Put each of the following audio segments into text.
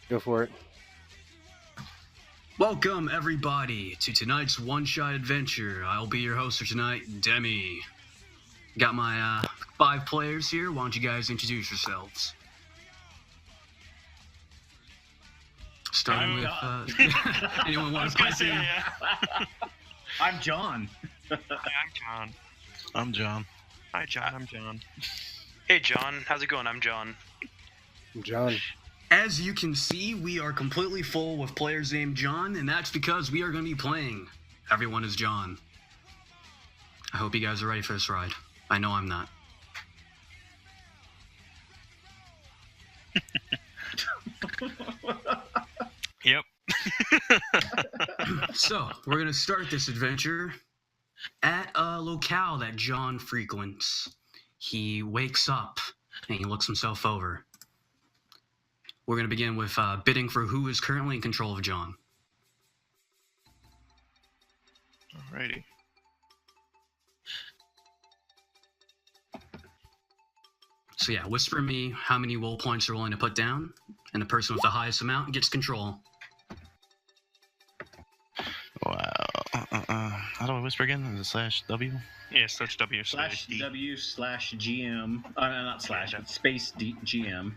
Go for it. Welcome, everybody, to tonight's one-shot adventure. I'll be your host for tonight, Demi. Got my 5 players here. Why don't you guys introduce yourselves? Starting with anyone want to pipe in? Yeah. I'm John. Hi, I'm John. I'm John. Hi, John. I'm John. Hey, John. How's it going? I'm John. I'm John. As you can see, we are completely full with players named John, and that's because we are going to be playing Everyone is John. I hope you guys are ready for this ride. I know I'm not. Yep. So, we're going to start this adventure at a locale that John frequents. He wakes up and he looks himself over. We're going to begin with bidding for who is currently in control of John. Alrighty. So yeah, whisper me how many will points you're willing to put down, and the person with the highest amount gets control. Wow. How do I whisper again? Is it slash W? Yes, that's W Slash D. W slash GM. Not slash, Yeah. space GM.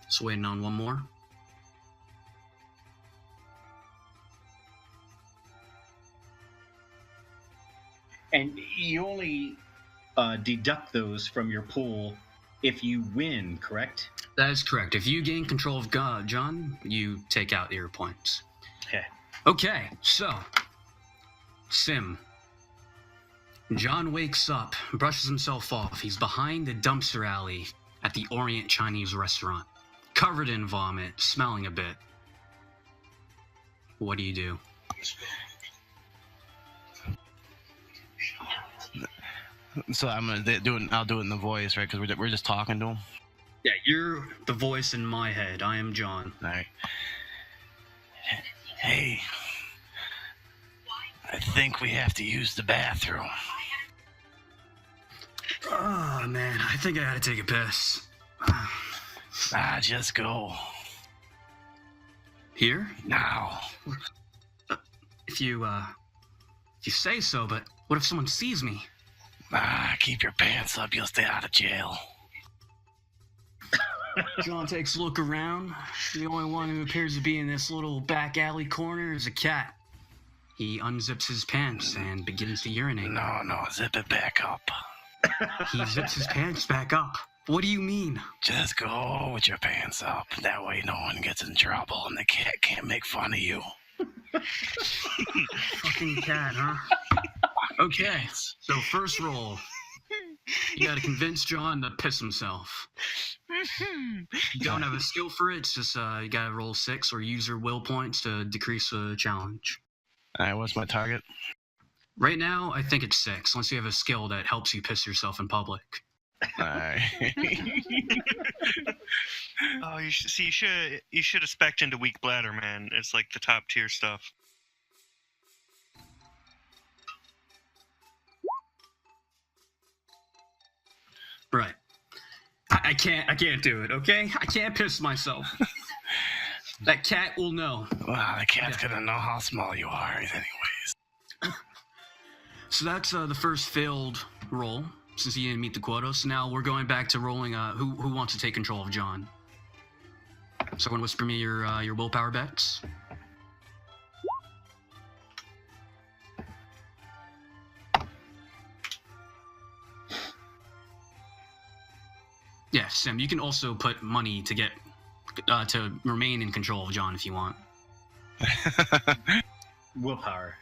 Just waiting on one more. And you only deduct those from your pool if you win, correct? That is correct. If you gain control of John, you take out your points. Okay. Okay, so Sim. John wakes up, brushes himself off. He's behind the dumpster alley at the Orient Chinese restaurant, covered in vomit, smelling a bit. What do you do? So I'm gonna do it. I'll do it in the voice, right? Because we're just talking to him. Yeah, you're the voice in my head. I am John. All right. Hey, I think we have to use the bathroom. Oh man, I think I gotta take a piss. Just go Here? now. If you say so, but what if someone sees me? Keep your pants up. You'll stay out of jail. John takes a look around. The only one who appears to be in this little back alley corner is a cat. He unzips his pants and begins to urinate. No, zip it back up. He zips his pants back up. What do you mean? Just go with your pants up. That way no one gets in trouble and the cat can't make fun of you. Fucking cat, huh? Okay, so first roll. You gotta convince John to piss himself. You don't have a skill for it, it's just you gotta roll 6 or use your will points to decrease the challenge. Alright, what's my target? Right now, I think it's 6, unless you have a skill that helps you piss yourself in public. Alright. Oh, you should have spec'd into weak bladder, man. It's like the top tier stuff. Right. I can't do it, okay? I can't piss myself. That cat will know. Wow, the cat's gonna know how small you are anyways. So that's the first failed roll, since he didn't meet the quota. So now we're going back to rolling who wants to take control of John. So everyone whisper me your willpower bets. Yeah, Sim, you can also put money to get to remain in control of John if you want. Willpower.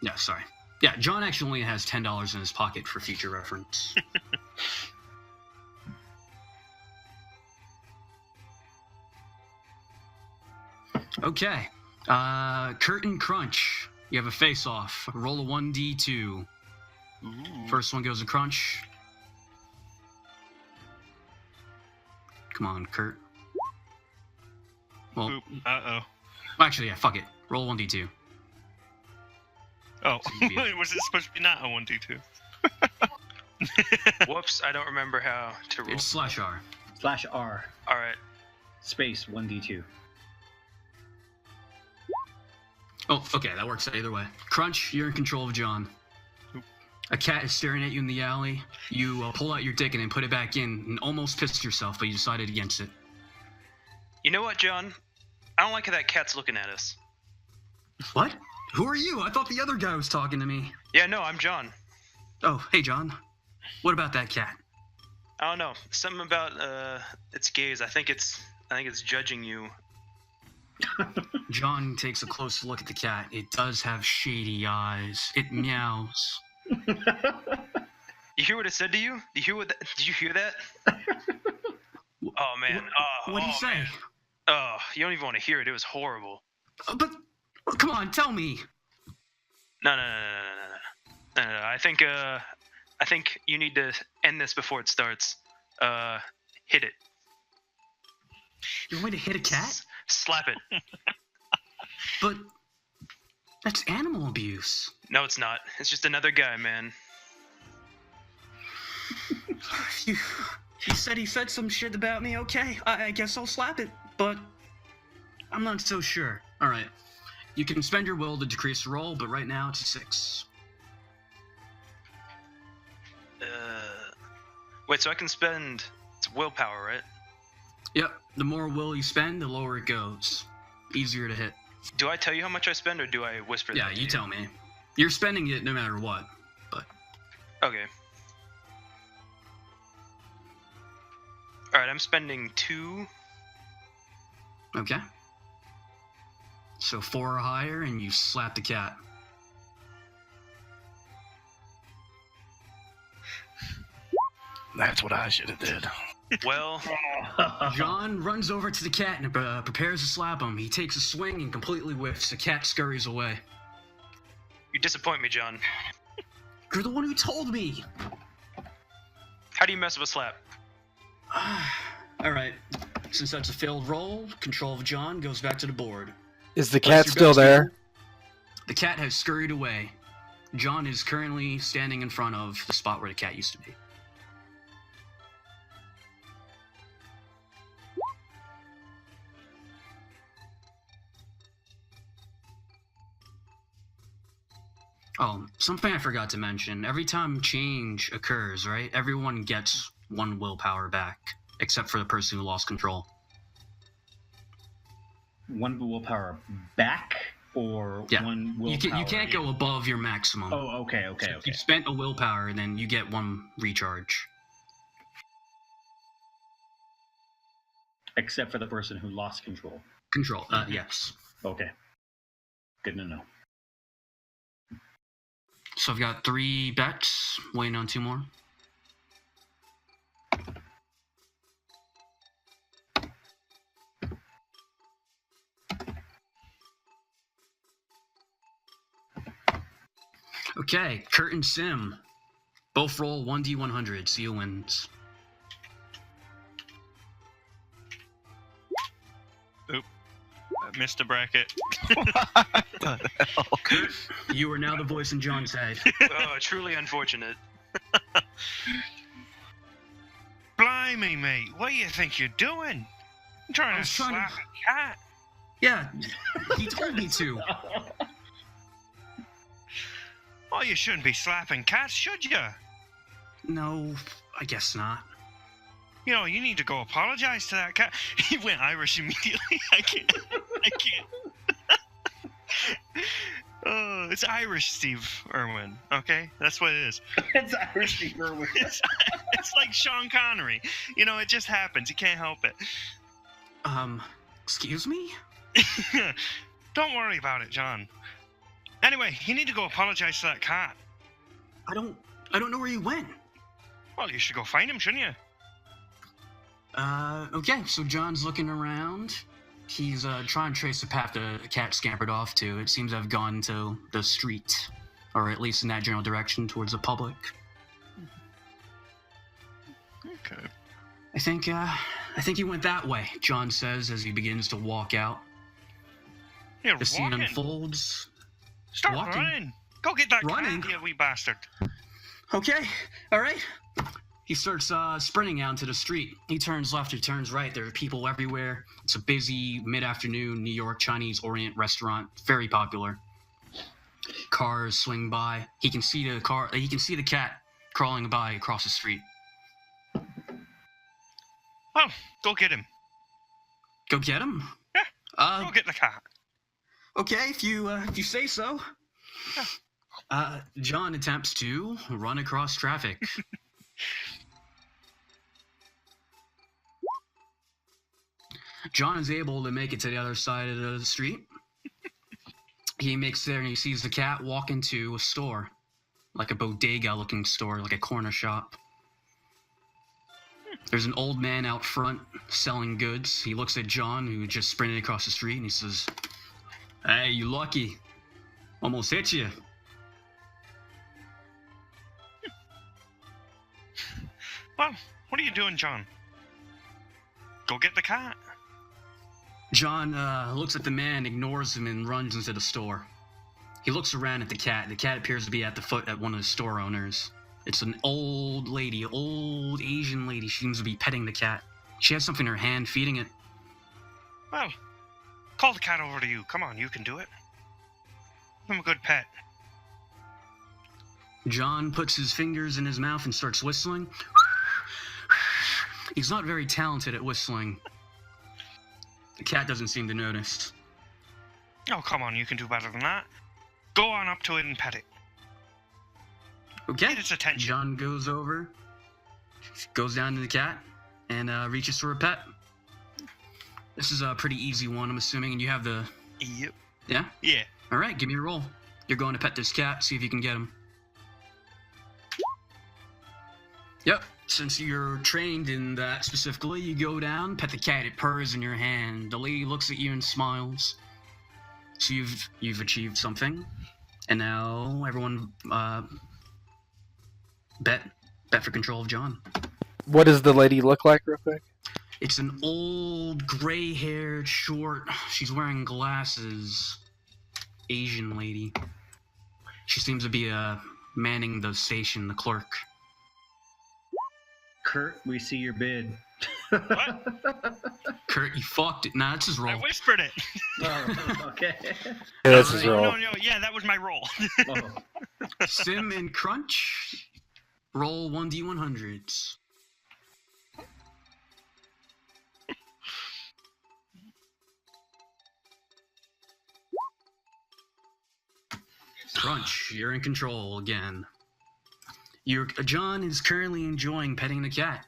Yeah, sorry. Yeah, John actually only has $10 in his pocket for future reference. Okay. Curtain Crunch. You have a face-off. Roll a 1d2. Ooh. First one goes to Crunch. Come on, Kurt. Well, Oop. Uh-oh. actually, yeah, fuck it. Roll 1d2. Oh, So you'd be- was it supposed to be not a 1d2? Whoops, I don't remember how to roll. It's /R. /R All right. space 1d2. Oh, okay, that works either way. Crunch, you're in control of John. A cat is staring at you in the alley. You pull out your ticket and put it back in and almost pissed yourself, but you decided against it. You know what, John? I don't like how that cat's looking at us. What? Who are you? I thought the other guy was talking to me. Yeah, no, I'm John. Oh, hey, John. What about that cat? I don't know. Something about its gaze. I think it's judging you. John takes a close look at the cat. It does have shady eyes. It meows. You hear what it said to you? Did you hear that? Oh man. What do you say? Man. Oh, you don't even want to hear it. It was horrible. But come on, tell me. No. I think you need to end this before it starts. Hit it. You're going to hit a cat? Slap it. But that's animal abuse. No, it's not. It's just another guy, man. He said some shit about me. Okay, I guess I'll slap it, but I'm not so sure. All right, you can spend your will to decrease the roll, but right now it's a 6. Wait, so I can spend it's willpower, right? Yep. The more will you spend, the lower it goes. Easier to hit. Do I tell you how much I spend, or do I whisper? Yeah, that to you tell me. You're spending it no matter what. But Okay. All right, I'm spending 2. okay. So 4 or higher, and you slap the cat. That's what I should have did. Well, John runs over to the cat and prepares to slap him. He takes a swing and completely whiffs. The cat scurries away. you disappoint me, John. You're the one who told me. How do you mess up a slap? All right. Since that's a failed roll, control of John goes back to the board. Is the What's cat your still go-to? there? The cat has scurried away. John is currently standing in front of the spot where the cat used to be. Oh, something I forgot to mention. Every time change occurs, right, everyone gets 1 willpower back, except for the person who lost control. 1 willpower back, or Yeah. 1 willpower? You can't go above your maximum. Oh, okay. So if you spent a willpower, then you get 1 recharge. Except for the person who lost control. Control, yes. Okay. Good to know. So I've got 3 bets, waiting on 2 more. Okay, Kurt and Sim. Both roll 1d100, see who wins. Missed a bracket. Kurt, you are now the voice in John's head. Oh, truly unfortunate. Blimey, mate. What do you think you're doing? I'm trying I to was trying to- slap a cat. Yeah, he told me to. Well, you shouldn't be slapping cats, should you? No, I guess not. You know, you need to go apologize to that cat. He went Irish immediately. I can't. Oh, it's Irish Steve Irwin, okay? That's what it is. It's Irish Irwin. It's like Sean Connery. You know, it just happens. You can't help it. Excuse me? Don't worry about it, John. Anyway, you need to go apologize to that cat. I don't know where you went. Well, you should go find him, shouldn't you? Okay, so John's looking around. He's, trying to trace the path the cat scampered off to. It seems to have gone to the street, or at least in that general direction towards the public. Okay. I think he went that way, John says as he begins to walk out. You're The scene walking. unfolds. Start walking. running. Go get that Running? cat, you wee bastard. Okay, all right. He starts sprinting out into the street. He turns left, he turns right. There are people everywhere. It's a busy mid-afternoon New York Chinese Orient restaurant, very popular. Cars swing by. He can see the car. He can see the cat crawling by across the street. Well, go get him. Go get him. Yeah. Go get the cat. Okay, if you say so. John attempts to run across traffic. John is able to make it to the other side of the street. He makes there and he sees the cat walk into a store, like a bodega-looking store, like a corner shop. There's an old man out front selling goods. He looks at John, who just sprinted across the street, and he says, "Hey, you lucky. Almost hit you." Well, what are you doing, John? Go get the cat. John looks at the man, ignores him, and runs into the store. He looks around at the cat. The cat appears to be at the foot at one of the store owners. It's an old lady, old Asian lady. She seems to be petting the cat. She has something in her hand, feeding it. Well, call the cat over to you. Come on, you can do it. Give him a good pet. John puts his fingers in his mouth and starts whistling. He's not very talented at whistling. The cat doesn't seem to notice. Oh, come on, you can do better than that. Go on up to it and pet it. Okay. Get its attention. John goes over, goes down to the cat, and reaches for a pet. This is a pretty easy one, I'm assuming, and you have the... Yep. Yeah? Yeah. All right, give me a roll. You're going to pet this cat, see if you can get him. Yep. Since you're trained in that specifically, you go down, pet the cat, it purrs in your hand. The lady looks at you and smiles. So you've achieved something. And now everyone bet for control of John. What does the lady look like, real quick? It's an old, gray-haired, short, she's wearing glasses, Asian lady. She seems to be manning the station, the clerk. Kurt, we see your bid. What? Kurt, you fucked it. Nah, that's his I roll. whispered it. Oh, okay. Yeah, that's his Alright. roll. No, yeah, that was my roll. Oh. Sim and Crunch, roll 1d100s. Crunch, you're in control again. John is currently enjoying petting the cat.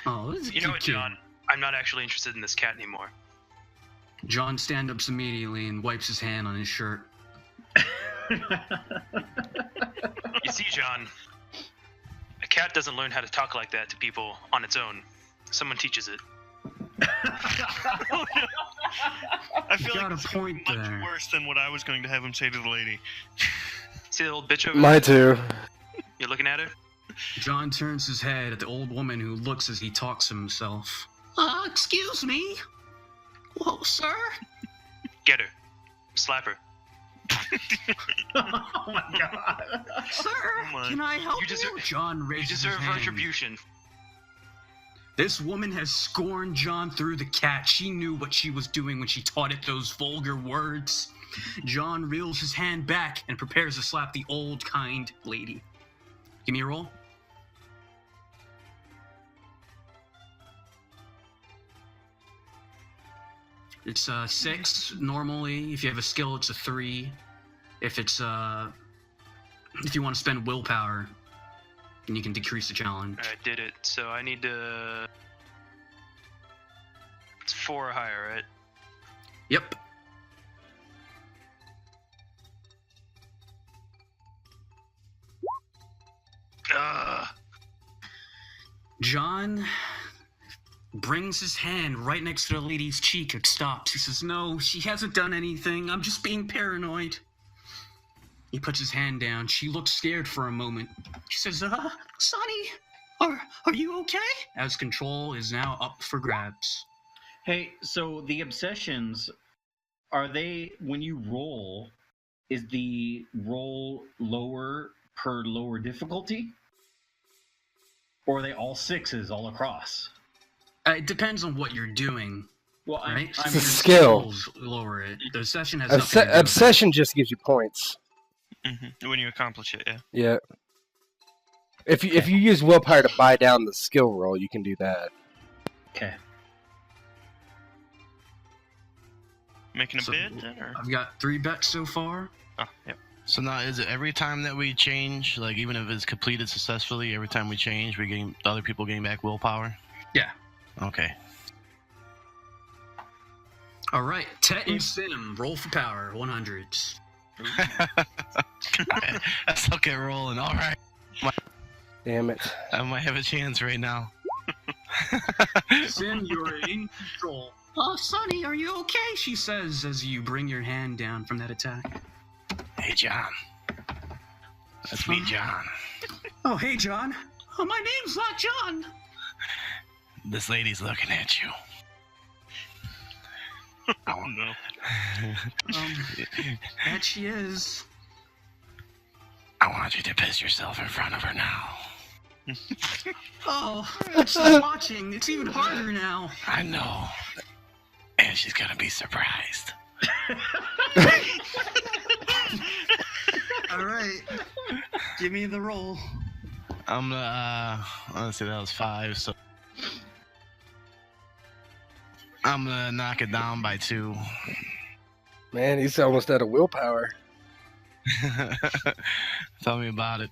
Oh, this is a You know cute what, kid. John? I'm not actually interested in this cat anymore. John stand-ups immediately and wipes his hand on his shirt. You see, John, a cat doesn't learn how to talk like that to people on its own. Someone teaches it. I feel You like got a it's gonna be point much there. worse than what I was going to have him say to the lady. See that old bitch over Mine there? too. You're looking at her? John turns his head at the old woman who looks as he talks to himself. Excuse me? Whoa, sir? Get her. Slap her. Oh my god. Sir, my. can I help You deserve- John You raises deserve his hand. retribution. This woman has scorned John through the cat. She knew what she was doing when she taught it those vulgar words. John reels his hand back and prepares to slap the old, kind lady. Give me a roll. It's 6. Normally, if you have a skill, it's a 3. If it's if you want to spend willpower, then you can decrease the challenge. I did it, so I need to... It's 4 or higher, right? Yep. John brings his hand right next to the lady's cheek and stops. He says, "No, she hasn't done anything. I'm just being paranoid." He puts his hand down. She looks scared for a moment. She says, Sonny, are you okay? As control is now up for grabs. Hey, so the obsessions Are they, when you roll, is the roll lower per lower difficulty? Or are they all 6s all across? It depends on what you're doing, Well, right? It's a Your skill. skills lower it. The obsession has nothing to do with it. Obsession just gives you points. When you accomplish it, yeah. Yeah. If you use willpower to buy down the skill roll, you can do that. Okay. Making a So, bid then, or? I've got 3 bets so far. Oh, yep. So now, is it every time that we change, like even if it's completed successfully, every time we change, we gain the other people gain back willpower? Yeah. Okay. All right, Tet and Sim, roll for power, 100s. Alright, I suck at rolling. All right, Damn it. I might have a chance right now. Sim, you're in control. Oh, Sonny, are you okay? She says as you bring your hand down from that attack. Hey, John. That's me, John. Oh, hey, John. Oh, my name's not John. This lady's looking at you. Oh no. That she is. I want you to piss yourself in front of her now. Oh, she's watching. It's even harder now. I know. And she's gonna be surprised. All right. Give me the roll. I'm gonna, let's see, that was 5, so. I'm gonna knock it down by 2. Man, he's almost out of willpower. Tell me about it.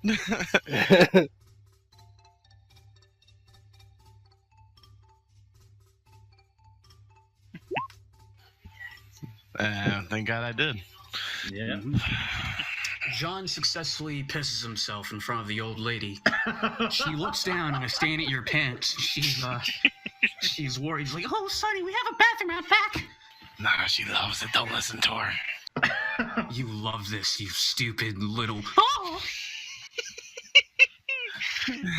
Thank God I did. Yeah. John successfully pisses himself in front of the old lady. She looks down and is staring at your pants. She's worried. She's like, "Oh, Sonny, we have a bathroom out back." Nah, she loves it. Don't listen to her. You love this, you stupid little. Oh! I'm gonna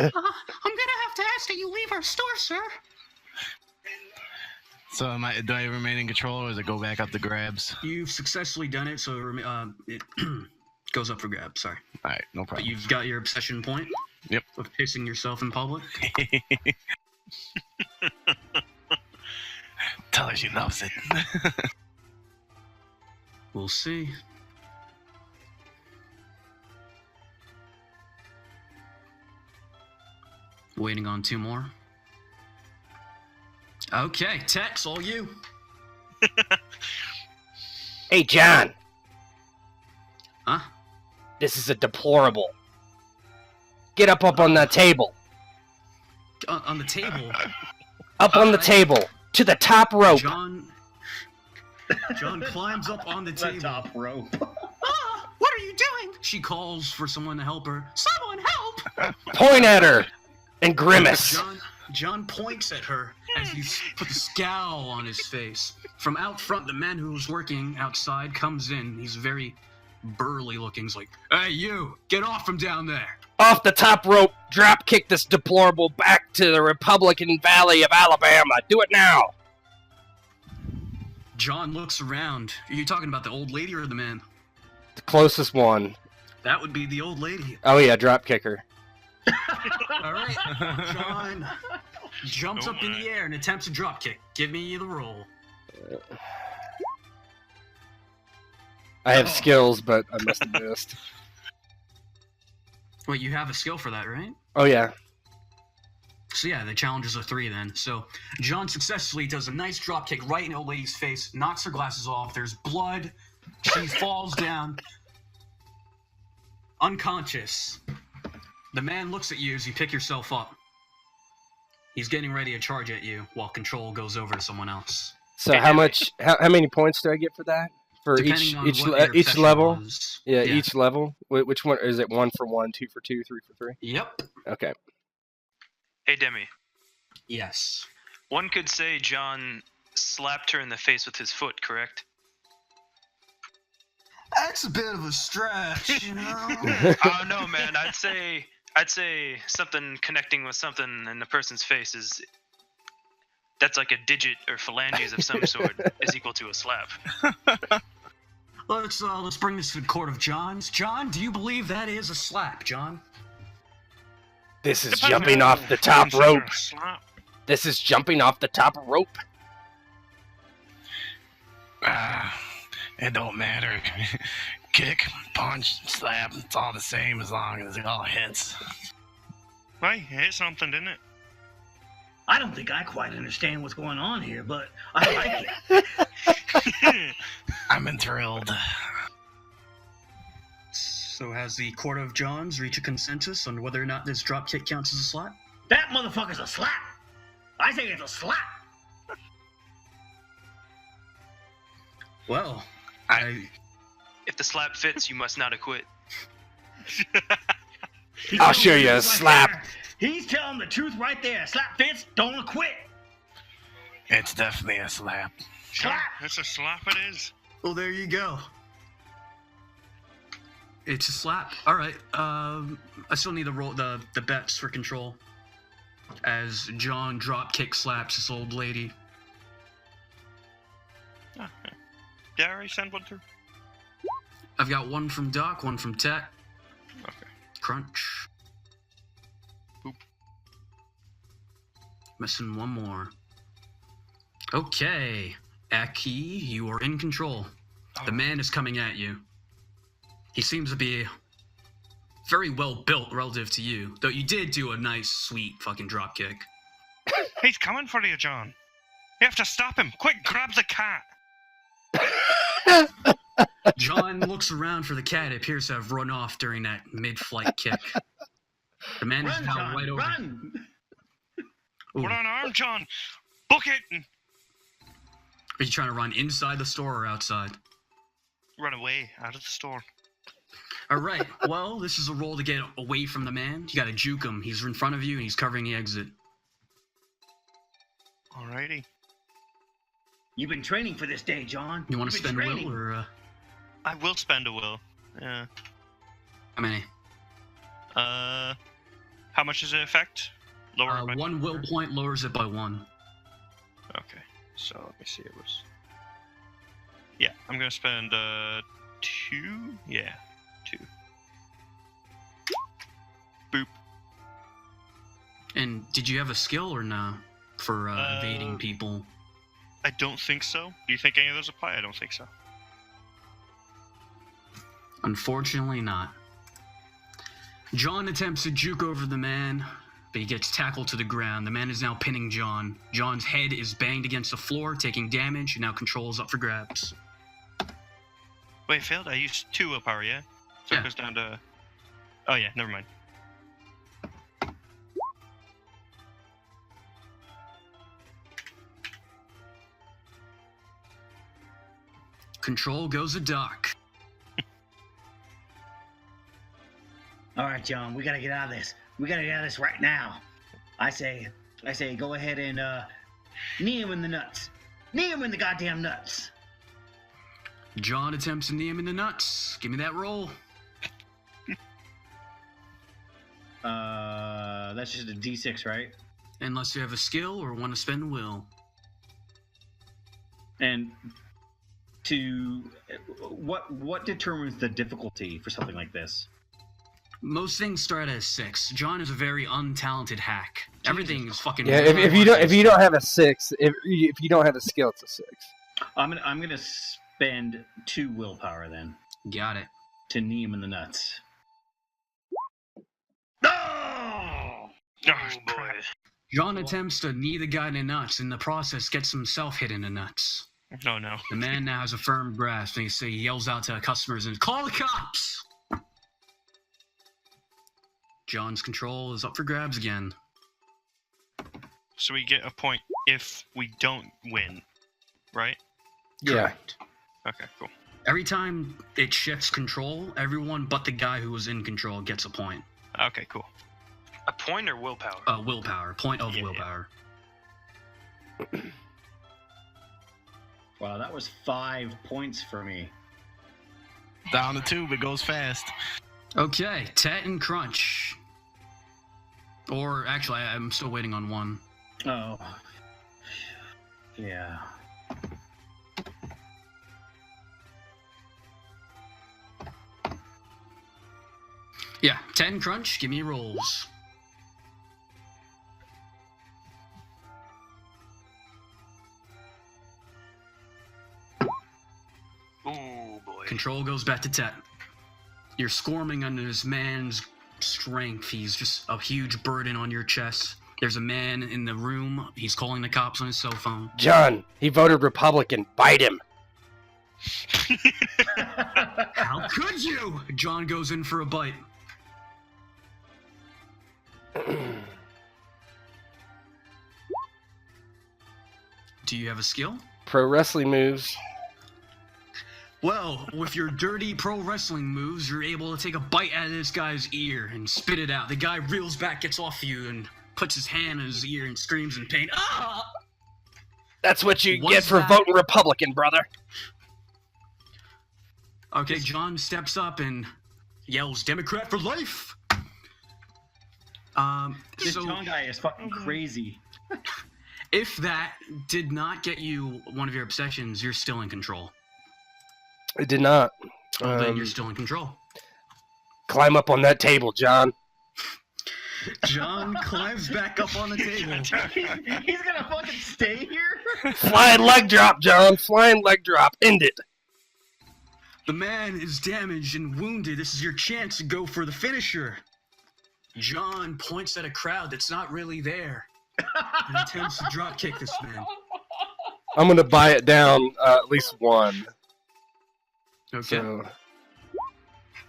have to ask that you leave our store, sir. So do I remain in control, or does it go back up to grabs? You've successfully done it, so it goes up for grabs. Sorry, All right, no but problem. you've got your obsession point. Yep. Of pissing yourself in public. Tell her she loves it. We'll see. Waiting on 2 more. Okay, Tex, all you. Hey, John. Huh? This is a deplorable. Get up on that table. On the table. Up on the table. To the top rope. John climbs up on the The table. top rope. Ah, what are you doing? She calls for someone to help her. Someone help! Point at her. And grimace. John points at her as you put the scowl on his face. From out front, the man who's working outside comes in. He's very burly looking. He's like, "Hey, you, get off from down there." Off the top rope. Drop kick this deplorable back to the Republican Valley of Alabama. Do it now. John looks around. Are you talking about the old lady or the man? The closest one. That would be the old lady. Oh, yeah, drop kicker. All right. John jumps up in the air and attempts a drop kick. Give me the roll. I have skills, but I must have missed. Wait, you have a skill for that, right? Oh, yeah. So yeah, the challenge is a 3 then. So John successfully does a nice drop kick right in the old lady's face, knocks her glasses off. There's blood. She falls down, unconscious. The man looks at you as you pick yourself up. He's getting ready to charge at you while control goes over to someone else. So how many points do I get for that? For Depending on each what your obsession level? was. Yeah, each level. Which one is it? 1 for 1, 2 for 2, 3 for 3? Yep. Okay. Hey, Demi. Yes. One could say John slapped her in the face with his foot, correct? That's a bit of a stretch, you know. Oh no, man. I'd say something connecting with something in the person's face is that's like a digit or phalanges of some sort is equal to a slap. Let's bring this to the court of Johns. John, do you believe that is a slap, John? This is Depends jumping on off the top consider rope. a slap. This is jumping off the top rope. It don't matter. Kick, punch, slap, it's all the same as long as it all hits. Right, it hit something, didn't it? I don't think I quite understand what's going on here, but I like it. I'm enthralled. So has the court of Johns reached a consensus on whether or not this drop kick counts as a slap? That motherfucker's a slap. I say it's a slap. Well, If the slap fits, you must not acquit. I'll show you a slap. He's telling the truth right there. Slap fits, don't quit. It's definitely a slap. Slap. It's a slap, it is. well, there you go. It's a slap. All right. I still need to roll the bets for control. As John drop kick slaps this old lady. Oh, yeah. Did I already send one through? I've got one from Doc, one from Tech. Okay. Crunch. Boop. Missing one more. Okay. Aki, you are in control. The man is coming at you. He seems to be very well built relative to you, though you did do a nice, sweet fucking drop kick. He's coming for you, John. You have to stop him. Quick, grab the cat. John looks around for the cat. It appears to have run off during that mid-flight kick. The man Run, is now John, right over. run. Ooh. Put on arm, John. Book it. Are you trying to run inside the store or outside? Run away out of the store. All right. Well, this is a roll to get away from the man. You got to juke him. He's in front of you and he's covering the exit. Alrighty. You've been training for this day, John. You want to You've been spend training. will or I will spend a will. Yeah. how many? How much does it affect? Lower by 1 will 2? point lowers it by 1. Okay. So let me see. It was. Yeah, I'm gonna spend 2. Yeah, 2. Boop. And did you have a skill or no for evading people? I don't think so. Do you think any of those apply? I don't think so. Unfortunately not. John attempts to juke over the man, but he gets tackled to the ground. The man is now pinning John. John's head is banged against the floor, taking damage, and now control is up for grabs. Wait, failed? I used 2 willpower, yeah? So Yeah. it goes down to... Oh yeah, never mind. Control goes to Doc. All right, John, we gotta get out of this. We gotta get out of this right now. I say, go ahead and knee him in the nuts. Knee him in the goddamn nuts. John attempts to knee him in the nuts. Give me that roll. That's just a D6, right? Unless you have a skill or want to spend will. And what determines the difficulty for something like this? Most things start at 6. John is a very untalented hack. Everything is fucking. Yeah, if you don't have a 6, if you don't have a skill, it's a 6. I'm gonna spend 2 willpower then Got it. to knee him in the nuts. Oh, boy. crap. John attempts to knee the guy in the nuts. In the process, gets himself hit in the nuts. No, no. The man now has a firm grasp, and he yells out to customers and call the cops. John's control is up for grabs again. So we get a point if we don't win, right? Yeah. Correct. Okay, cool. Every time it shifts control, everyone but the guy who was in control gets a point. Okay, cool. A point or willpower? Willpower. Point of Yeah, willpower. Wow, that was 5 points for me. Down the tube, it goes fast. Okay, Tet and Crunch. Or, actually, I'm still waiting on one. Oh. Yeah. Yeah, 10 crunch. Give me rolls. Ooh boy. Control goes back to 10. You're squirming under this man's strength. He's just a huge burden on your chest. There's a man in the room. He's calling the cops on his cell phone. John, he voted Republican. Bite him. How could you? John goes in for a bite. Do you have a skill? Pro wrestling moves. Well, with your dirty pro wrestling moves, you're able to take a bite out of this guy's ear and spit it out. The guy reels back, gets off you, and puts his hand in his ear and screams in pain. Ah! That's what you What's get for that? voting Republican, brother. Okay, John steps up and yells, "Democrat for life!" This So John guy is fucking crazy. if that did not get you one of your obsessions, you're still in control. It did not. Well, then you're still in control. Climb up on that table, John. John climbs back up on the table. He's gonna fucking stay here? Flying leg drop, John. Flying leg drop. End it. The man is damaged and wounded. This is your chance to go for the finisher. John points at a crowd that's not really there and attempts to drop kick this man. I'm gonna buy it down at least one. Okay. So.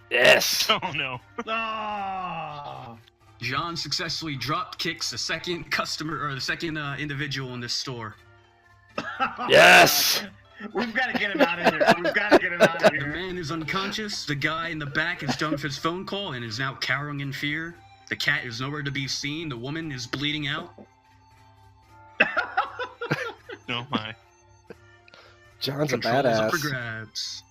Yes. Oh no. Oh. John successfully drop kicks the second customer or the second individual in this store. Yes. We've got to get him out of here. We've got to get him out of The here. man is unconscious. The guy in the back is done with his phone call and is now cowering in fear. The cat is nowhere to be seen. The woman is bleeding out. Oh my. John's a Control is up for badass. grabs.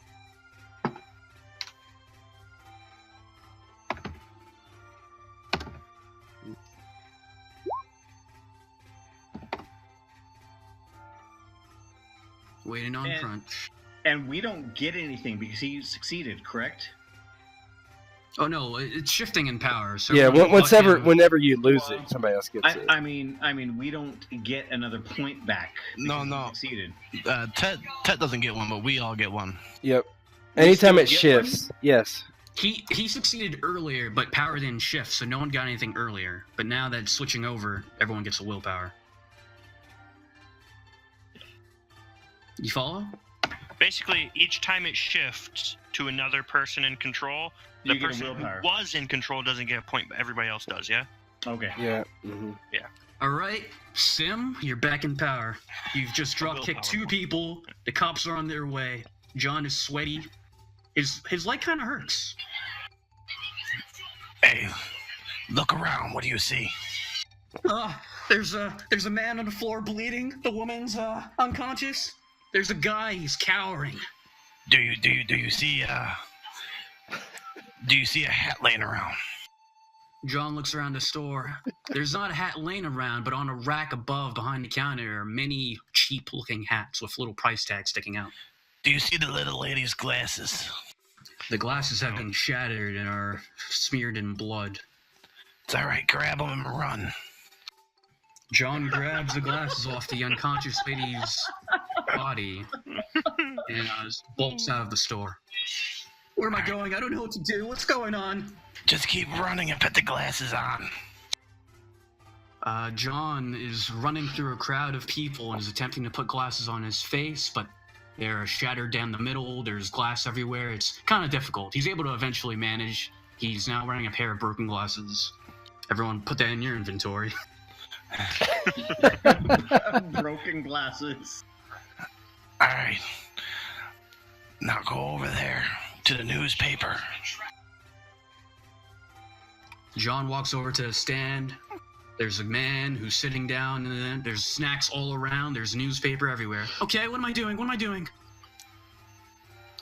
Waiting on And- crunch. And we don't get anything because he succeeded, correct? Oh no, it's shifting in power. So Yeah, everyone but him- whenever you lose Well, it, somebody else gets it. I mean, we don't get another point back. No, because he no. Succeeded. Ted doesn't get one, but we all get one. Yep. We Anytime still it get shifts, yes. He succeeded earlier, but power didn't shift, so no one got anything earlier. But now that it's switching over, everyone gets a willpower. You follow? Basically, each time it shifts to another person in control, the You get a person willpower. who was in control doesn't get a point, but everybody else does, yeah? Okay. Yeah. hmm All right, Sim, you're back in power. You've just drop kicked two Willpower. people. The cops are on their way. John is sweaty. His leg kind of hurts. Hey, look around. What do you see? There's a man on the floor bleeding. The woman's unconscious. There's a guy. He's cowering. Do you see a hat laying around? John looks around the store. There's not a hat laying around, but on a rack above behind the counter are many cheap-looking hats with little price tags sticking out. Do you see the little lady's glasses? The glasses have been shattered and are smeared in blood. It's all right. Grab them and run. John grabs the glasses off the unconscious lady's body and bolts out of the store. Where am I going? I don't know what to do. What's going on? Just keep running and put the glasses on. John is running through a crowd of people and is attempting to put glasses on his face, but they're shattered down the middle. There's glass everywhere. It's kind of difficult. He's able to eventually manage. He's now wearing a pair of broken glasses. Everyone put that in your inventory. Broken glasses. All right. Now go over there to the newspaper. John walks over to a stand. There's a man who's sitting down, and then there's snacks all around. There's newspaper everywhere. Okay, what am I doing? What am I doing?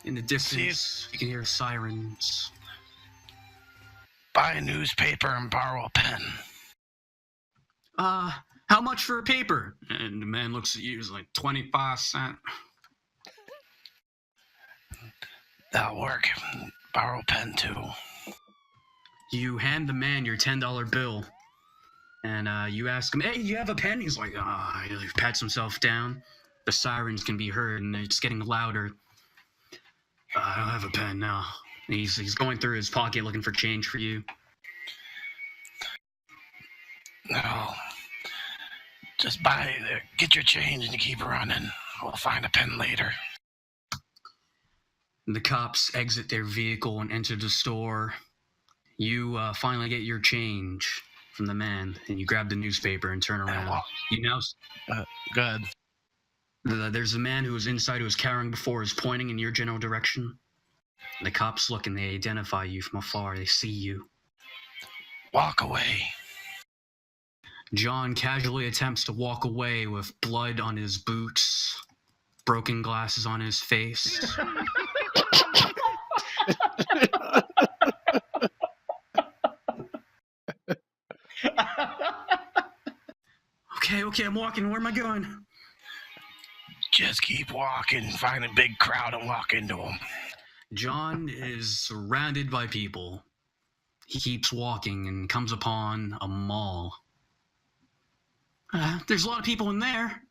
In the distance, you can hear sirens. Buy a newspaper and borrow a pen. How much for a paper? And the man looks at you, he's like, 25 cents. That'll work. Borrow a pen, too. You hand the man your $10 bill, and you ask him, hey, you have a pen? He's like, he pats himself down. The sirens can be heard, and it's getting louder. I don't have a pen now. He's going through his pocket looking for change for you. No. Just get your change and you keep running. We'll find a pen later. The cops exit their vehicle and enter the store. You finally get your change from the man, and you grab the newspaper and turn around. You now... Good. There's a man who was inside who was carrying before is pointing in your general direction. The cops look and they identify you from afar. They see you. Walk away. John casually attempts to walk away with blood on his boots, broken glasses on his face. Okay, I'm walking. Where am I going? Just keep walking. Find a big crowd and walk into them. John is surrounded by people. He keeps walking and comes upon a mall. There's a lot of people in there.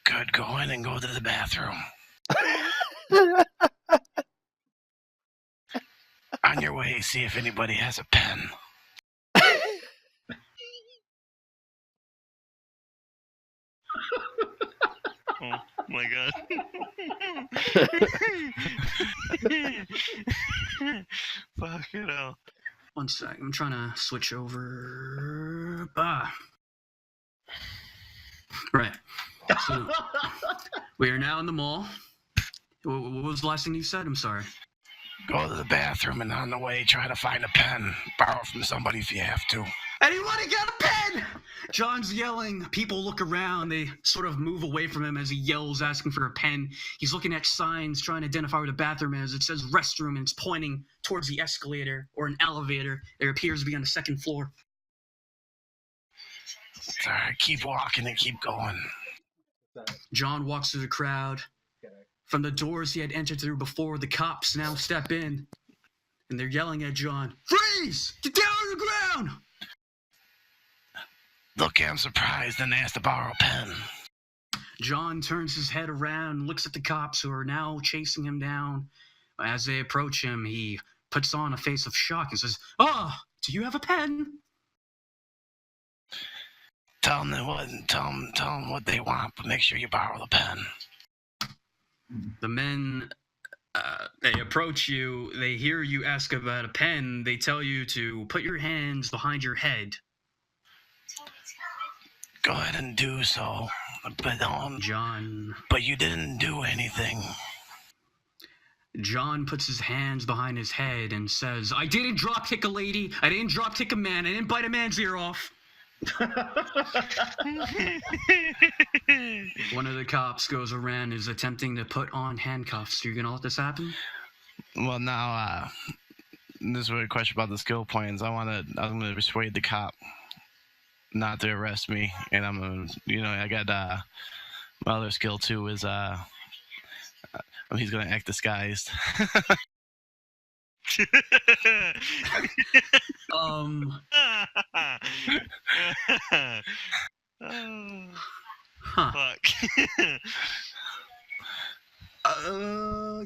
Good, go in and go to the bathroom. On your way, see if anybody has a pen. Oh my god. Fuck it out. One sec, I'm trying to switch over. Right. So, we are now in the mall. What was the last thing you said? I'm sorry. Go to the bathroom and on the way, try to find a pen. Borrow from somebody if you have to. Anybody got a pen? John's yelling. People look around. They sort of move away from him as he yells, asking for a pen. He's looking at signs, trying to identify where the bathroom is. It says restroom, and it's pointing towards the escalator or an elevator. There appears to be on the second floor. It's all right. Keep walking and keep going. John walks through the crowd. From the doors he had entered through before, the cops now step in, and they're yelling at John, "Freeze! Get down on the ground!" Look, I'm surprised and asked to borrow a pen. John turns his head around and looks at the cops who are now chasing him down. As they approach him, he puts on a face of shock and says, do you have a pen? Tell them what they want, but make sure you borrow the pen. The men, they approach you. They hear you ask about a pen. They tell you to put your hands behind your head. Go ahead and do so. John. But you didn't do anything. John puts his hands behind his head and says, I didn't drop kick a lady. I didn't drop kick a man. I didn't bite a man's ear off. One of the cops goes around, is attempting to put on handcuffs. Are you gonna let this happen? Well, now, this is a question about the skill points. I'm gonna persuade the cop not to arrest me, and I'm gonna, I got my other skill too is he's gonna act disguised. Fuck.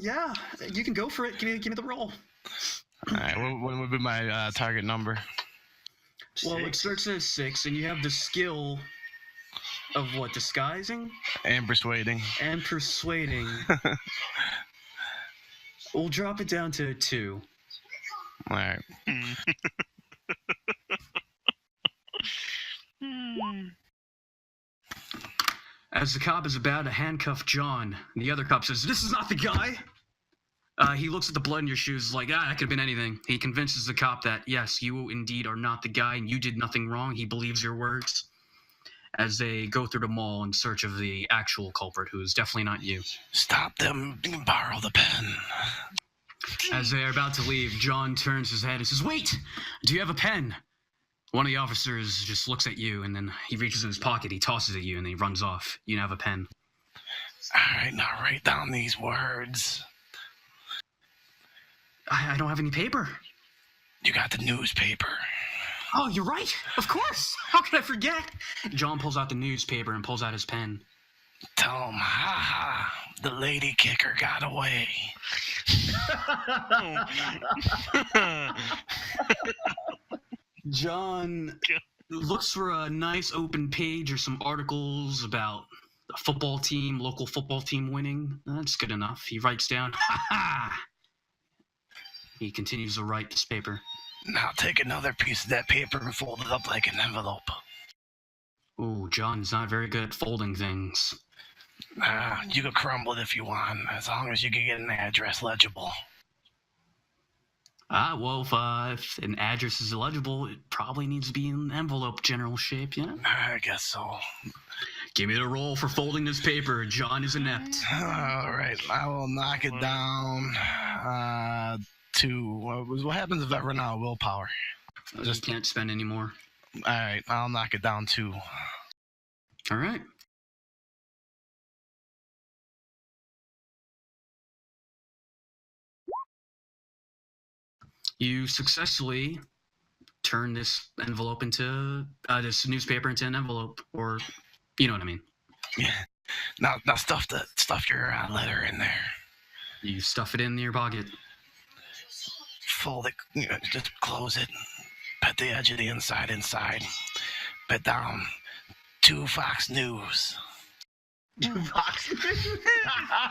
Yeah, you can go for it. Give me the roll. All right, what would be my target number? Well, it starts at 6, and you have the skill of what? Disguising? And persuading. And persuading. We'll drop it down to 2. All right. As the cop is about to handcuff John, the other cop says, "This is not the guy." He looks at the blood in your shoes like, that could have been anything. He convinces the cop that, yes, you indeed are not the guy and you did nothing wrong. He believes your words. As they go through the mall in search of the actual culprit, who is definitely not you. Stop them and borrow the pen. As they are about to leave, John turns his head and says, "Wait! Do you have a pen?" One of the officers just looks at you, and then he reaches in his pocket, he tosses at you, and then he runs off. You have a pen. All right, now write down these words. I don't have any paper. You got the newspaper. Oh, you're right. Of course. How could I forget? John pulls out the newspaper and pulls out his pen. Tell him, ha, the lady kicker got away. John looks for a nice open page or some articles about a football team, local football team winning. That's good enough. He writes down, ha ha. He continues to write this paper. Now take another piece of that paper and fold it up like an envelope. Ooh, John's not very good at folding things. You can crumble it if you want, as long as you can get an address legible. Well, if an address is illegible, it probably needs to be in envelope general shape, yeah? I guess so. Give me the roll for folding this paper. John is inept. All right, I will knock it down to... what happens if I run out of willpower? Just can't spend any more. All right, I'll knock it down 2. All right. You successfully turn this envelope into this newspaper into an envelope, or you know what I mean. Yeah. Now stuff your letter in there. You stuff it in your pocket. Fold it. Just close it. Put the edge of the inside. Put down 2 Fox News.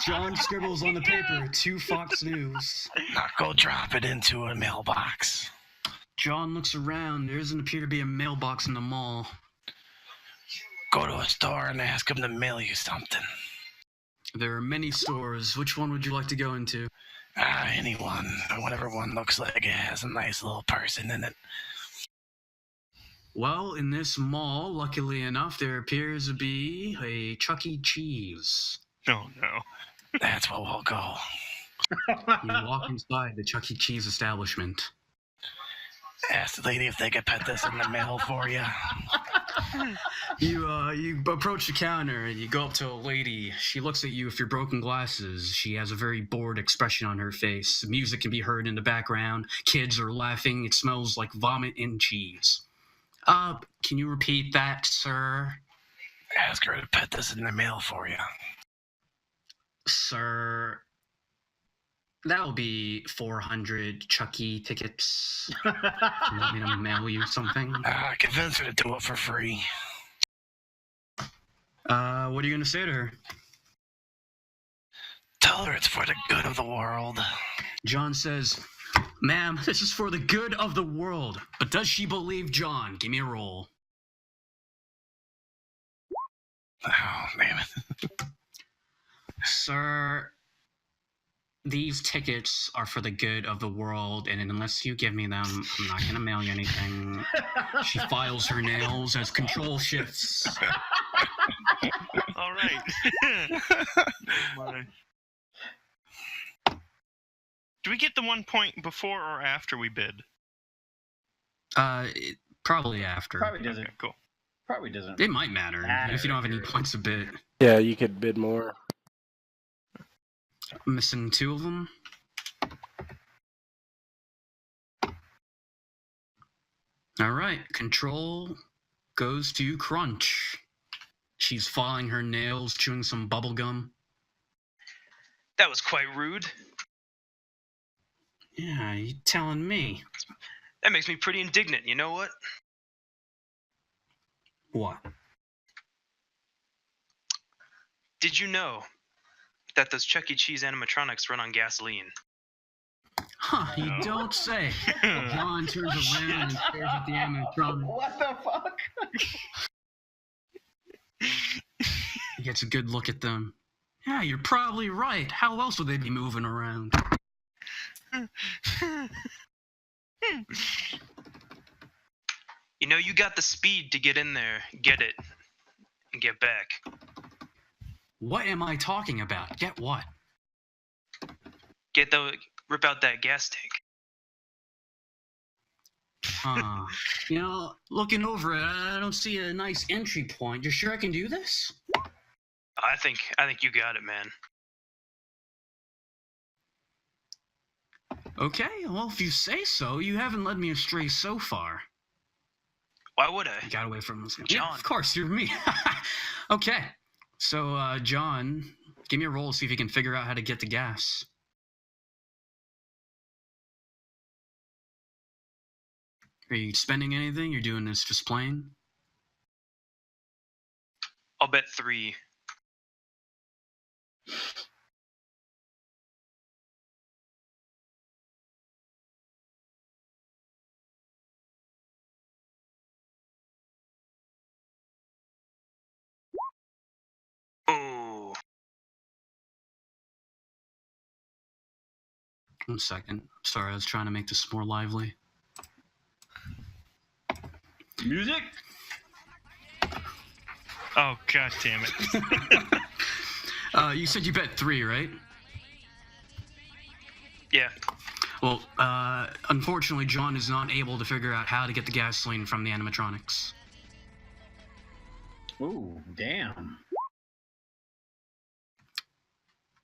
John scribbles on the paper 2 Fox News. Now go drop it into a mailbox. John looks around. There doesn't appear to be a mailbox in the mall. Go to a store and ask them to mail you something. There are many stores. Which one would you like to go into? Anyone. Whatever one looks like it has a nice little person in it. Well, in this mall, luckily enough, there appears to be a Chuck E. Cheese. Oh, no. That's where we'll go. You walk inside the Chuck E. Cheese establishment. Ask the lady if they could put this in the mail for you. You approach the counter and you go up to a lady. She looks at you with your broken glasses. She has a very bored expression on her face. Music can be heard in the background. Kids are laughing. It smells like vomit and cheese. Can you repeat that, sir? Ask her to put this in the mail for you. Sir, that'll be 400 Chucky tickets. You want me to mail you something? Convince her to do it for free. What are you going to say to her? Tell her it's for the good of the world. John says, ma'am, this is for the good of the world. But does she believe John? Give me a roll. Oh, damn it. Sir, these tickets are for the good of the world, and unless you give me them, I'm not going to mail you anything. She files her nails as control shifts. All right. Oh, my. Do we get the 1 point before or after we bid? Probably after. Probably doesn't. Okay, cool. Probably doesn't. It might matter if you don't have any points to bid. Yeah, you could bid more. I'm missing 2 of them. All right, control goes to Crunch. She's filing her nails, chewing some bubble gum. That was quite rude. Yeah, you telling me? That makes me pretty indignant. You know what? What? Did you know that those Chuck E. Cheese animatronics run on gasoline? Huh, you don't say. John turns around and stares at the animatronic. What the fuck? He gets a good look at them. Yeah, you're probably right. How else would they be moving around? You know, you got the speed to get in there, get it, and get back. What am I talking about? Get what? Rip out that gas tank. Looking over it, I don't see a nice entry point. You sure I can do this? I think you got it, man. Okay, well, if you say so, you haven't led me astray so far. Why would I? I got away from this. John. Yeah, of course, you're me. Okay, so, John, give me a roll to see if you can figure out how to get the gas. Are you spending anything? You're doing this just plain? I'll bet 3. Oh. 1 second. Sorry, I was trying to make this more lively. Music? Oh, god damn it. You said you bet 3, right? Yeah. Well, unfortunately, John is not able to figure out how to get the gasoline from the animatronics. Ooh, damn.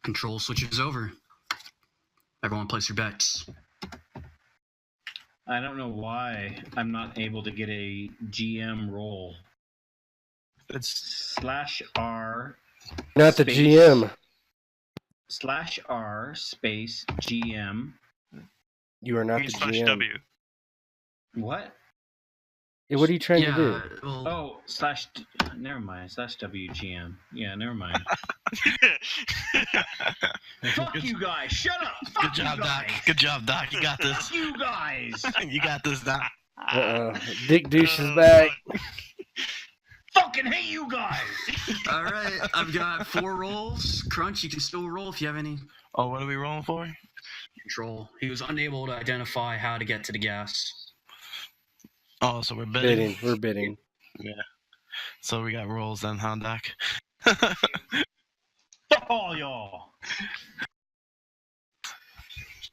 Control switches over. Everyone place your bets. I don't know why I'm not able to get a GM roll. It's /R. Not the space- GM. /R space GM. You are not the Slash GM. W. What? Yeah, what are you trying to do? Well, Oh, never mind. /WGM. Yeah, never mind. Fuck you guys. Shut up. Fuck Good job, you Doc. guys. Good job, Doc. You got this. Fuck you guys. You got this, Doc. Dick Douche is back. Fucking hate you guys. all right, I've got 4 rolls. Crunch, you can still roll if you have any Oh, what are we rolling for? control. He was unable to identify how to get to the gas. Oh, so we're bidding. We're bidding. Yeah. So we got rolls then, huh, Doc? Fuck all y'all.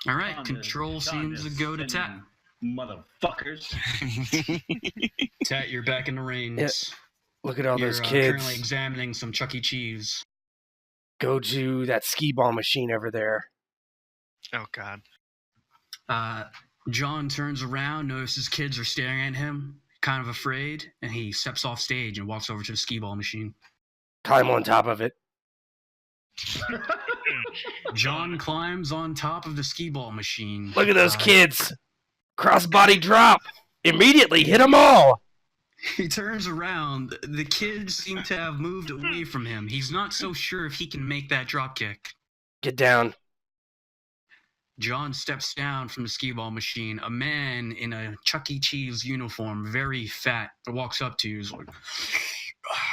All right, John control is- seems to John is go to Tat. sending Motherfuckers. Tat, you're back in the reins. Look at all You're those currently kids. examining some Chuck E. Cheese. Go to that skee ball machine over there. Oh god. John turns around, notices kids are staring at him, kind of afraid, and he steps off stage and walks over to the skee ball machine. Climb on top of it. John climbs on top of the skee ball machine. Look at those kids. Crossbody drop. Immediately hit them all. He turns around. The kids seem to have moved away from him. He's not so sure if he can make that drop kick. Get down. John steps down from the skee ball machine. A man in a Chuck E. Cheese uniform, very fat, walks up to you. He's like,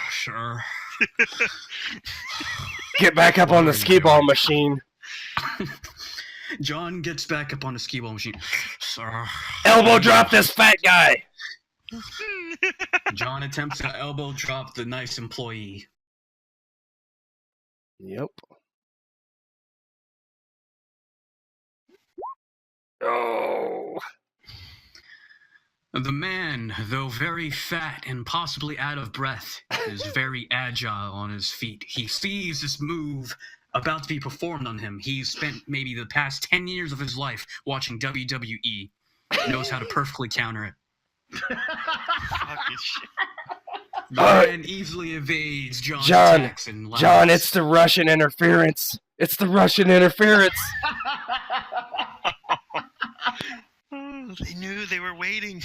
sure. Get back up on the skee ball machine. John gets back up on the skee ball machine. Sir. Elbow drop this fat guy. John attempts to elbow drop the nice employee. Yep. Oh. The man, though very fat and possibly out of breath, is very agile on his feet. He sees this move about to be performed on him. He's spent maybe the past 10 years of his life watching WWE. Knows how to perfectly counter it. Fucking shit. The Alright. man easily evades John's John, attacks and laughs. John, it's the Russian interference. It's the Russian interference. Oh, they knew they were waiting.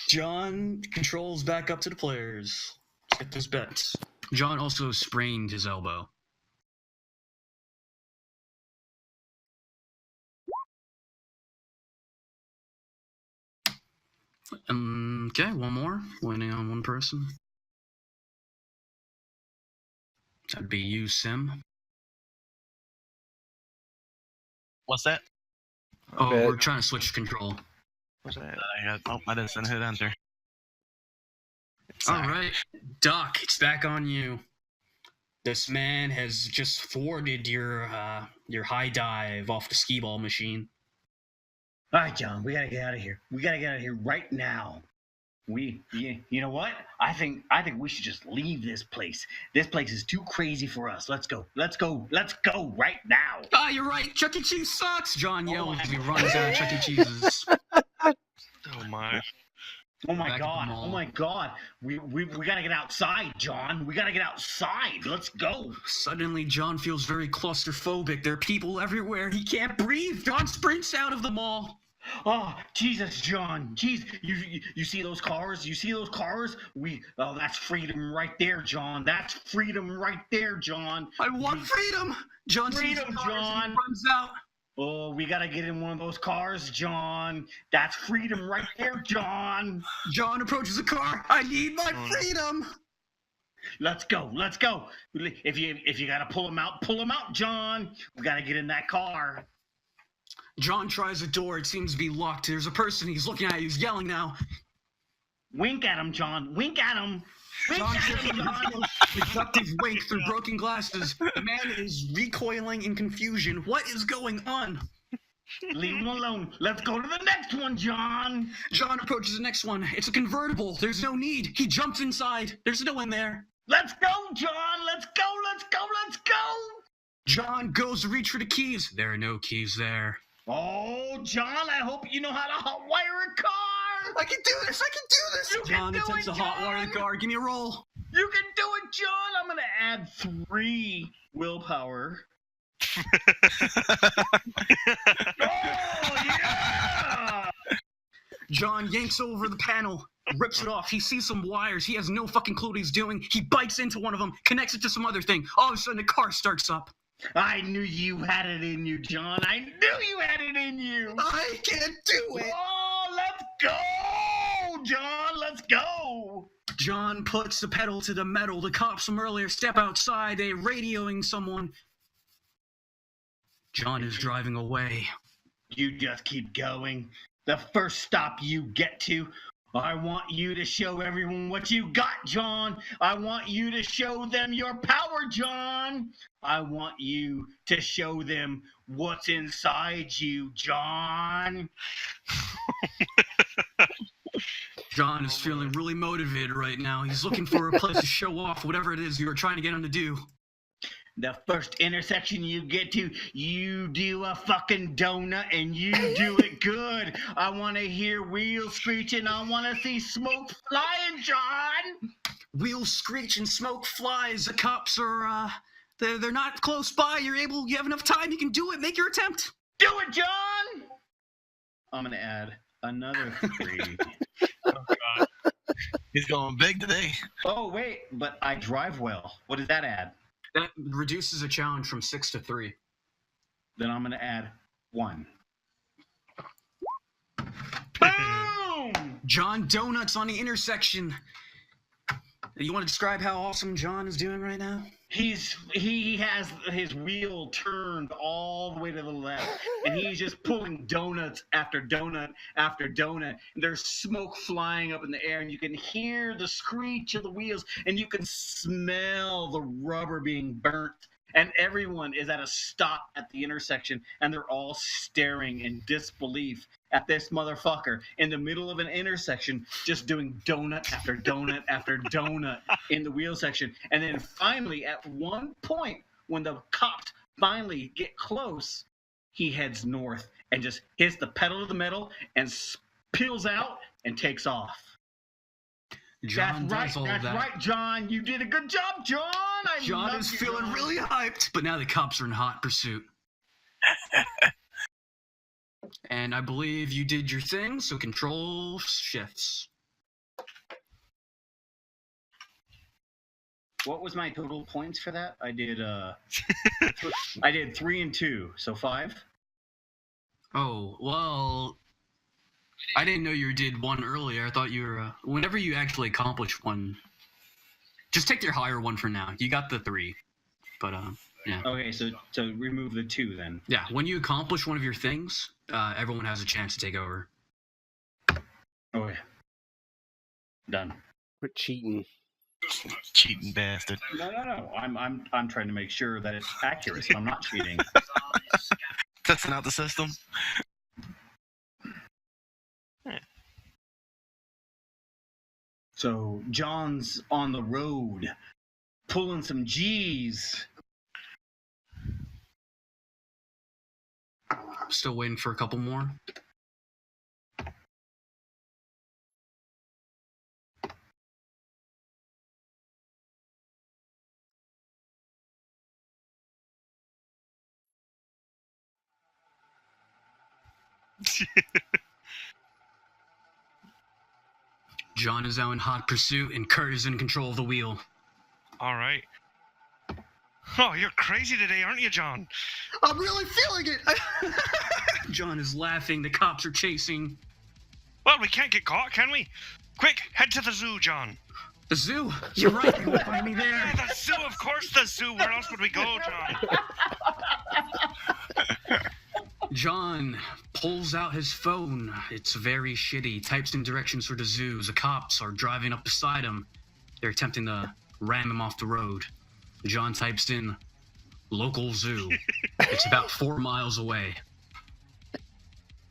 John controls back up to the players. Let's get those bets. John also sprained his elbow. Okay, one more. Winning on one person. That'd be you, Sim. What's that? Oh, Bet. we're trying to switch control. What's that? I didn't hit enter. All right, Doc, it's back on you. This man has just thwarted your high dive off the skee ball machine. All right, John, we gotta get out of here. We gotta get out of here right now. You know what? I think we should just leave this place. This place is too crazy for us. Let's go. Let's go right now. Ah, you're right. Chuck E. Cheese sucks. John yells as he runs out of Chuck E. Cheese's. Oh my. Oh my Back at the god! mall. Oh my god! We gotta get outside, John. We gotta get outside. Let's go. Suddenly, John feels very claustrophobic. There are people everywhere. He can't breathe. John sprints out of the mall. Oh Jesus, John! Jeez, you see those cars? You see those cars? That's freedom right there, John. That's freedom right there, John. I want freedom. John sees Freedom, the cars and John. he runs out. Oh, we gotta get in one of those cars, John. That's freedom right there, John. John approaches the car. I need my freedom. Let's go. Let's go. If you gotta pull him out, John. We gotta get in that car. John tries the door. It seems to be locked. There's a person. He's looking at you. He's yelling now. Wink at him, John. Wink at him. Wink John at gives him, him John. a seductive wink through broken glasses. The man is recoiling in confusion. What is going on? Leave him alone. Let's go to the next one, John. John approaches the next one. It's a convertible. There's no need. He jumps inside. There's no one there. Let's go, John. Let's go. Let's go. Let's go. John goes to reach for the keys. There are no keys there. Oh, John, I hope you know how to hotwire a car. I can do this. I can do this. You can John do attempts it, to hotwire the John. car. Give me a roll. You can do it, John. I'm going to add 3 willpower. Oh, yeah! John yanks over the panel, rips it off. He sees some wires. He has no fucking clue what he's doing. He bites into one of them, connects it to some other thing. All of a sudden, the car starts up. I knew you had it in you, John. I knew you had it in you. I can't do it. Oh, let's go, John. Let's go. John puts the pedal to the metal. The cops from earlier step outside. They're radioing someone. John is driving away. You just keep going. The first stop you get to, I want you to show everyone what you got, John. I want you to show them your power, John. I want you to show them what's inside you, John. John is feeling really motivated right now. He's looking for a place to show off whatever it is you were trying to get him to do. The first intersection you get to, you do a fucking donut and you do it good. I want to hear wheels screeching. I want to see smoke flying, John. Wheels screech and smoke flies. The cops are, they're not close by. You have enough time. You can do it. Make your attempt. Do it, John. I'm going to add another 3. Oh god. He's going big today. Oh, wait, but I drive well. What does that add? That reduces a challenge from 6 to 3. Then I'm going to add 1. Boom! John Donuts on the intersection. You want to describe how awesome John is doing right now? He has his wheel turned all the way to the left, and he's just pulling donuts after donut after donut. And there's smoke flying up in the air, and you can hear the screech of the wheels, and you can smell the rubber being burnt. And everyone is at a stop at the intersection, and they're all staring in disbelief at this motherfucker in the middle of an intersection, just doing donut after donut after donut in the wheel section. And then finally, at one point, when the cops finally get close, he heads north and just hits the pedal to the metal and peels out and takes off. John does all That's that. right, John. You did a good job, John. John is feeling really hyped, but now the cops are in hot pursuit. And I believe you did your thing, so control shifts. What was my total points for that? I did I did 3 and 2, so 5. Oh, well, I didn't know you did 1 earlier. I thought you were, whenever you actually accomplish 1, just take your higher one for now. You got the 3, but, yeah. Okay, so remove the 2 then. Yeah, when you accomplish one of your things, everyone has a chance to take over. Okay. Done. Quit cheating. Cheating bastard. No. I'm trying to make sure that it's accurate, so I'm not cheating. Testing out the system. So John's on the road, pulling some G's. Still waiting for a couple more. John is now in hot pursuit, and Kurt is in control of the wheel. All right. Oh, you're crazy today, aren't you, John? I'm really feeling it. John is laughing. The cops are chasing. Well, we can't get caught, can we? Quick, head to the zoo, John. The zoo. You're right. You will find me there. Yeah, the zoo, of course, the zoo. Where else would we go, John? John pulls out his phone. It's very shitty. Types in directions for the zoo. The cops are driving up beside him. They're attempting to ram him off the road. John types in local zoo. It's about 4 miles away.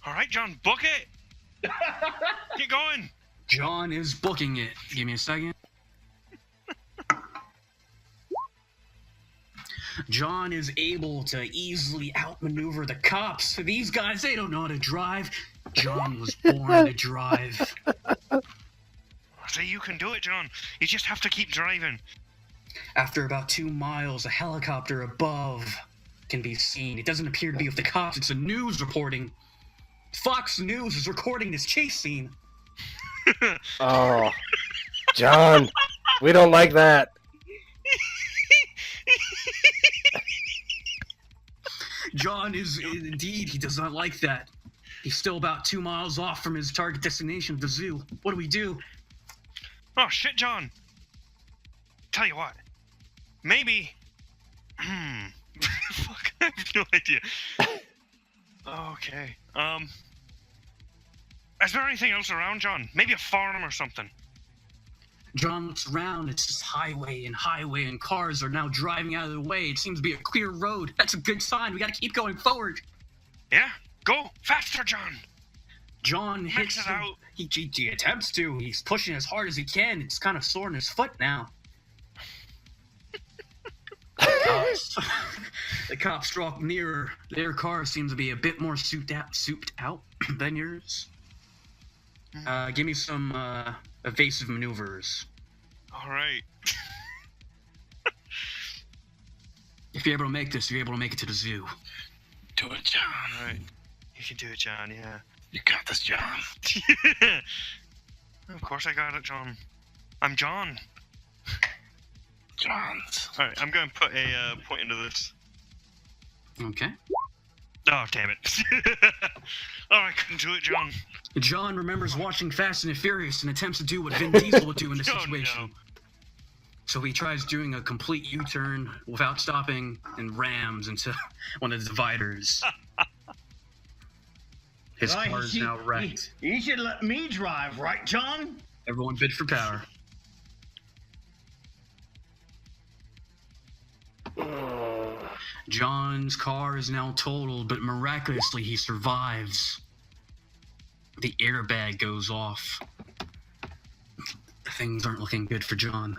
All right, John, book it. Get going. John is booking it. Give me a second. John is able to easily outmaneuver the cops. These guys, they don't know how to drive. John was born to drive. Say you can do it, John. You just have to keep driving. After about 2 miles, a helicopter above can be seen. It doesn't appear to be with the cops. It's a news reporting. Fox News is recording this chase scene. Oh, John, we don't like that. John is, indeed, he does not like that. He's still about 2 miles off from his target destination of the zoo. What do we do? Oh, shit, John. Tell you what. Maybe... Fuck, I have no idea. Okay, is there anything else around, John? Maybe a farm or something? John looks around. It's just highway, and cars are now driving out of the way. It seems to be a clear road. That's a good sign. We gotta keep going forward. Yeah? Go! Faster, John! John hits it out. He attempts to. He's pushing as hard as he can. It's kind of sore in his foot now. The cops draw nearer. Their car seems to be a bit more souped out than yours. Give me some evasive maneuvers. All right. If you're able to make this, you're able to make it to the zoo. Do it, John. All right. You can do it, John, yeah. You got this, John. Of course I got it, John. I'm John. John's. All right, I'm going to put a point into this. Okay. Oh, damn it. Oh, I couldn't do it, John. John remembers watching Fast and Furious and attempts to do what Vin Diesel would do in this Oh, situation. no. So he tries doing a complete U-turn without stopping and rams into one of the dividers. His Well, car is now wrecked. You should let me drive, right, John? Everyone bid for power. John's car is now totaled, but miraculously he survives. The airbag goes off. Things aren't looking good for John.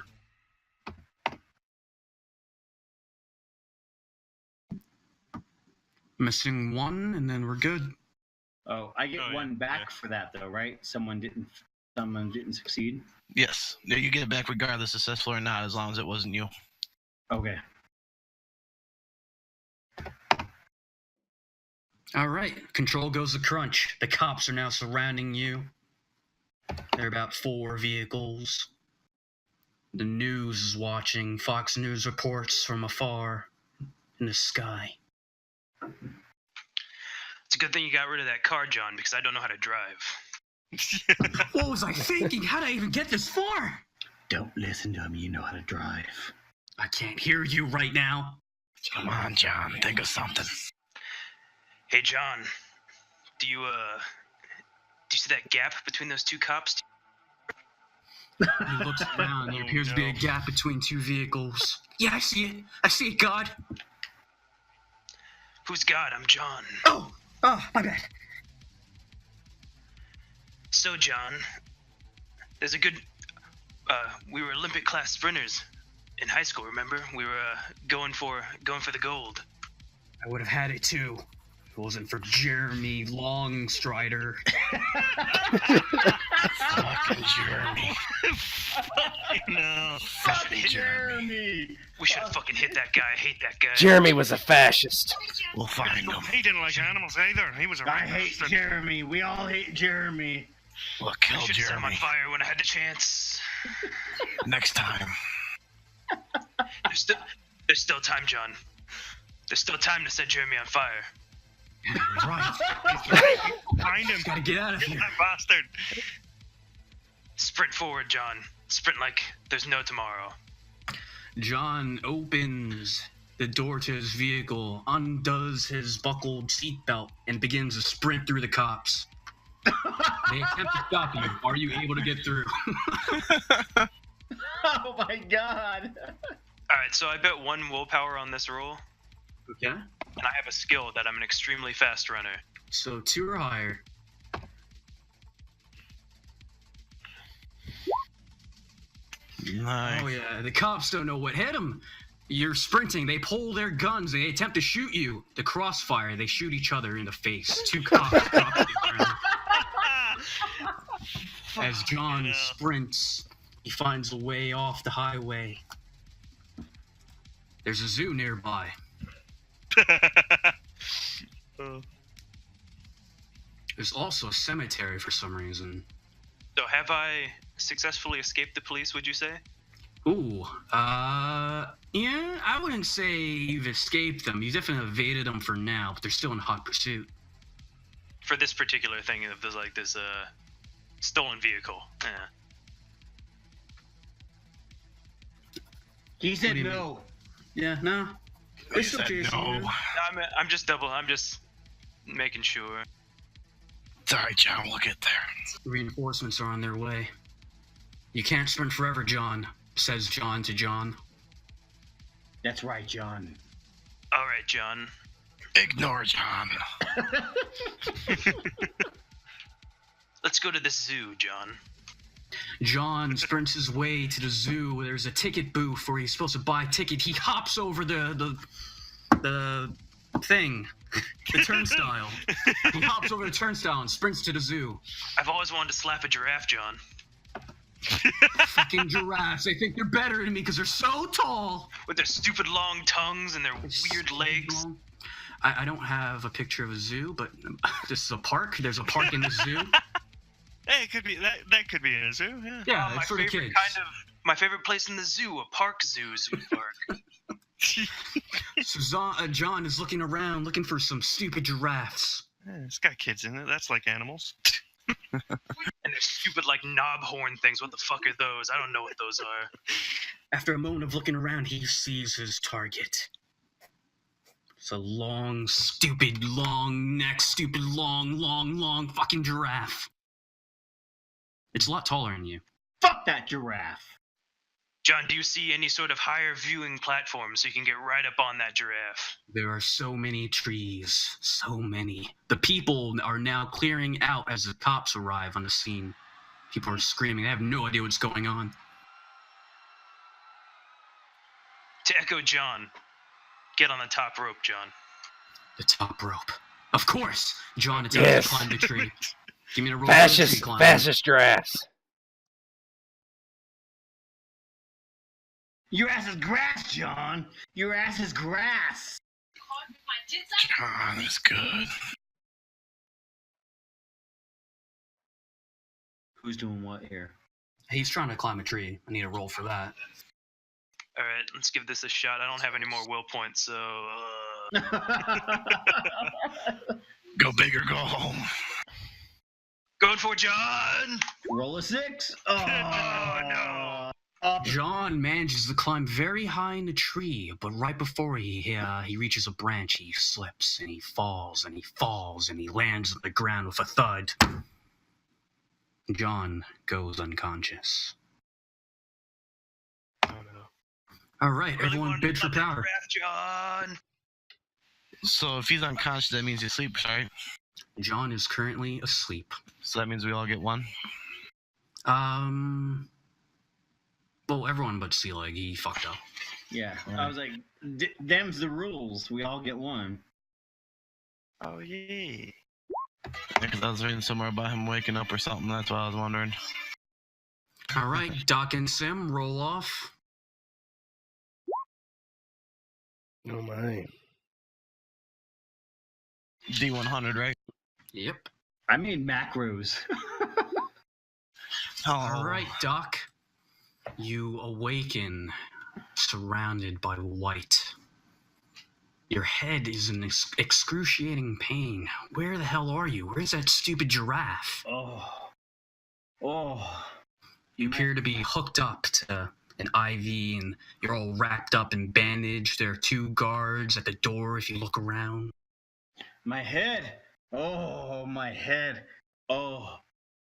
Missing one, and then we're good. Oh, I get Oh, yeah, one back yeah. for that though, right? Someone didn't succeed. Yes. Yeah, you get it back regardless successful or not, as long as it wasn't you. Okay. All right, control goes to crunch. The cops are now surrounding you. There are about 4 vehicles. The news is watching. Fox News reports from afar in the sky. It's a good thing you got rid of that car, John, because I don't know how to drive. What was I thinking? How did I even get this far? Don't listen to him. You know how to drive. I can't hear you right now. Come on, John. Think of something. Hey, John, do you see that gap between those 2 cops? He looks around. There appears to be a gap between 2 vehicles. Yeah, I see it. I see it, God. Who's God? I'm John. Oh, my bad. So, John, there's a good We were Olympic class sprinters in high school. Remember? We were going for the gold. I would have had it too. If it wasn't for Jeremy Longstrider. Fucking Jeremy. No. Fucking Jeremy. We should have fucking hit that guy. I hate that guy. Jeremy was a fascist. We'll find him. He didn't like animals either. He was a I hate bastard. Jeremy. We all hate Jeremy. We'll I kill should have set him on Jeremy fire when I had the chance. next time. There's still time, John. There's still time to set Jeremy on fire. Right. Find him. Gotta get out of here. That bastard. Sprint forward, John. Sprint like there's no tomorrow. John opens the door to his vehicle, undoes his buckled seatbelt, and begins to sprint through the cops. They attempt to stop you. Are you able to get through? Oh my god. Alright, so I bet 1 willpower on this roll, Okay. and I have a skill that I'm an extremely fast runner. So 2 or higher. Nice. Oh yeah, the cops don't know what hit them. You're sprinting. They pull their guns. They attempt to shoot you. The crossfire. They shoot each other in the face. 2 cops drop to the ground. As John sprints, he finds a way off the highway. There's a zoo nearby. There's also a cemetery for some reason. So have I successfully escaped the police, would you say? Ooh, yeah, I wouldn't say you've escaped them. You definitely evaded them for now, but they're still in hot pursuit. For this particular thing, if there's like this stolen vehicle. Yeah. He What said do you no. Yeah, no. He said no. No, I'm just making sure. It's alright, John. We'll get there. Reinforcements are on their way. You can't sprint forever, John, says John to John. That's right, John. Alright, John. Ignore John. Let's go to the zoo, John. John sprints his way to the zoo. There's a ticket booth where he's supposed to buy a ticket. He hops over the thing, the turnstile. He hops over the turnstile and sprints to the zoo. I've always wanted to slap a giraffe, John. Fucking giraffes. They think they're better than me because they're so tall. With their stupid long tongues and their weird legs. I don't have a picture of a zoo, but this is a park. There's a park in the zoo. Hey, it could be that could be in a zoo. Yeah. Yeah, my it's for the favorite kids. my favorite place in the zoo, a park zoo park. So John is looking around, looking for some stupid giraffes. Yeah, it's got kids in it. That's like animals. And they're stupid like knob horn things. What the fuck are those? I don't know what those are. After a moment of looking around, he sees his target. It's a long, stupid, long neck, stupid, long fucking giraffe. It's a lot taller than you. Fuck that giraffe. John, do you see any sort of higher viewing platform so you can get right up on that giraffe? There are so many trees, so many. The people are now clearing out as the cops arrive on the scene. People are screaming. They have no idea what's going on. To echo John, get on the top rope, John. The top rope. Of course! John attempts Yes. to climb the tree. Give me a roll for the tree climb. Fascist giraffes. Your ass is grass, John. Your ass is grass. John is good. Who's doing what here? He's trying to climb a tree. I need a roll for that. Alright, let's give this a shot. I don't have any more will points, so... Go big or go home. Going for John! Roll a 6. Oh, no. Up. John manages to climb very high in the tree, but right before he reaches a branch, he slips and he falls and he falls and he lands on the ground with a thud. John goes unconscious. Oh no. All right, Really everyone wanted to bid for slap that power. giraffe, John! So if he's unconscious, that means he sleeps, right? John is currently asleep. So that means we all get one. Well, everyone but Sea Leg, he fucked up. Yeah, I was like, them's the rules. We all get one. Oh yeah. Because I was reading somewhere about him waking up or something. That's why I was wondering. All right, Doc and Sim, roll off. Oh my. D100, right? Yep. I made macros. All right, Doc. You awaken, surrounded by white. Your head is in excruciating pain. Where the hell are you? Where's that stupid giraffe? Oh. You appear to be hooked up to an IV, and you're all wrapped up and bandaged. There are 2 guards at the door if you look around. My head. Oh, my head. Oh.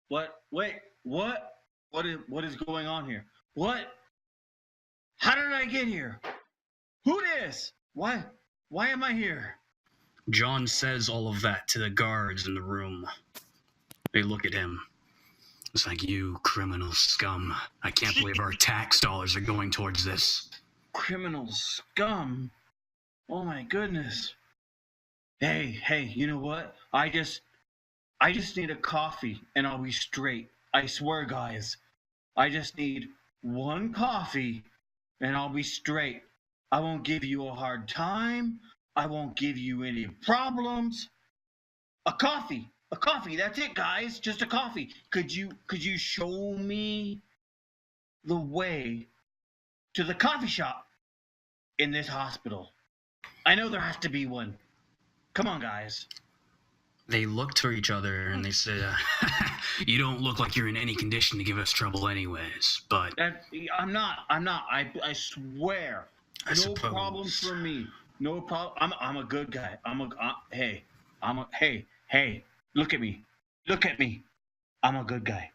What? Wait. What? What is going on here? What? How did I get here? Who this? Why am I here? John says all of that to the guards in the room. They look at him. It's like, you criminal scum. I can't believe our tax dollars are going towards this. Criminal scum. Oh my goodness. Hey, you know what? I just need a coffee and I'll be straight. I swear, guys. I just need 1 coffee and I'll be straight. I won't give you a hard time. I won't give you any problems. A coffee. That's it, guys. Just a coffee. Could you show me the way to the coffee shop in this hospital? I know there has to be one. Come on, guys. They looked for each other and they said, you don't look like you're in any condition to give us trouble anyways, but... I'm not. I swear. I suppose. Problems for me. No problem. I'm a good guy. Hey, look at me. I'm a good guy.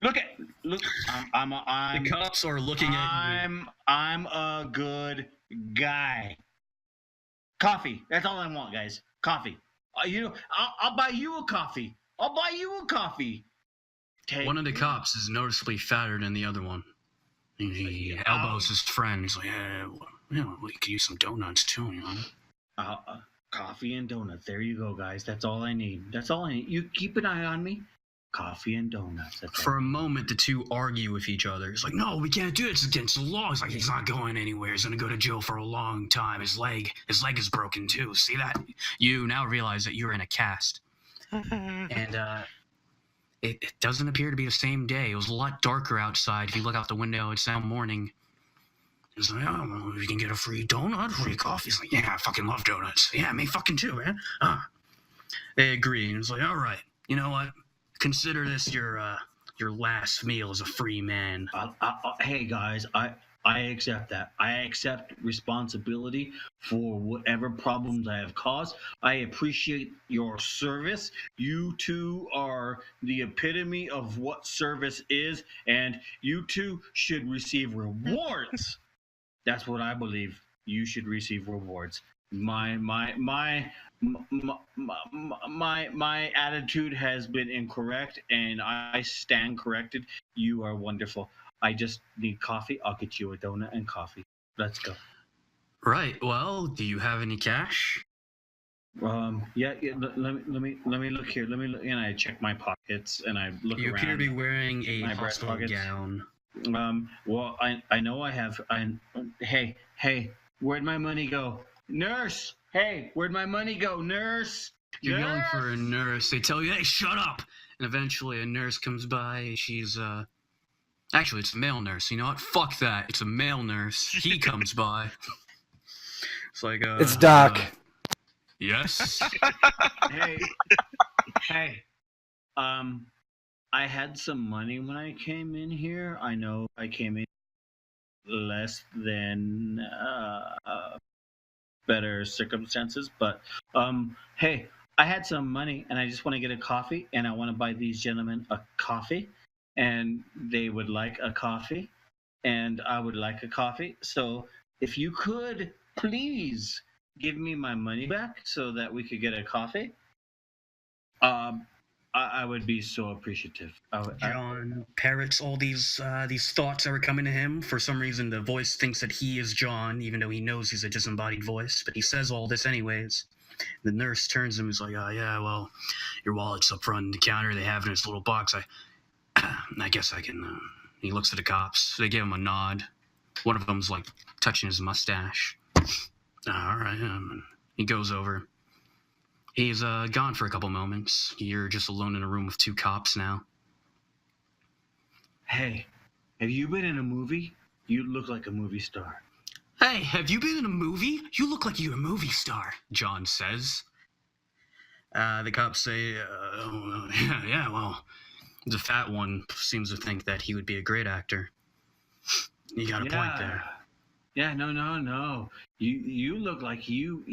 Look, The cops are looking at you. I'm a good guy. Coffee. That's all I want, guys. Coffee. I'll buy you a coffee. One of the cops is noticeably fatter than the other one. He elbows his friend. He's like, we could use some donuts too, you know? Coffee and donuts. There you go, guys. That's all I need. You keep an eye on me. Coffee and donuts. For a moment, the 2 argue with each other. It's like, no, we can't do it. It's against the law. It's like, he's not going anywhere. He's going to go to jail for a long time. His leg is broken too. See that? You now realize that you're in a cast. And it doesn't appear to be the same day. It was a lot darker outside. If you look out the window, it's now morning. It's like, oh, well, we can get a free donut, free coffee. It's like, yeah, I fucking love donuts. Yeah, me fucking too, man. They agree. And it's like, all right, you know what? Consider this your last meal as a free man. Hey, guys, I accept that. I accept responsibility for whatever problems I have caused. I appreciate your service. You 2 are the epitome of what service is, and you 2 should receive rewards. That's what I believe. You should receive rewards. My attitude has been incorrect, and I stand corrected. You are wonderful. I just need coffee. I'll get you a donut and coffee. Let's go. Right. Well, do you have any cash? Yeah. Let me look here. And I check my pockets and I look You around. appear to be wearing a my breast hospital pockets. gown. Well, I know I have. Hey, where'd my money go? Nurse! Hey, where'd my money go? Nurse! You're yelling for a nurse. They tell you, hey, shut up! And eventually a nurse comes by. She's, actually, it's a male nurse. You know what? Fuck that. It's a male nurse. He comes by. It's like, It's Doc. Yes? Hey. I had some money when I came in here. I know I came in less than better circumstances, but hey, I had some money and I just want to get a coffee, and I want to buy these gentlemen a coffee, and they would like a coffee, and I would like a coffee. So if you could please give me my money back so that we could get a coffee. I would be so appreciative. John parrots all these thoughts that were coming to him. For some reason, the voice thinks that he is John, even though he knows he's a disembodied voice. But he says all this anyways. The nurse turns to him and is like, yeah, well, your wallet's up front on the counter. They have it in this little box. I guess I can... He looks at the cops. They give him a nod. One of them's like touching his mustache. All right. He goes over. He's gone for a couple moments. You're just alone in a room with two cops now. Hey, have you been in a movie? You look like a movie star. Hey, have you been in a movie? You look like you're a movie star, John says. The cops say, yeah, well, the fat one seems to think that he would be a great actor. You got a point there. Yeah, no. You look like you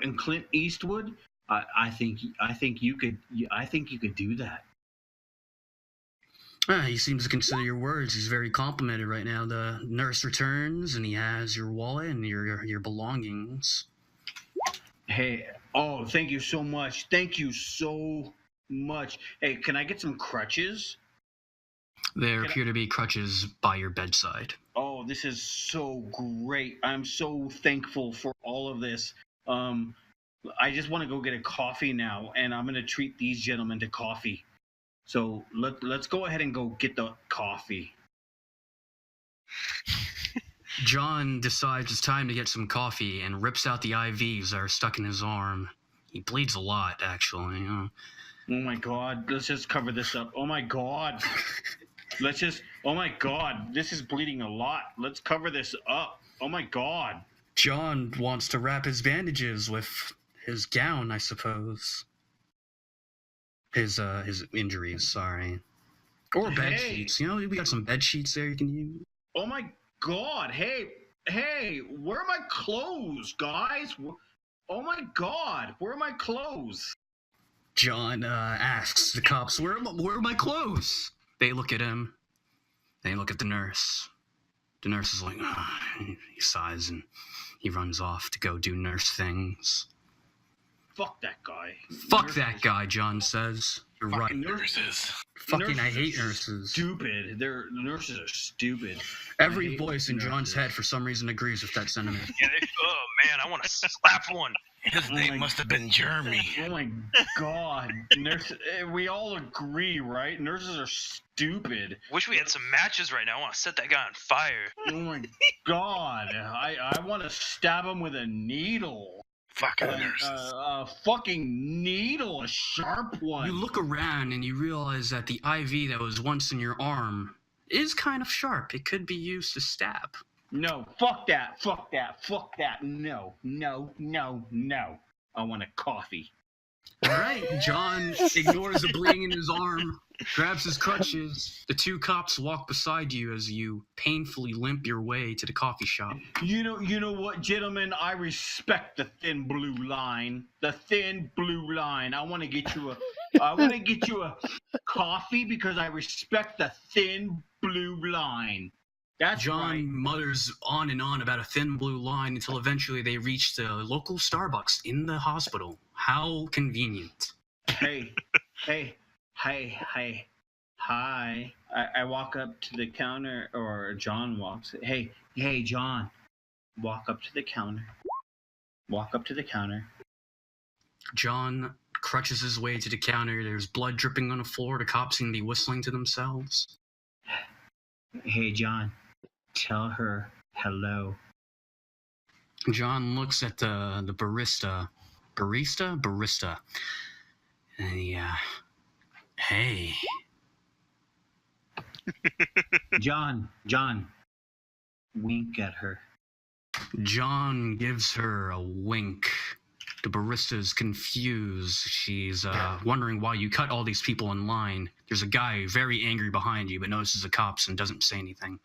and Clint Eastwood. I think you could do that. He seems to consider your words. He's very complimented right now. The nurse returns, and he has your wallet and your belongings. Hey, thank you so much. Thank you so much. Hey, can I get some crutches? There appear to be crutches by your bedside. Oh, this is so great. I'm so thankful for all of this. I just want to go get a coffee now, and I'm going to treat these gentlemen to coffee. So let's go ahead and go get the coffee. John decides it's time to get some coffee and rips out the IVs that are stuck in his arm. He bleeds a lot, actually. Oh my God, let's just cover this up. Oh my God. Oh my God, this is bleeding a lot. Let's cover this up. Oh my God. John wants to wrap his bandages with his gown, I suppose. His injuries, sorry. Or bed sheets. You know, we got some bed sheets there you can use. Oh my God. Hey, where are my clothes, guys? Oh my God, where are my clothes? John asks the cops, where are my clothes? They look at him. They look at the nurse. The nurse is like, he sighs and he runs off to go do nurse things. Fuck that guy. Fuck that guy, John says. You're right. Nurses. Fucking, I hate nurses. Stupid. The nurses are stupid. Every voice in John's head, for some reason, agrees with that sentiment. Yeah, oh man, I want to slap one. His name must have been Jeremy. Oh my God. We all agree, right? Nurses are stupid. Wish we had some matches right now. I want to set that guy on fire. Oh my God. I want to stab him with a needle. Fucking nurses. A fucking needle, a sharp one. You look around and you realize that the IV that was once in your arm is kind of sharp. It could be used to stab. No, fuck that. No. I want a coffee. All right, John ignores the bleeding in his arm, grabs his crutches. The two cops walk beside you as you painfully limp your way to the coffee shop. You know what, gentlemen? I respect the thin blue line. The thin blue line. I want to get you a coffee because I respect the thin blue line. That's John right. mutters on and on about a thin blue line until eventually they reach the local Starbucks in the hospital. How convenient. Hey. Hi. I walk up to the counter, or John walks. Hey, John. Walk up to the counter. John crutches his way to the counter. There's blood dripping on the floor. The cops seem to be whistling to themselves. Hey, John. Tell her hello. John looks at the barista. Barista. And hey. John. Wink at her. John gives her a wink. The barista's confused. She's wondering why you cut all these people in line. There's a guy very angry behind you, but notices the cops and doesn't say anything.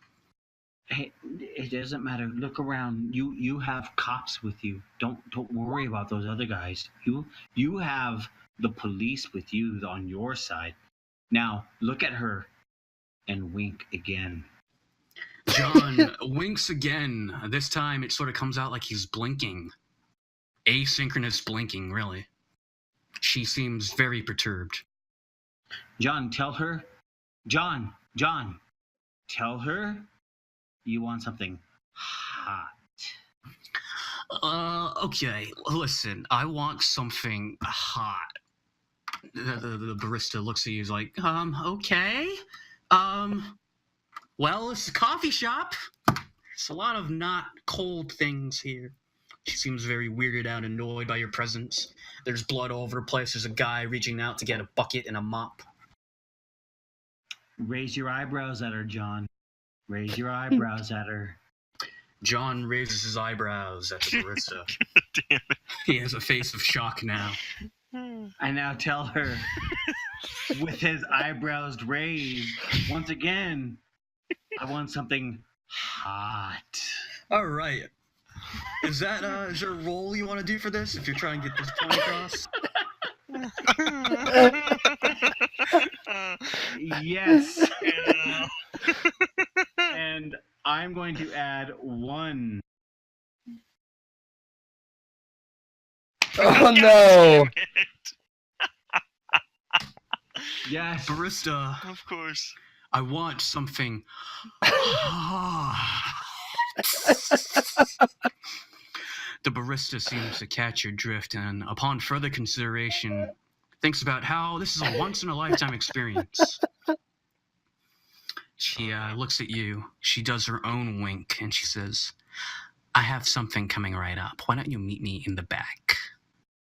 Hey, it doesn't matter. Look around. You have cops with you. Don't worry about those other guys. You have the police with you on your side. Now look at her and wink again. John winks again. This time it sort of comes out like he's blinking. Asynchronous blinking, really. She seems very perturbed. John, tell her. John, tell her you want something hot. Okay. Listen, I want something hot. The barista looks at you. He's like, okay. Well, it's a coffee shop. There's a lot of not cold things here. She seems very weirded out, annoyed by your presence. There's blood all over the place. There's a guy reaching out to get a bucket and a mop. Raise your eyebrows at her, John. Raise your eyebrows at her. John raises his eyebrows at the barista. Damn it. He has a face of shock now. I now tell her, with his eyebrows raised, once again, I want something hot. All right. Is there a role you want to do for this if you're trying to get this point across? Yes. And I'm going to add 1. Oh no! Yes. Barista, Of course. I want something. The barista seems to catch your drift and, upon further consideration, thinks about how this is a once-in-a-lifetime experience. She looks at you. She does her own wink, and she says, I have something coming right up. Why don't you meet me in the back?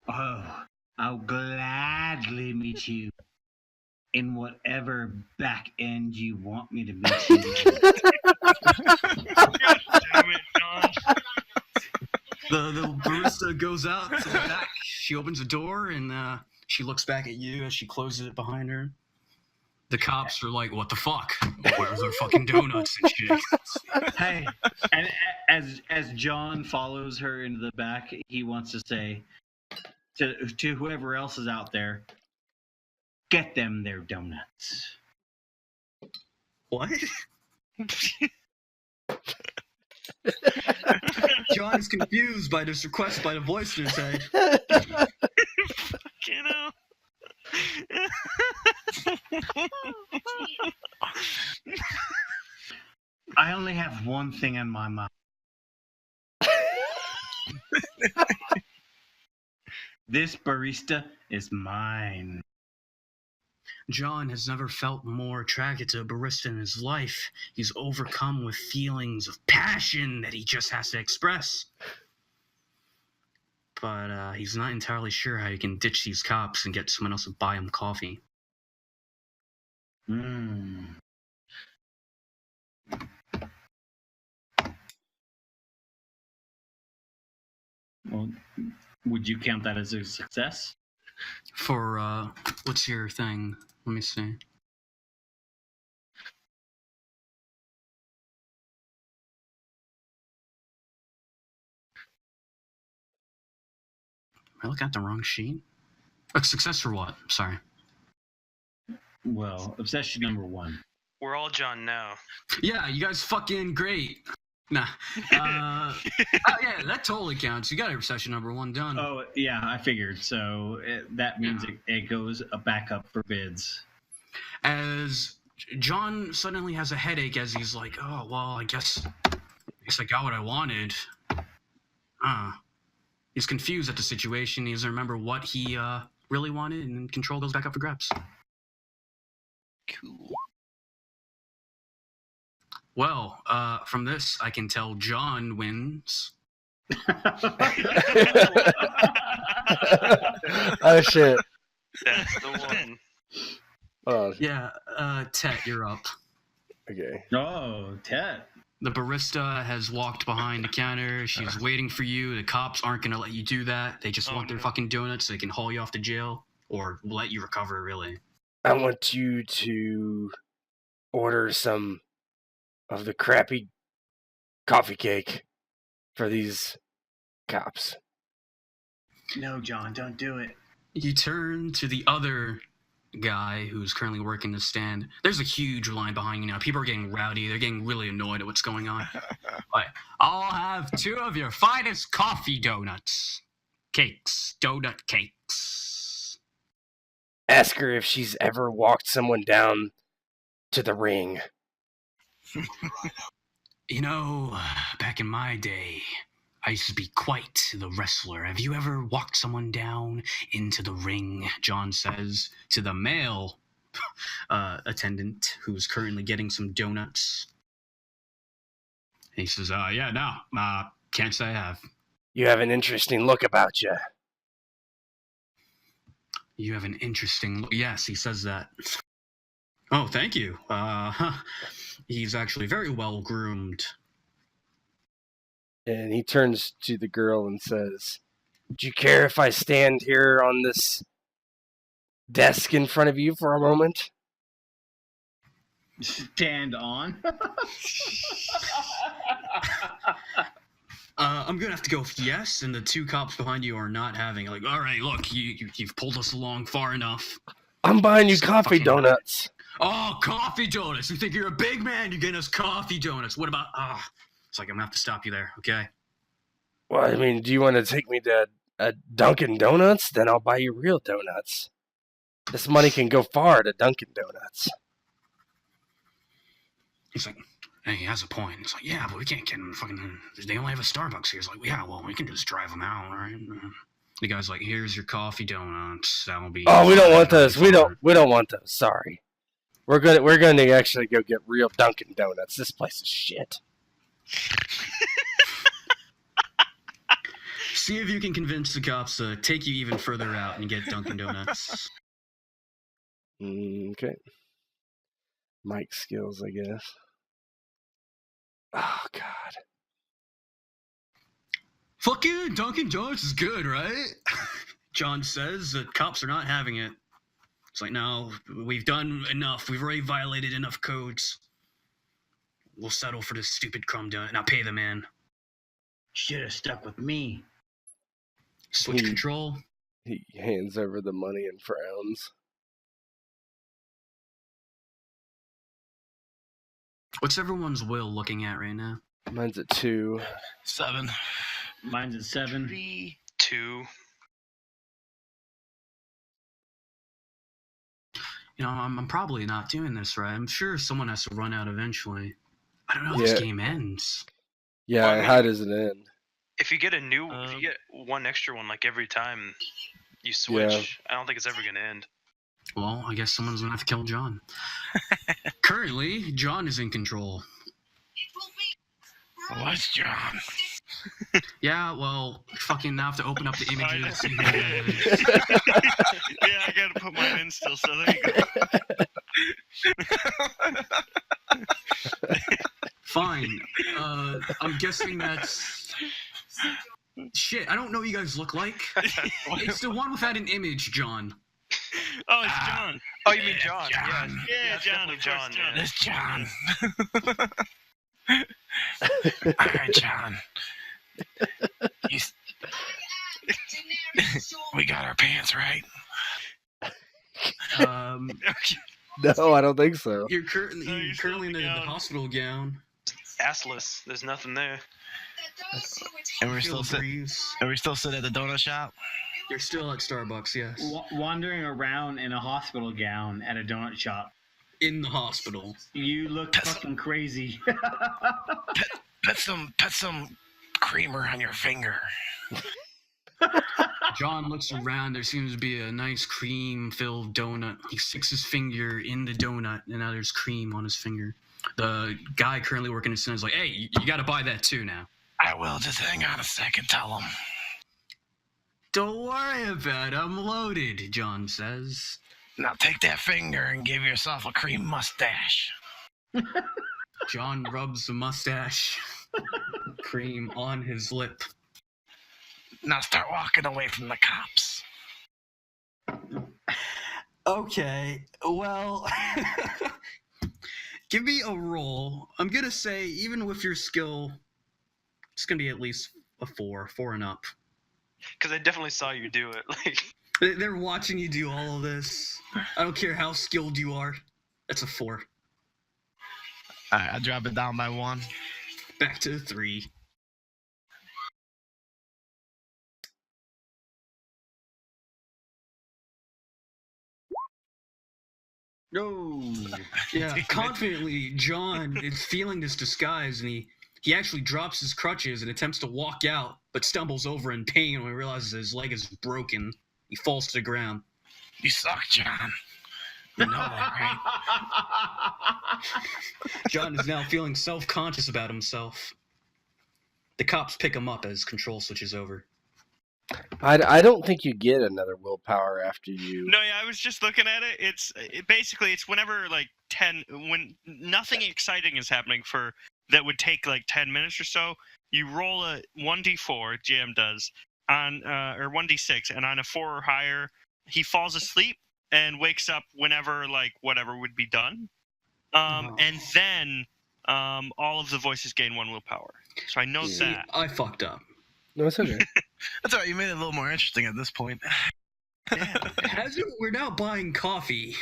Oh, I'll gladly meet you in whatever back end you want me to meet you in. Damn it, John. The barista goes out to the back. She opens the door, and she looks back at you as she closes it behind her. The cops are like, what the fuck? Where's our fucking donuts and shit? Hey, and as John follows her into the back, he wants to say to whoever else is out there, get them their donuts. What? John is confused by this request by the voice in his head. You know. I only have one thing in my mind. This barista is mine. John has never felt more attracted to a barista in his life. He's overcome with feelings of passion that he just has to express. But he's not entirely sure how he can ditch these cops and get someone else to buy him coffee. Well, would you count that as a success? For, what's your thing? Let me see. Am I looking at the wrong sheet? A success for what? Sorry. Well, obsession number 1. We're all John now. Yeah, you guys fucking great. Nah. Oh, yeah, that totally counts. You got your obsession number 1 done. Oh, yeah, I figured. So that means it goes back up for bids. As John suddenly has a headache as he's like, oh, well, I guess I got what I wanted. He's confused at the situation. He doesn't remember what he really wanted, and control goes back up for grabs. Cool. Well, from this, I can tell John wins. Oh shit. That's the one. Oh, Yeah, Tet, you're up. okay. Oh, Ted. The barista has walked behind the counter. She's waiting for you. The cops aren't going to let you do that. They just want their fucking donuts so they can haul you off to jail or let you recover, really. I want you to order some of the crappy coffee cake for these cops. No, John, don't do it. You turn to the other guy who's currently working the stand. There's a huge line behind you now. People are getting rowdy. They're getting really annoyed at what's going on. Right. I'll have 2 of your finest coffee donuts. Cakes. Donut cakes. Ask her if she's ever walked someone down to the ring. You know, back in my day, I used to be quite the wrestler. Have you ever walked someone down into the ring? John says to the male attendant who's currently getting some donuts. He says, yeah, no, can't say I have. You have an interesting look about you. You have an interesting look. Yes, he says that. Oh, thank you. He's actually very well groomed. And he turns to the girl and says, "Do you care if I stand here on this desk in front of you for a moment?" Stand on. I'm gonna have to go with yes, and the two cops behind you are not having it. Like, all right, look, you've pulled us along far enough. I'm buying you Just coffee fucking- donuts. Oh, coffee donuts! You think you're a big man? You're getting us coffee donuts. What about? It's like I'm gonna have to stop you there. Okay. Well, I mean, do you want to take me to Dunkin' Donuts? Then I'll buy you real donuts. This money can go far to Dunkin' Donuts. He's like, hey, he has a point. It's like, yeah, but we can't get him fucking. They only have a Starbucks here. He's like, yeah, well, we can just drive them out, right? The guy's like, here's your coffee donuts. That'll be. Oh, we don't want that'll those. be We fine." don't want those. Sorry. We're gonna actually go get real Dunkin' Donuts. This place is shit. See if you can convince the cops to take you even further out and get Dunkin' Donuts. Okay. Mike skills, I guess. Oh God. Fucking Dunkin' Donuts is good, right? John says the cops are not having it. It's like, no, we've done enough. We've already violated enough codes. We'll settle for this stupid crumb donut. Now pay the man. Should have stuck with me. Switch Hmm. control. He hands over the money and frowns. What's everyone's will looking at right now? Mine's at 2. 7. Mine's at 7. 3. 2. You know, I'm probably not doing this right. I'm sure someone has to run out eventually. I don't know if Yeah. this game ends. Yeah, Well, I mean- how does it end? If you get if you get one extra one like every time you switch, I don't think it's ever gonna end. Well, I guess someone's gonna have to kill John. Currently, John is in control. What's John? Yeah, well, fucking now I have to open up the images. I See who it is. Yeah, I gotta put mine in still, so there you go. Fine. I'm guessing that's... Shit, I don't know what you guys look like. It's the one without an image, John. Oh, it's John. Oh, you mean John? John. Yeah, Yeah, it's John, definitely of course, John. Yeah. It's John. All right, John. You s- we got our pants right. No, I don't think so. You're currently No, you're still in in the the gown. hospital gown. Assless. There's nothing there. And we're Feel still the sit. breeze. And we still sit at the donut shop. You're still at Starbucks, yes. Wandering around in a hospital gown at a donut shop. In the hospital. You look fucking crazy. Put some creamer on your finger. John looks around. There seems to be a nice cream-filled donut. He sticks his finger in the donut, and now there's cream on his finger. The guy currently working at Sin is like, hey, you got to buy that too now. I will. Just hang on a second. Tell him. Don't worry about it. I'm loaded, John says. Now take that finger and give yourself a cream mustache. John rubs the mustache cream on his lip. Now start walking away from the cops. Okay, well, give me a roll. I'm going to say, even with your skill, it's going to be at least a 4 and up. Because I definitely saw you do it. Like, They're watching you do all of this. I don't care how skilled you are. That's a 4. All right, I drop it down by 1. Back to 3. No. Yeah, confidently, John is feeling this disguise, and he actually drops his crutches and attempts to walk out, but stumbles over in pain when he realizes his leg is broken. He falls to the ground. You suck, John. You know that, right? John is now feeling self-conscious about himself. The cops pick him up as control switches over. I don't think you get another willpower after you. No, yeah, I was just looking at it. Basically it's whenever like when nothing exciting is happening for that would take like 10 minutes or so. You roll a 1d4. GM does on or 1d6, and on a 4 or higher, he falls asleep and wakes up whenever like whatever would be done. And then all of the voices gain 1 willpower. So I know that. I fucked up. No, it's okay. That's all right. You made it a little more interesting at this point. We're now buying coffee.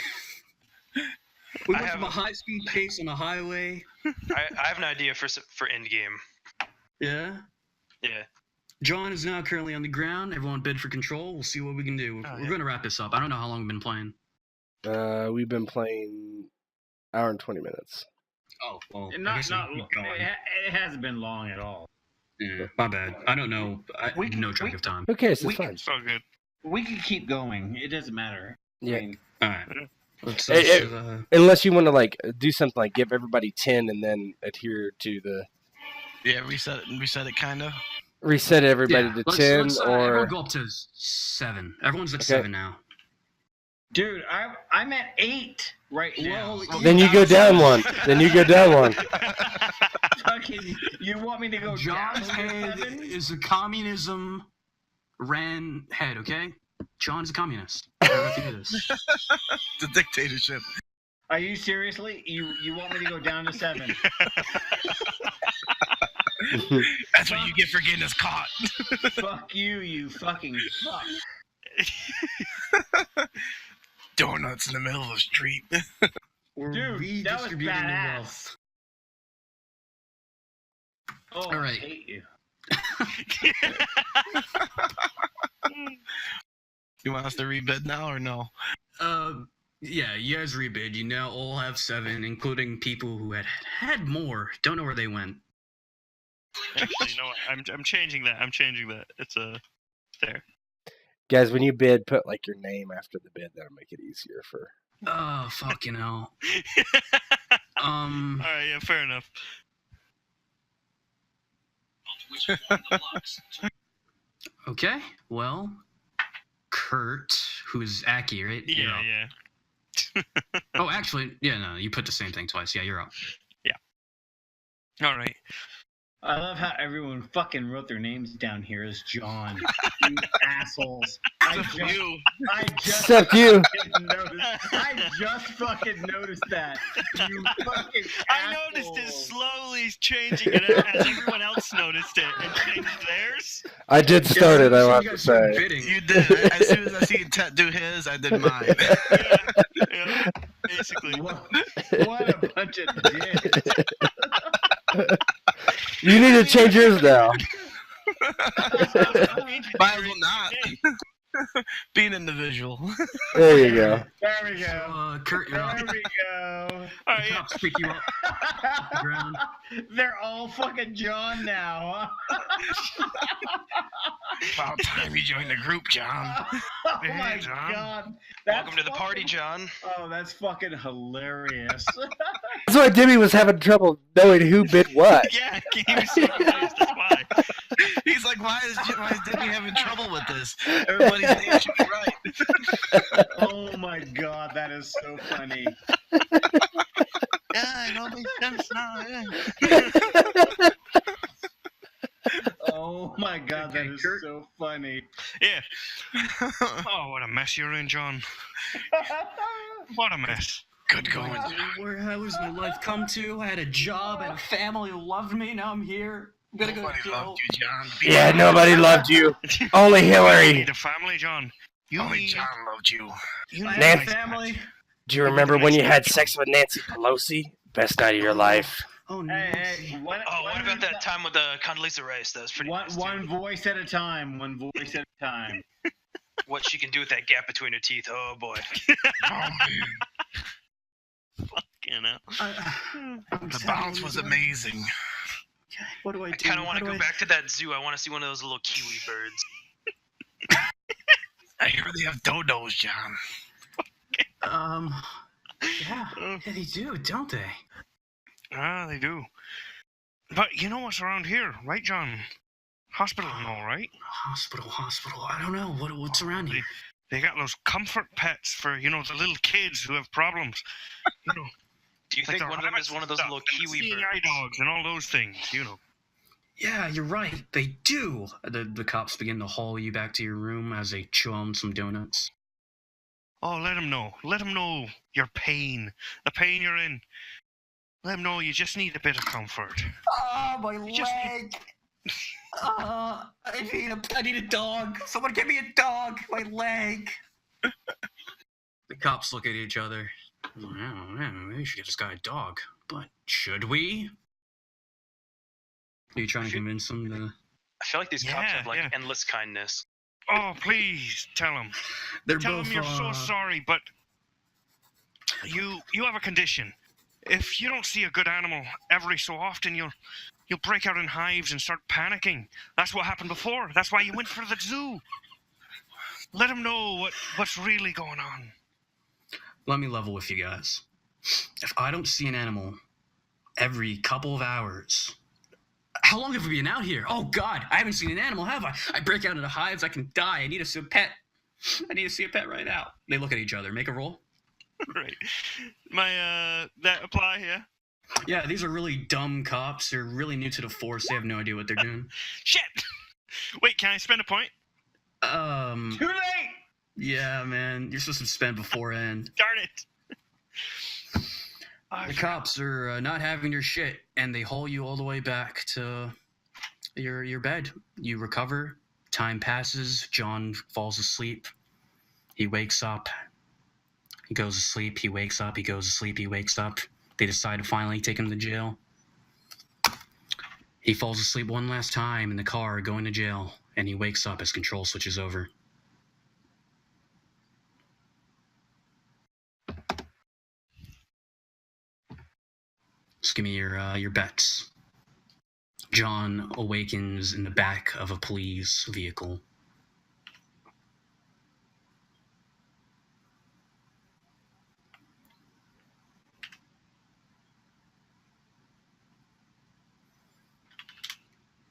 We went from a high-speed pace on a highway. I have an idea for endgame. Yeah? Yeah. John is now currently on the ground. Everyone bid for control. We'll see what we can do. We're going to wrap this up. I don't know how long we've been playing. We've been playing hour and 20 minutes. Oh, well, Not it hasn't been long at all. Yeah, my bad. I don't know. I have no track of time. Okay, so it's fine. So good. We can keep going. It doesn't matter. Yeah. I mean, All right. Unless you want to like do something like give everybody 10 and then adhere to the. Yeah, reset it, kind of. Reset everybody to 10 or. Everyone go up to 7. Everyone's at 7 now. dude, I'm at 8 right now. Then you go down 1. Fucking, you want me to go John's down head 7? is a communism ran head, okay? John's a communist. It's a dictatorship. Are you seriously? You want me to go down to 7? That's what you get for getting us caught. Fuck you, you fucking fuck. Donuts in the middle of the street. We're Dude, that was redistributing the badass. wealth. Oh, All right. I hate you. You want us to rebid now or no? Yeah, you guys rebid. You now all have 7, including people who had more. Don't know where they went. Actually, you know what? I'm changing that. It's there. Guys, when you bid, put like your name after the bid. That'll make it easier for. Oh, fucking hell. All right, yeah, fair enough. Okay, well, Kurt, who's Aki, right? You're up. Yeah. Oh, actually, yeah, no, you put the same thing twice. Yeah, you're up. Yeah. All right. I love how everyone fucking wrote their names down here as John. You assholes. Except you. I just fucking noticed that. You fucking I noticed it slowly changing it as everyone else noticed it and changed theirs. I did start it, I want to say. You did. As soon as I see Tet do his, I did mine. Yeah, basically. What a bunch of dicks. You need to change yours now. Might as well not. Be an individual. There you go. There we go. Kurt, you're up. There we go. All right, The cops pick you up off the ground. They're all fucking John now. About time you joined the group, John. Oh my John. god. Welcome to the party, John. Oh, that's fucking hilarious. That's why Dimmy was having trouble knowing who bid what. Yeah, he was so confused. That's why. He's like, why is Disney having trouble with this? Everybody's name should be right. Oh my god, that is so funny. Yeah, it all makes sense now. Yeah. Oh my god, that is so funny. Yeah. Oh, what a mess you're in, John. What a mess. Good going. How has my life come to? I had a job, I had a family who loved me. Now I'm here. I'm gonna go to Nobody jail. loved you, John. Yeah, nobody loved you. Only You Hillary. need a family, John. You Only need. John loved you. You I need have a a family. Do you remember when you had sex with Nancy Pelosi? Best night of your life. Oh, no. Hey, What about that time with the Condoleezza Rice? That was pretty nice, too. One voice at a time. One voice at a time. What she can do with that gap between her teeth. Oh, boy. Oh, man. Fucking hell. The bounce was amazing. What do I do? I kind of want How to do go back to that zoo. I want to see one of those little kiwi birds. I hear they have dodos, John. Yeah, they do, don't they? Ah, they do. But you know what's around here, right, John? Hospital and all, right? Hospital. I don't know what's around here. They got those comfort pets for, the little kids who have problems. Do you think one of them is one of those little kiwi seeing birds? eye dogs and all those things, Yeah, you're right. They do. The cops begin to haul you back to your room as they chew on some donuts. Oh, let them know. Let them know your pain. The pain you're in. Let them know you just need a bit of comfort. Oh, my leg! I need a dog. Someone give me a dog. My leg. The cops look at each other. Oh, man, we should get this guy a dog. But should we? Are you trying to convince them to... I feel like these cops have endless kindness. Oh, please tell them. Tell them you're so sorry, but you have a condition. If you don't see a good animal every so often, you'll break out in hives and start panicking. That's what happened before. That's why you went for the zoo. Let them know what's really going on. Let me level with you guys. If I don't see an animal every couple of hours... How long have we been out here? Oh, God, I haven't seen an animal, have I? I break out into hives, I can die. I need to see a pet. I need to see a pet right now. They look at each other. Make a roll. Right. That apply, yeah? Yeah, these are really dumb cops. They're really new to the force. They have no idea what they're doing. Shit! Wait, can I spend a point? Too late! Yeah, man. You're supposed to spend beforehand. Darn it! The cops are not having your shit, and they haul you all the way back to your bed. You recover. Time passes. John falls asleep. He wakes up. He goes to sleep. He wakes up. He goes to sleep. He wakes up. They decide to finally take him to jail. He falls asleep one last time in the car going to jail, and he wakes up as control switches over. Just give me your bets. John awakens in the back of a police vehicle.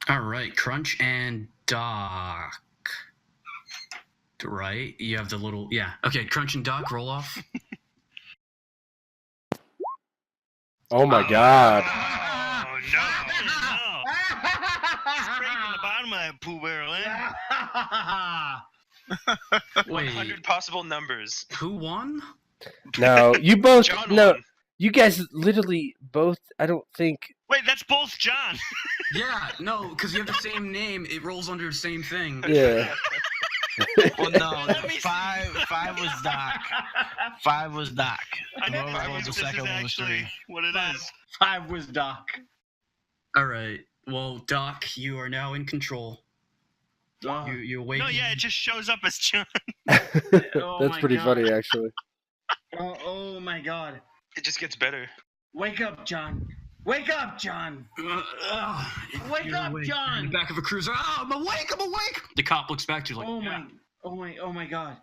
All right, Crunch and Doc. Right? You have the little... Yeah. Okay, Crunch and Doc, roll off. Oh my god. Oh, no. Scraping the bottom of that poo barrel, eh? Wait, 100 possible numbers. who won? No, you both... John no, won. you guys literally both... I don't think... Wait, that's both John. Yeah, no, because you have the same name. It rolls under the same thing. Yeah. Well, no, Let me see. five was Doc. 5 was Doc. I know Whoever rolled the this second is one was 3. actually what it is. 5 was Doc. All right. Well, Doc, you are now in control. Oh, You awaken. No, yeah, it just shows up as John. Oh That's my pretty God. funny, actually. oh my God. It just gets better. Wake up, John. Wake up, John. Wake You're up, awake. John. In the back of a cruiser. Oh, I'm awake. I'm awake. The cop looks back to you like, Oh my God.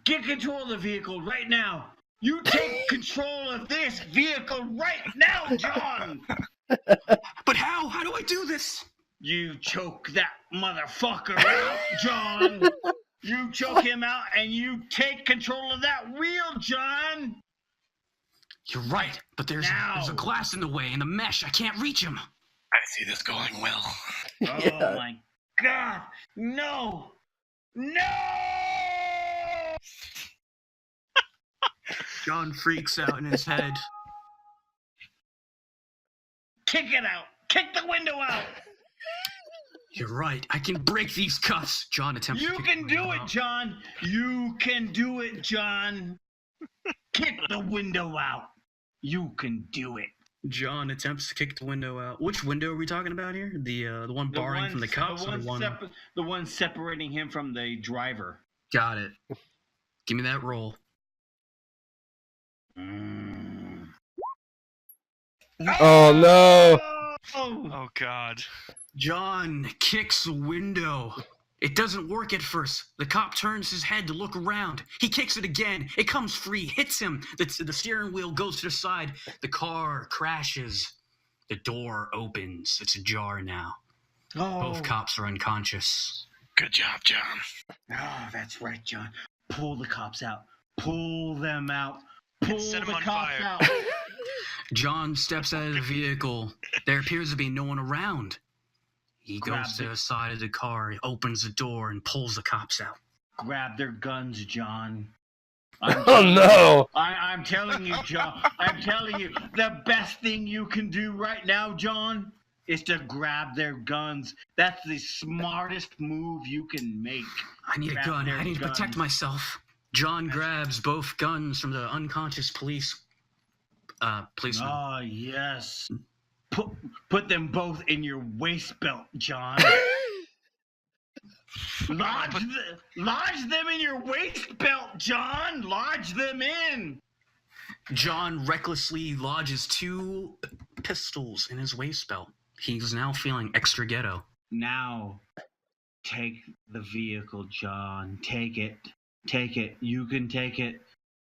Get control of the vehicle right now. You take control of this vehicle right now, John. but how? How do I do this? You choke that motherfucker out, John. You choke him out and you take control of that wheel, John. You're right, but there's Now. a glass in the way and the mesh. I can't reach him. I see this going well. Yeah. Oh my God. No. No. John freaks out in his head. Kick it out. Kick the window out. You're right. I can break these cuffs. John attempts You to kick can the do window it, out. John. You can do it, John. Kick the window out. You can do it. John attempts to kick the window out. Which window are we talking about here? The one barring from the cops or the one... The one separating him from the driver. Got it. Give me that roll. Oh no! Oh God. John kicks the window. It doesn't work at first. The cop turns his head to look around. He kicks it again. It comes free, hits him. The steering wheel goes to the side. The car crashes. The door opens. It's ajar now. Both cops are unconscious. Good job, John. Oh, that's right, John. Pull the cops out. Pull them out. Pull Set 'em the on cops fire. out. John steps out of the vehicle. There appears to be no one around. He Grab goes to the- the side of the car, he opens the door, and pulls the cops out. Grab their guns, John. Oh no! I'm telling you, John. I'm telling you, the best thing you can do right now, John, is to grab their guns. That's the smartest move you can make. I need a Grab gun. their I need to protect guns. myself. John grabs both guns from the unconscious policeman. Oh, yes. Put them both in your waist belt, John. Lodge them in your waist belt, John. Lodge them in. John recklessly lodges 2 pistols in his waist belt. He's now feeling extra ghetto. Now, take the vehicle, John. Take it. Take it. You can take it.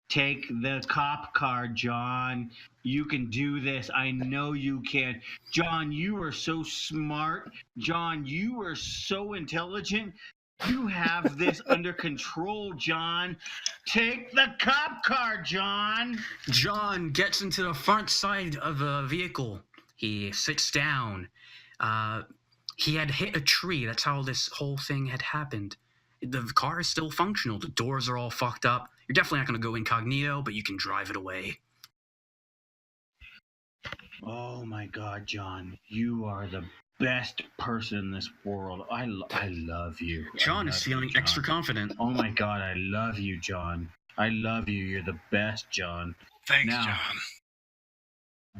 Take the cop car, John. You can do this. I know you can. John, you are so smart. John, you are so intelligent. You have this under control, John. Take the cop car, John. John gets into the front side of the vehicle. He sits down. He had hit a tree. That's how this whole thing had happened. The car is still functional. The doors are all fucked up. You're definitely not going to go incognito, but you can drive it away. Oh my God, John. You are the best person in this world. I love you. John is feeling extra confident. Oh my God, I love you, John. I love you. You're the best, John. Thanks, Now- John.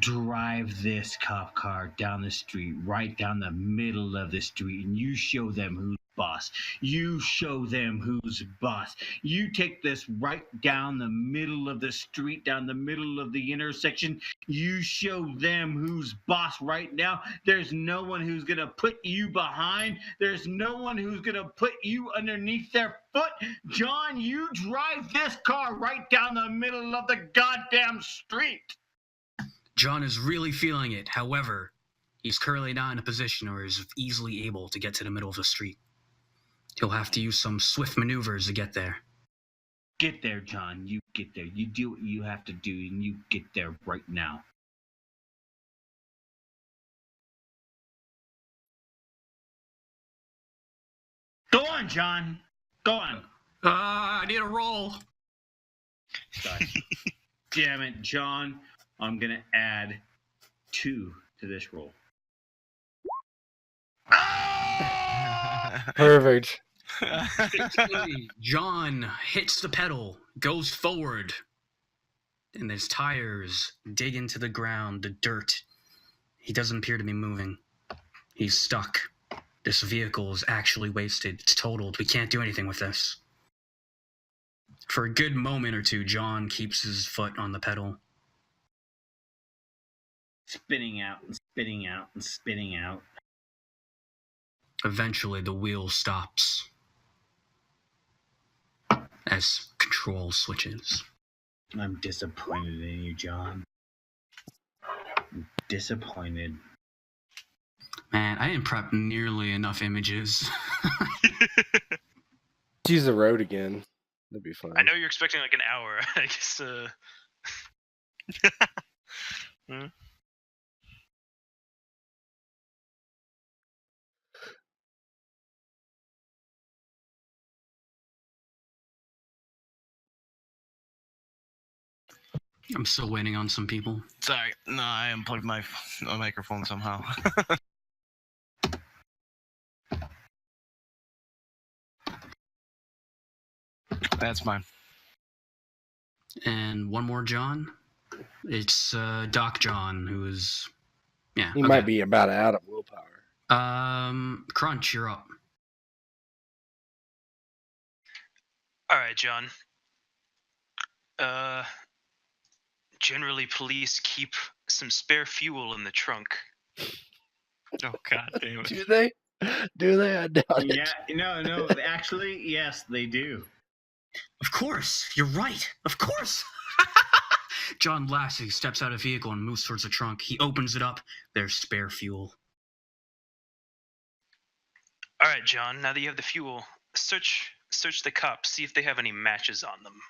Drive this cop car down the street, right down the middle of the street, and you show them who's boss. You show them who's boss. You take this right down the middle of the street, down the middle of the intersection. You show them who's boss right now. There's no one who's going to put you behind. There's no one who's going to put you underneath their foot. John, you drive this car right down the middle of the goddamn street. John is really feeling it. However, he's currently not in a position where he's easily able to get to the middle of the street. He'll have to use some swift maneuvers to get there. Get there, John. You get there. You do what you have to do, and you get there right now. Go on, John. Go on. I need a roll. God damn it, John. I'm going to add 2 to this roll. Perfect. John hits the pedal, goes forward, and his tires dig into the ground, the dirt. He doesn't appear to be moving. He's stuck. This vehicle is actually wasted. It's totaled. We can't do anything with this. For a good moment or two, John keeps his foot on the pedal. Spinning out and spinning out and spinning out. Eventually, the wheel stops as control switches. I'm disappointed in you, John. I'm disappointed. Man, I didn't prep nearly enough images. Use the road again. That'd be fun. I know you're expecting like an hour. I guess. I'm still waiting on some people. Sorry, no, I unplugged my microphone somehow. That's mine. And one more John. It's Doc John, who is... Yeah. He okay. might be about out of willpower. Crunch, you're up. All right, John. generally police keep some spare fuel in the trunk. Oh god damn it. Do they? Do they? I doubt it. Yeah, no. Actually, yes, they do. Of course, you're right. Of course. John laughs as he steps out of the vehicle and moves towards the trunk. He opens it up. There's spare fuel. All right, John. Now that you have the fuel, search the cups. See if they have any matches on them.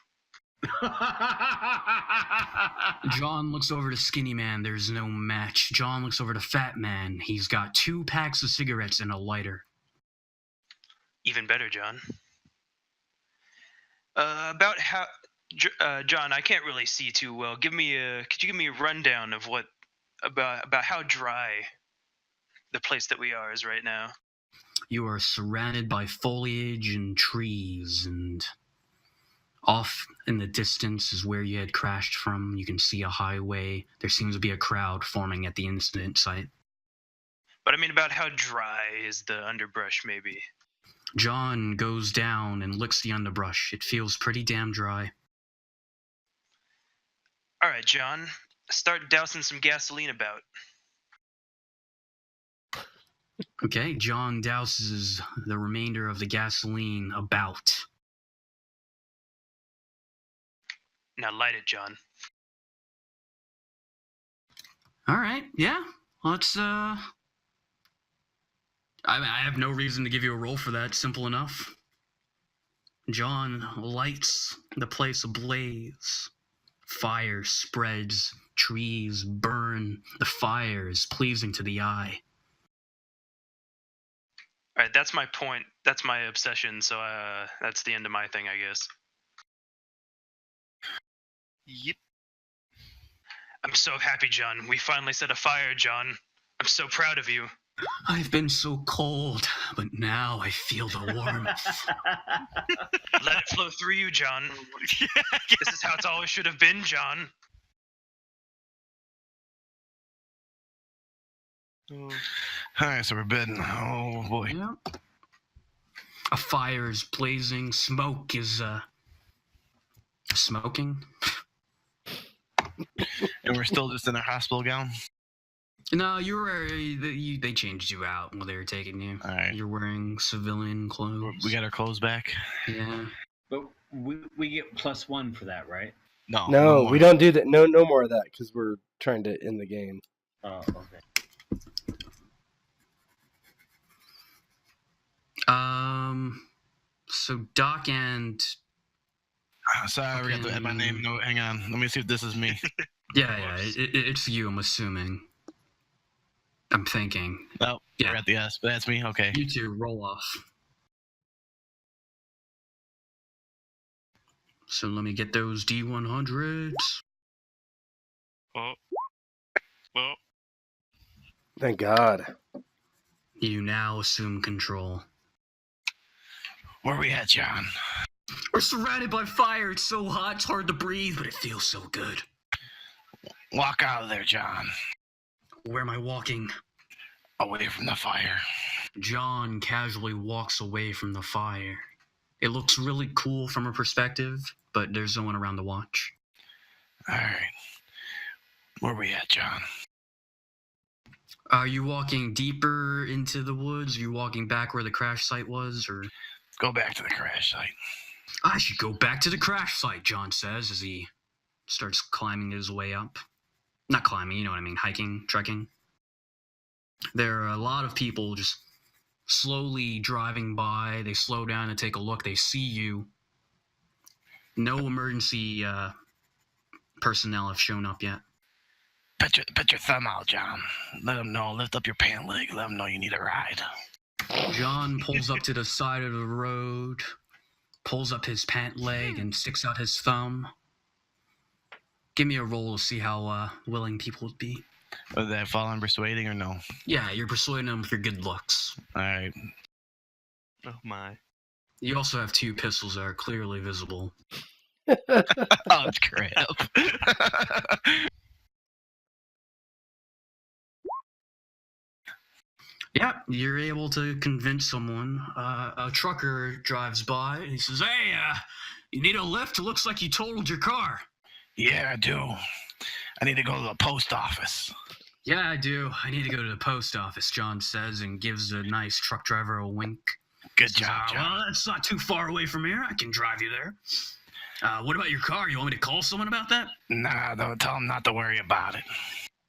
John looks over to Skinny Man. There's no match. John looks over to Fat Man. He's got 2 packs of cigarettes and a lighter. Even better, John. About how, John, I can't really see too well. Could you give me a rundown of what about how dry the place that we are is right now? You are surrounded by foliage and trees, and off in the distance is where you had crashed from. You can see a highway. There seems to be a crowd forming at the incident site. But I mean, about how dry is the underbrush, maybe? John goes down and licks the underbrush. It feels pretty damn dry. All right, John. Start dousing some gasoline about. Okay, John douses the remainder of the gasoline about. Now light it, John. All right, yeah. Let's, I have no reason to give you a roll for that. Simple enough. John lights the place ablaze. Fire spreads, trees burn. The fire is pleasing to the eye. All right, that's my point. That's my obsession. So that's the end of my thing, I guess. Yep. I'm so happy, John. We finally set a fire, John. I'm so proud of you. I've been so cold, but now I feel the warmth. Let it flow through you, John. This is how it always should have been, John. All right, so we're bidding. Oh boy. Yeah. A fire is blazing. Smoke is, smoking. And we're still just in our hospital gown. No, they changed you out while they were taking you. All right. You're wearing civilian clothes. We got our clothes back. Yeah. But we get +1 for that, right? No, No, more. we don't do that. No more of that because we're trying to end the game. Oh, okay. So Doc and Sorry, I forgot to add my name. No, hang on. Let me see if this is me. yeah, it's you. I'm assuming. I'm thinking. Oh, Yeah. forgot the S, but that's me. Okay. You two roll off. So let me get those D100s. Oh. Well. Thank God. You now assume control. Where we at, John? We're surrounded by fire. It's so hot, it's hard to breathe, but it feels so good. Walk out of there, John. Where am I walking? Away from the fire. John casually walks away from the fire. It looks really cool from a perspective, but there's no one around to watch. All right. Where we at, John? Are you walking deeper into the woods? Are you walking back where the crash site was, or? Go back to the crash site. I should go back to the crash site, John says as he starts climbing his way up. Not climbing, you know what I mean, hiking, trekking. There are a lot of people just slowly driving by. They slow down and take a look. They see you. No emergency personnel have shown up yet. Put your thumb out, John. Let them know. Lift up your pant leg. Let them know you need a ride. John pulls up to the side of the road, pulls up his pant leg, and sticks out his thumb. Give me a roll to see how willing people would be. Would that fall on persuading or no? Yeah, you're persuading them with your good looks. All right. Oh my. You also have 2 pistols that are clearly visible. Oh, crap. Yeah, you're able to convince someone. A trucker drives by and he says, "Hey, you need a lift? It looks like you totaled your car." Yeah, I do. I need to go to the post office. Yeah, I do. I need to go to the post office, John says, and gives the nice truck driver a wink. Good Says, job, John. well, that's not too far away from here. I can drive you there. What about your car? You want me to call someone about that? Nah, don't tell him not to worry about it.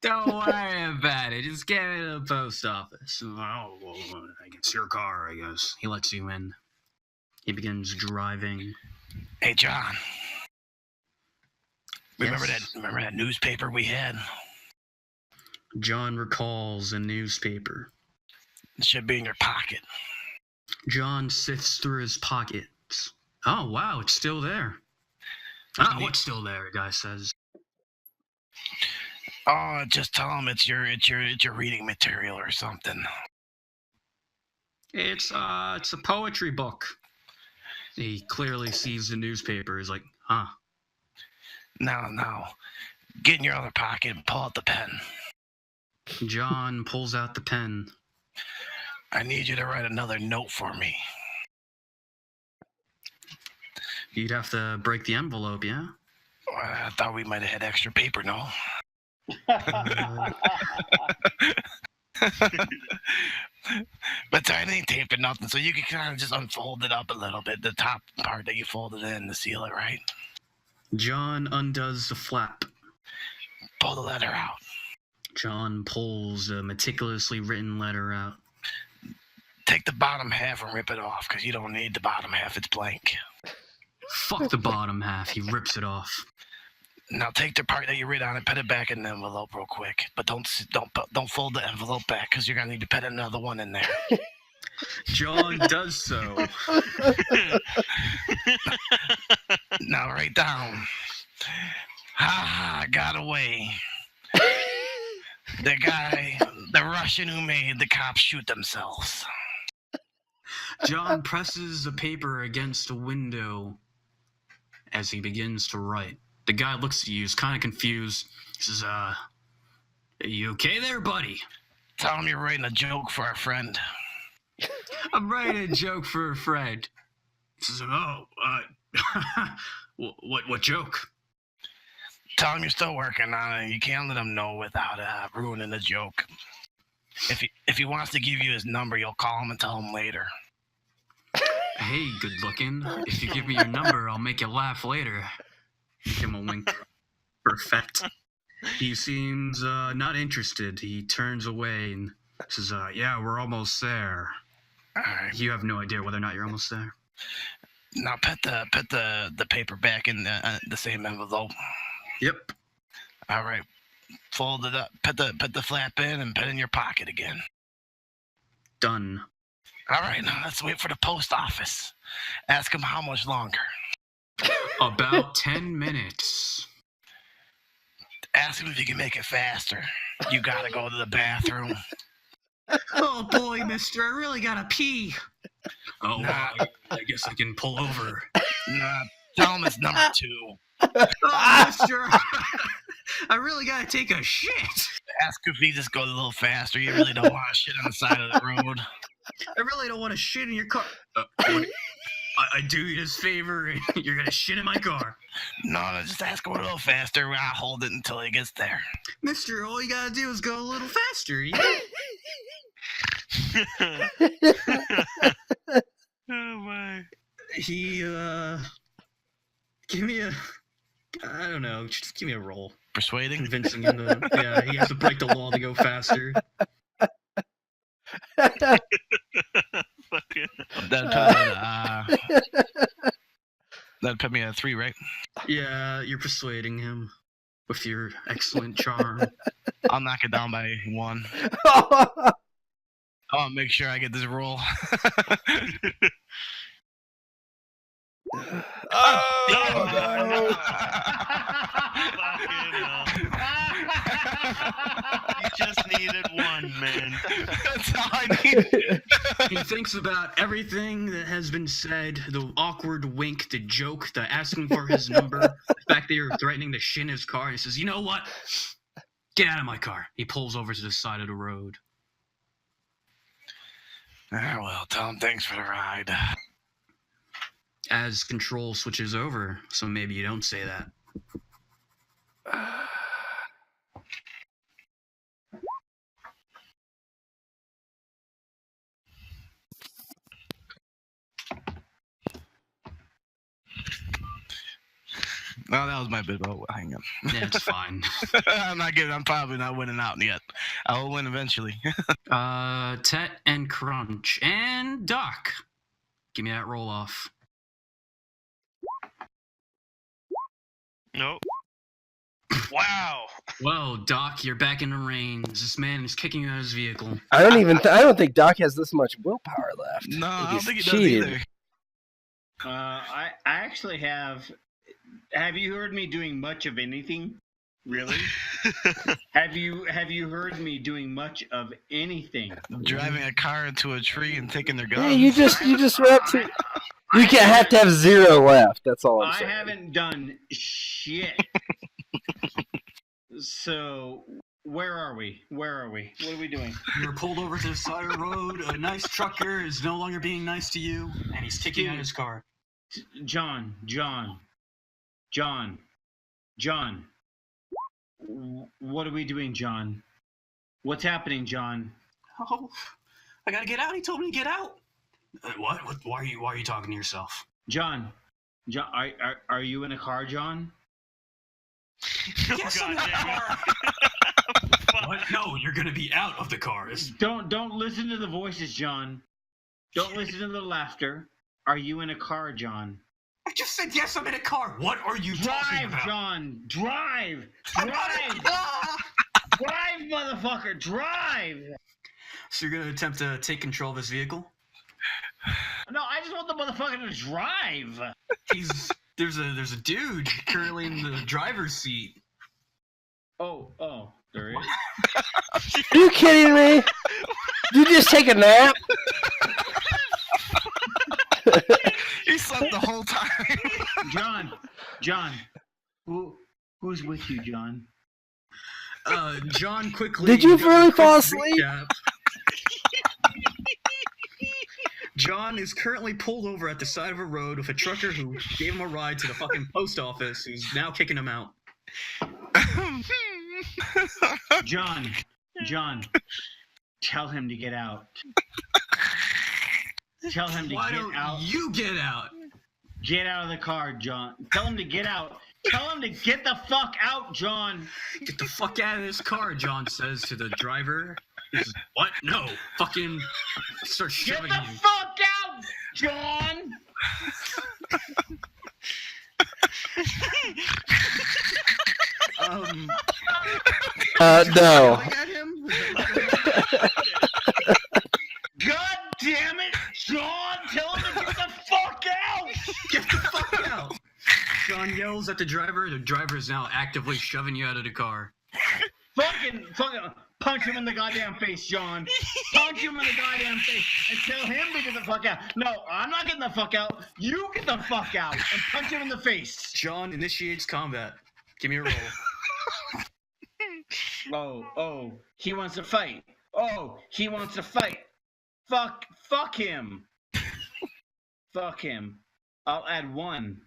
Don't worry about it. Just get me to the post office. Oh, well, I guess your car, I guess. He lets you in. He begins driving. Hey, John. Remember Yes. that newspaper we had? John recalls a newspaper. It should be in your pocket. John sifts through his pockets. Oh, wow, it's still there. Ah, what's still there, the guy says. Oh, just tell him it's your reading material or something. It's a poetry book. He clearly sees the newspaper. He's like, huh. No. Get in your other pocket and pull out the pen. John pulls out the pen. I need you to write another note for me. You'd have to break the envelope, yeah? Well, I thought we might have had extra paper, no? But I ain't taped or nothing, so you can kind of just unfold it up a little bit. The top part that you folded in to seal it, right? John undoes the flap. Pull the letter out. John pulls a meticulously written letter out. Take the bottom half and rip it off, because you don't need the bottom half. It's blank. Fuck the bottom half. He rips it off. Now take the part that you writ on and put it back in the envelope real quick. But don't fold the envelope back, because you're gonna need to put another one in there. John does so. Now write down. Ha! Got away. The Russian who made the cops shoot themselves. John presses the paper against a window as he begins to write. The guy looks at you, he's kind of confused. He says, are you okay there, buddy? Tell him you're writing a joke for a friend. I'm writing a joke for a friend. He says, what joke? Tell him you're still working on it. You can't let him know without ruining the joke. If he wants to give you his number, you'll call him and tell him later. Hey, good looking. If you give me your number, I'll make you laugh later. Give him a wink. Perfect. He seems not interested. He turns away and says, yeah, we're almost there. All right. You have no idea whether or not you're almost there. Now put the paper back in the same envelope. Yep. All right. Fold it up. Put the flap in and put it in your pocket again. Done. All right. Now let's wait for the post office. Ask him how much longer. About 10 minutes. Ask him if you can make it faster. You gotta go to the bathroom. Oh boy, mister, I really gotta pee. Oh, Nah. I guess I can pull over. Nah, tell him it's number 2. Oh, mister, I really gotta take a shit. Ask if he just goes a little faster. You really don't want to shit on the side of the road. I really don't want to shit in your car. I do you this favor, and you're gonna shit in my car. No, just ask him a little faster. I'll hold it until he gets there. Mister, all you gotta do is go a little faster. Oh my. He, give me I don't know, just give me a roll. Persuading? Convincing him to, yeah, he has to break the law to go faster. Fucking. That'd put me at 3, right? Yeah, you're persuading him with your excellent charm. I'll knock it down by 1. I'll make sure I get this roll. Oh, Fucking hell. You just needed one, man. That's all I need. He thinks about everything that has been said, the awkward wink, the joke, the asking for his number, the fact that you're threatening to shin his car, and he says, you know what? Get out of my car. He pulls over to the side of the road. Well, tell him thanks for the ride. As control switches over, so maybe you don't say that. No, that was my bid. Oh, hang on. Yeah, it's fine. I'm not giving. I'm probably not winning out yet. I will win eventually. Tet and Crunch and Doc. Give me that roll off. Nope. Wow. Well, Doc, you're back in the range. This man is kicking you out of his vehicle. I don't think Doc has this much willpower left. No, I don't he's think he cheated. does either. I actually have. Have you heard me doing much of anything? Really? Have you heard me doing much of anything? Driving a car into a tree and taking their guns. Yeah, you just went up to. You can't have to have 0 left. That's all I'm I saying. haven't done shit. So, where are we? What are we doing? You're pulled over to the side of the road. A nice trucker is no longer being nice to you, and he's kicking out his car. John. What are we doing, John? What's happening, John? Oh, I gotta get out. He told me to get out. What? Why are you talking to yourself? John, are you in a car, John? Yes, I'm in the car. What? No, you're gonna be out of the car. Don't listen to the voices, John. Don't listen to the laughter. Are you in a car, John? I just said yes, I'm in a car. What are you talking about? John, drive, drive, motherfucker, drive. So you're gonna attempt to take control of his vehicle? No, I just want the motherfucker to drive. There's a dude currently in the driver's seat. Oh, there is. Are you kidding me? Did you just take a nap? He slept the whole time. John, who's with you, John? John quickly. Did you does a really fall quick asleep? recap. John is currently pulled over at the side of a road with a trucker who gave him a ride to the fucking post office, who's now kicking him out. John, tell him to get out. Tell him to Why get don't out. you get out? Get out of the car, John. Tell him to get out. Tell him to get the fuck out, John. Get the fuck out of this car, John says to the driver. He says, what? No. Fucking start Get shoving the you. fuck out, John. No. Yelling at him? God damn it, John. Tell him to get the fuck out. Get the fuck out! John yells at the driver. The driver is now actively shoving you out of the car. Fucking punch him in the goddamn face, John. Punch him in the goddamn face and tell him to get the fuck out. No, I'm not getting the fuck out. You get the fuck out and punch him in the face. John initiates combat. Give me a roll. Oh, he wants to fight. Oh, he wants to fight. Fuck him. Fuck him. I'll add 1.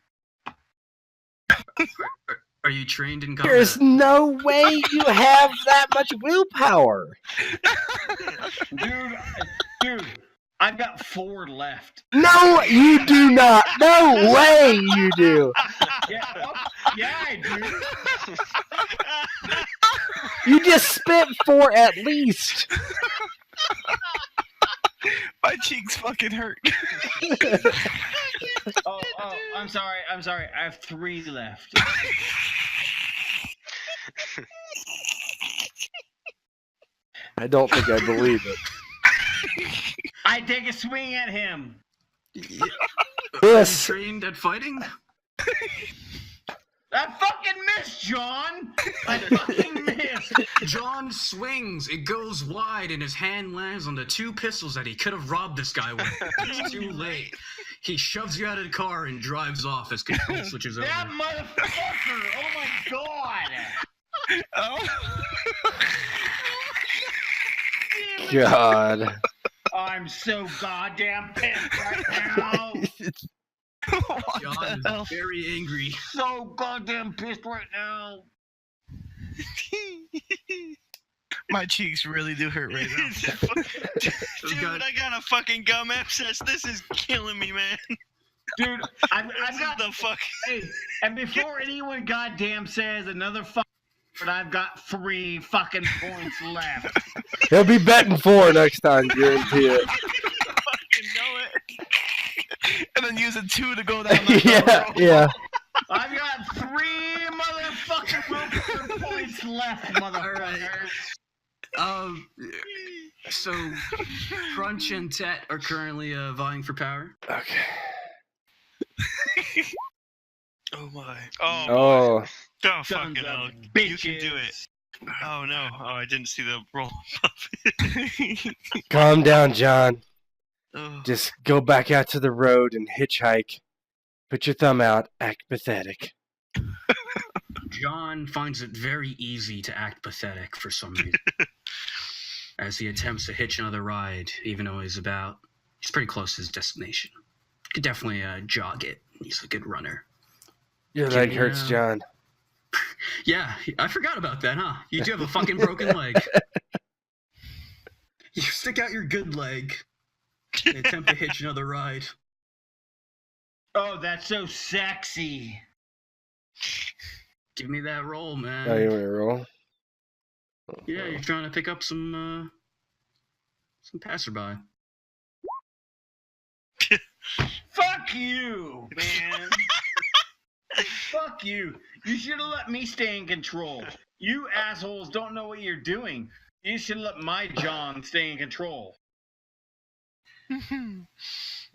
Are you trained in combat? There's no way you have that much willpower. Dude, I've got 4 left. No, you do not. No way you do. Yeah, I do. You just spent 4 at least. My cheeks fucking hurt. Oh, I'm sorry. I have 3 left. I don't think I believe it. I take a swing at him. Yes. Trained at fighting? I fucking missed, John. I fucking missed. John swings. It goes wide, and his hand lands on the 2 pistols that he could have robbed this guy with. It's too late. He shoves you out of the car and drives off as control switches over. That motherfucker! Oh my god! God. I'm so goddamn pissed right now. John is very angry. So goddamn pissed right now. My cheeks really do hurt right now. Dude, I got a fucking gum abscess. This is killing me, man. Dude, I've This got is the fuck. Hey, and before anyone goddamn says another fucking word, I've got 3 fucking points left. He'll be betting 4 next time, guarantee it. Fucking know it. And then using 2 to go down. The Yeah, road. yeah. I've got 3 motherfucking willpower points left, motherfucker. So Crunch and Tet are currently vying for power. Okay. Oh my. Oh, Oh, oh Sons fucking of hell. bitches. You can do it. Oh no. Oh, I didn't see the roll. calm down, John. Oh. Just go back out to the road and hitchhike. Put your thumb out. Act pathetic. John finds it very easy to act pathetic for some reason. As he attempts to hitch another ride, even though he's pretty close to his destination. Could definitely jog it. He's a good runner. Your leg hurts, John. Yeah, I forgot about that, huh? You do have a fucking broken leg. You stick out your good leg and attempt to hitch another ride. Oh, that's so sexy. Give me that roll, man. Oh, you want to roll? Yeah, you're trying to pick up some passerby. Fuck you, man. Fuck you. You should have let me stay in control. You assholes don't know what you're doing. You should let my John stay in control.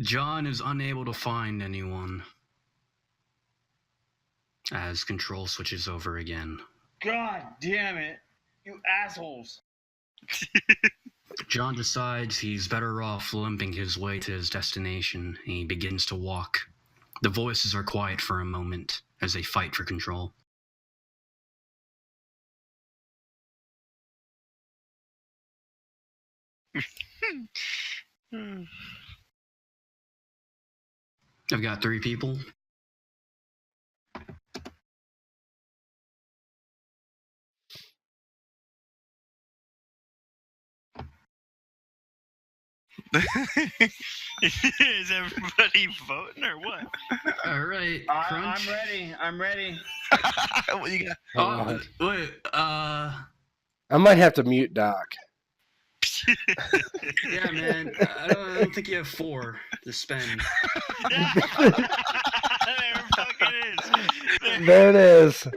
John is unable to find anyone as control switches over again. God damn it. You assholes. John decides he's better off limping his way to his destination. He begins to walk. The voices are quiet for a moment as they fight for control. I've got 3 people. Is everybody voting or what? All right, Crunch. I'm ready. What you got? Oh, wait, I might have to mute Doc. yeah, man. I don't think you have 4 to spend. There fucking is. There it is.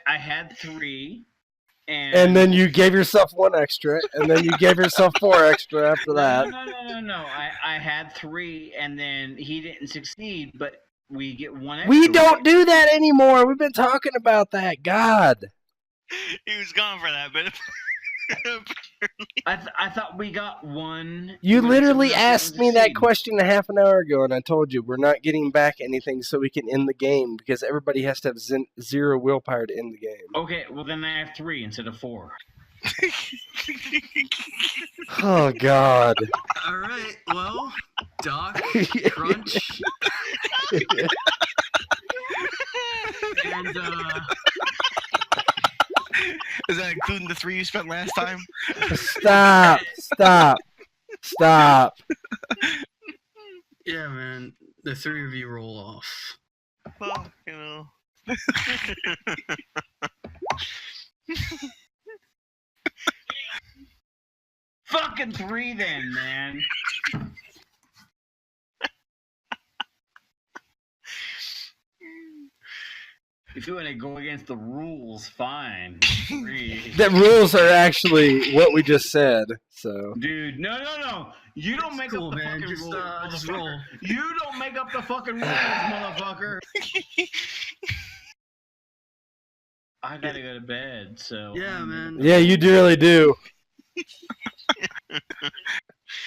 I had 3. And then you gave yourself 1 extra, and then you gave yourself 4 extra after that. No. I had 3, and then he didn't succeed, but we get 1 extra. We don't do that anymore. We've been talking about that. God. He was gone for that, but I thought we got 1. You when literally someone else asked didn't me that succeed. question a half an hour ago, and I told you we're not getting back anything so we can end the game because everybody has to have 0 willpower to end the game. Okay, well then I have 3 instead of 4. Oh, God. All right, well, Doc, Crunch, and Is that including the 3 you spent last time? Stop. yeah, man, the 3 of you roll off. well, you know. Fucking 3 then, man. If you want to go against the rules, fine. 3. The rules are actually what we just said, so. Dude, no. You don't make Cool, up the man. fucking Just, rules, just motherfucker. roll. You don't make up the fucking rules, motherfucker. I gotta go to bed, so. Yeah, man. Yeah, you really do.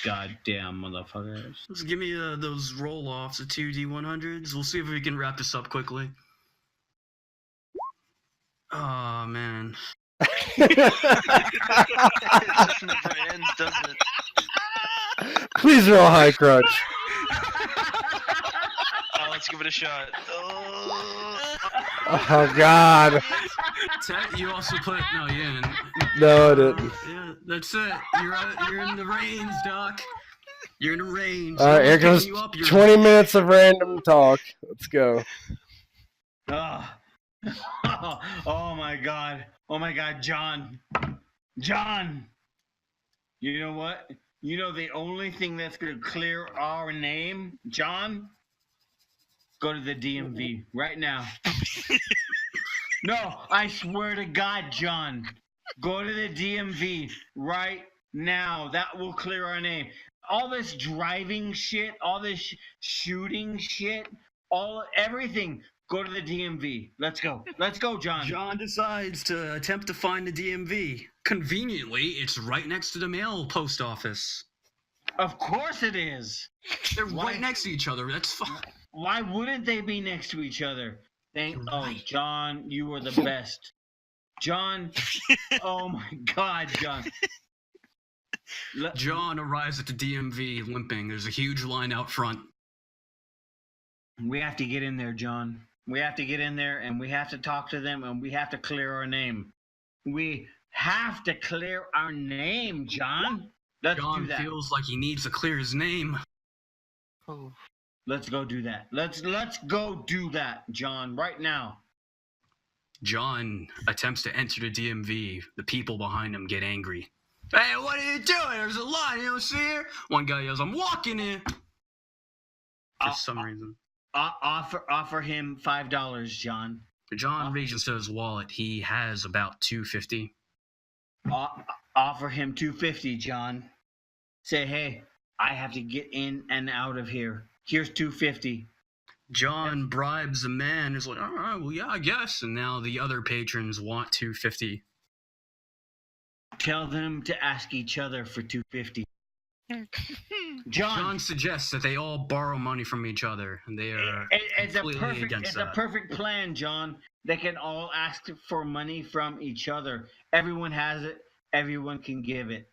Goddamn motherfuckers. Just give me those roll-offs, the 2D100s. We'll see if we can wrap this up quickly. Oh, man. It just never ends, does it? Please roll high, Crunch. Let's give it a shot. Oh, God. Tet, you also put... No, you didn't. No, I didn't. Yeah, that's it. You're in the reins, Doc. You're in a range. All right, here goes 20 minutes of random talk. Let's go. Oh. Oh my god. Oh my god, John. John. You know what? You know the only thing that's going to clear our name, John? Go to the DMV right now. No, I swear to God, John. Go to the DMV right now. That will clear our name. All this driving shit, all this shooting shit, everything. Go to the DMV. Let's go. Let's go, John. John decides to attempt to find the DMV. Conveniently, it's right next to the mail post office. Of course it is. They're right next to each other. That's fine. Why wouldn't they be next to each other? Oh, John, you are the best. John, oh my God, John. John arrives at the DMV limping. There's a huge line out front. We have to get in there, John. We have to get in there, and we have to talk to them, and we have to clear our name. We have to clear our name, John. Let's do that. John feels like he needs to clear his name. Oh. Let's go do that. Let's go do that, John, right now. John attempts to enter the DMV. The people behind him get angry. Hey, what are you doing? There's a line, you don't see here? One guy yells, I'm walking in. For some reason. Offer him $5, John. John reaches to his wallet. He has about $2.50. Offer him $2.50, John. Say, hey, I have to get in and out of here. Here's $2.50. John bribes the man. He's like, all right, well, yeah, I guess. And now the other patrons want $2.50. Tell them to ask each other for $2.50. John suggests that they all borrow money from each other, and they are completely against that. It's a perfect plan, John. They can all ask for money from each other. Everyone has it. Everyone can give it.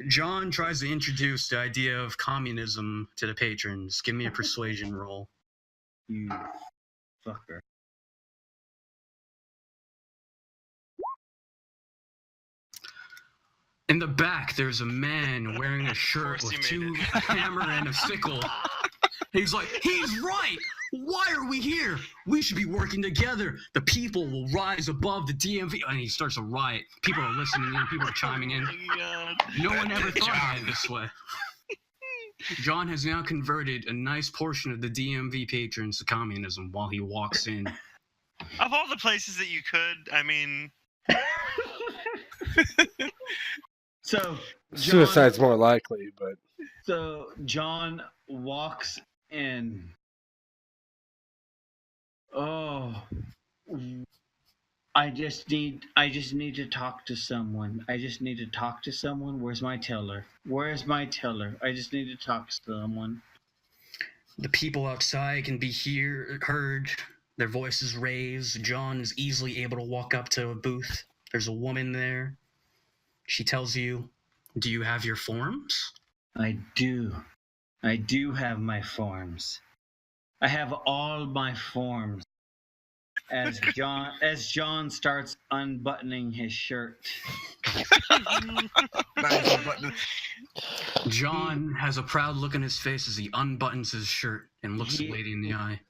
John tries to introduce the idea of communism to the patrons. Give me a persuasion roll. You fucker. In the back, there's a man wearing a shirt with a hammer and a sickle. He's like, he's right! Why are we here? We should be working together. The people will rise above the DMV. And he starts a riot. People are listening in. People are chiming in. No one ever thought of it this way. John has now converted a nice portion of the DMV patrons to communism while he walks in. Of all the places that you could, I mean... So suicide's more likely, but so John walks in. Oh, I just need to talk to someone. Where's my teller? I just need to talk to someone. The people outside can be heard. Their voices raised. John is easily able to walk up to a booth. There's a woman there. She tells you, do you have your forms? I do. I do have my forms. I have all my forms. As John starts unbuttoning his shirt. John has a proud look on his face as he unbuttons his shirt and looks the lady in the eye.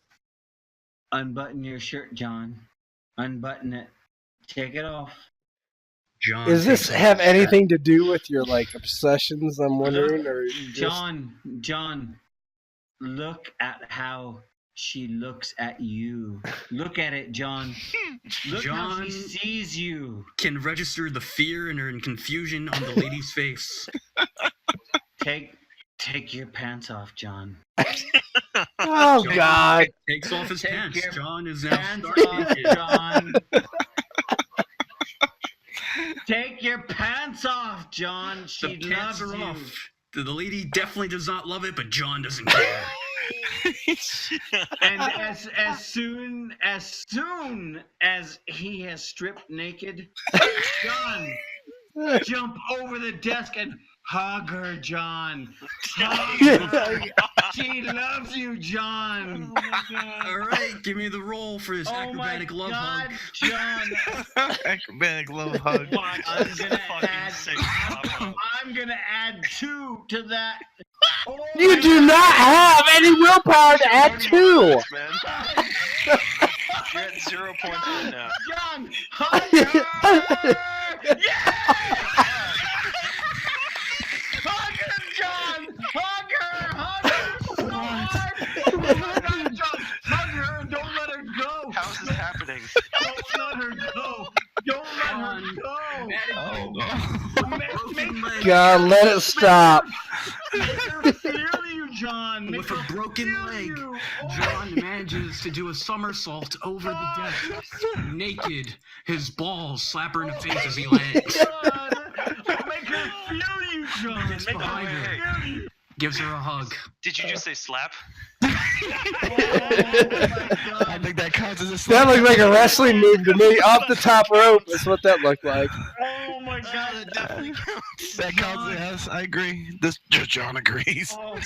Unbutton your shirt, John. Unbutton it. Take it off. John, does this have anything to do with your obsessions? I'm wondering, or John, look at how she looks at you. Look at it, John. Look how she sees you. Can register the fear and confusion on the lady's face. Take your pants off, John. Oh God! Takes off his pants. John is now John. Take your pants off, John. She loves you. Off. The lady definitely does not love it, but John doesn't care. And as soon as he has stripped naked, John, jump over the desk and hug her, John. Hug her. She loves you, John. Oh my God. All right, give me the roll for this acrobatic love hug. John. Acrobatic love hug. I'm I'm gonna add 2 to that. Oh, You do not have any willpower to add 2. Man. You're at 0 points right now. John, hug her! Yeah! Hug her, John! Hug her! Hug her so hard! Oh my God, John! Hug her and don't let her go! How is this happening? Don't let her go! Don't let her go! Make God, let it stop. her feel you, John! Make With a her broken feel leg, you. Oh. John manages to do a somersault over the desk, naked, his balls slap her in the face as he lands. John! Make her feel you, John! Gets Make behind her her. feel you! Gives her a hug. Did you just say slap? Oh my God! I think that counts as a That slap. looked like a wrestling move to me. Off the top rope is what that looked like. Oh my God! That definitely counts. That counts. Yes, I agree. This John agrees. Oh,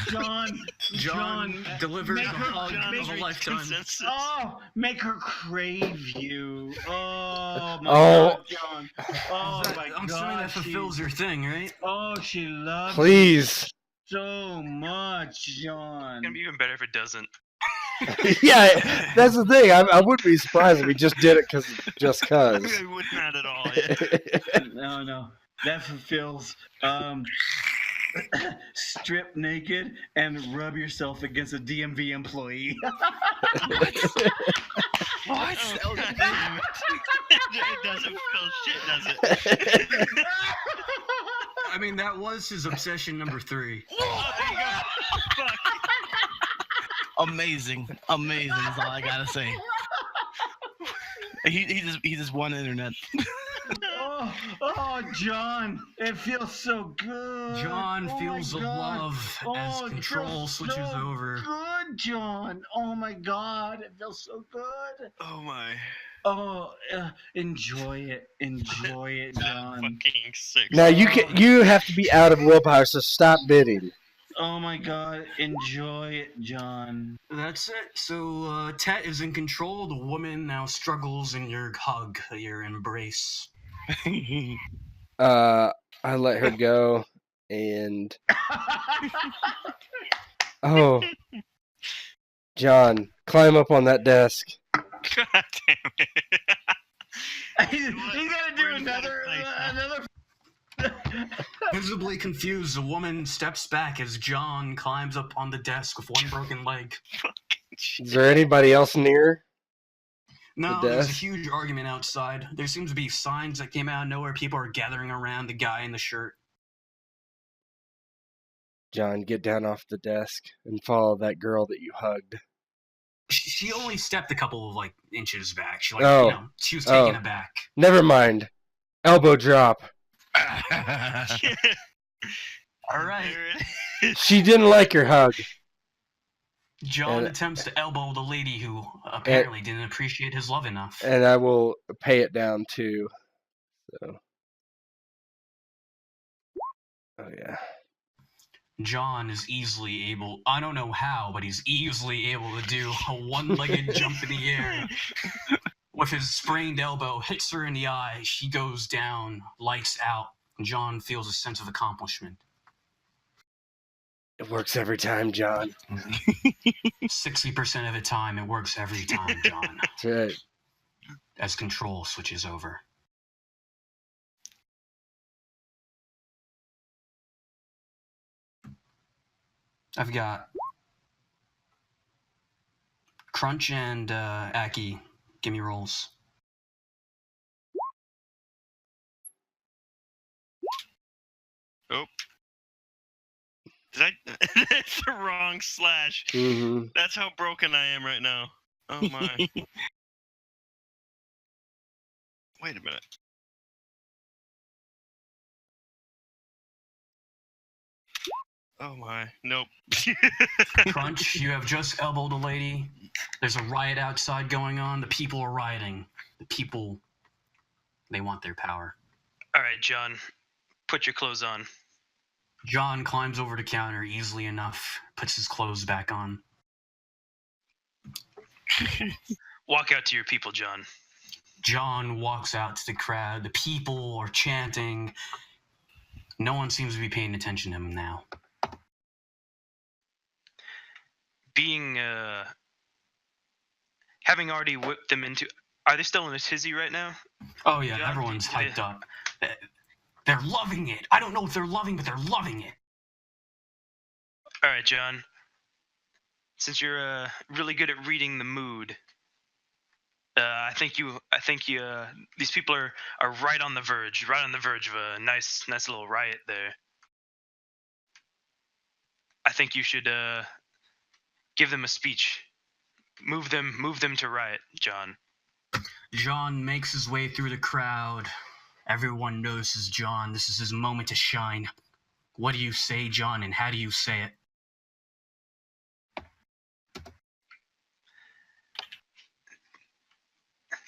John! John delivers make a her- hug John of has a reached lifetime. consensus. Oh, make her crave you. Oh my Oh. God, John. Oh my I'm God. assuming that fulfills your thing, right? Oh, she loves Please. you so much, It's John. gonna be even better if it doesn't. Yeah, that's the thing. I wouldn't be surprised if we just did it just cause. I would not at all. Yeah. No. That fulfills strip naked and rub yourself against a DMV employee. What? Oh, God damn it. It doesn't feel shit, does it? I mean, that was his obsession number 3. Oh, there you go. Fuck. Amazing, amazing is all I gotta say. He just won internet. Oh, John, it feels so good. John Oh my feels the God. love Oh, as it control feels switches so over. Good, John. Oh my God, it feels so good. Oh, my. Oh, enjoy it, John. Fucking sick. Now you have to be out of willpower, so stop bidding. Oh my God, enjoy it, John. That's it. So, Tet is in control. The woman now struggles in your hug, your embrace. I let her go, and oh, John, climb up on that desk. God damn it. He's gotta do another. Visibly confused, the woman steps back as John climbs up on the desk with one broken leg. Fucking shit. Is there anybody else near? No, The there's a desk? huge argument outside. There seems to be signs that came out of nowhere. People are gathering around the guy in the shirt. John, get down off the desk and follow that girl that you hugged. She only stepped a couple of inches back. She she was taken Oh. aback. Never mind. Elbow drop. All right. There it is. She didn't like your hug. John And- attempts to elbow the lady who apparently didn't appreciate his love enough. And I will pay it down too. So. Oh yeah. John is easily able, I don't know how, but he's easily able to do a one-legged jump in the air. With his sprained elbow, hits her in the eye. She goes down, lights out. John feels a sense of accomplishment. It works every time, John. 60% of the time, it works every time, John. That's right. As control switches over. I've got Crunch and Aki. Give me rolls. Oh. Did I? That's the wrong slash. Mm-hmm. That's how broken I am right now. Oh my. Wait a minute. Oh my. Nope. Crunch, you have just elbowed a lady. There's a riot outside going on. The people are rioting. The people, they want their power. All right, John, put your clothes on. John climbs over the counter easily enough, puts his clothes back on. Walk out to your people, John. John walks out to the crowd. The people are chanting. No one seems to be paying attention to him now. Being, having already whipped them into... Are they still in a tizzy right now? Oh yeah, John, everyone's did they- hyped up. They're loving it. I don't know if they're loving, but they're loving it. All right, John. Since you're really good at reading the mood, I think these people are right on the verge of a nice little riot there. I think you should give them a speech. Move them to riot, John. John makes his way through the crowd. Everyone notices John. This is his moment to shine. What do you say, John, and how do you say it?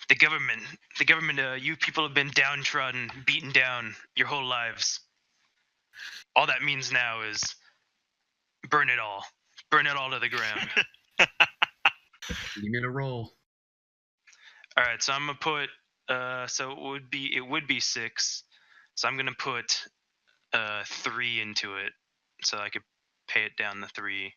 The government, you people have been downtrodden, beaten down your whole lives. All that means now is burn it all to the ground. Give me a roll. All right, so I'm gonna put so it would be 6. So I'm gonna put 3 into it, so I could pay it down to 3.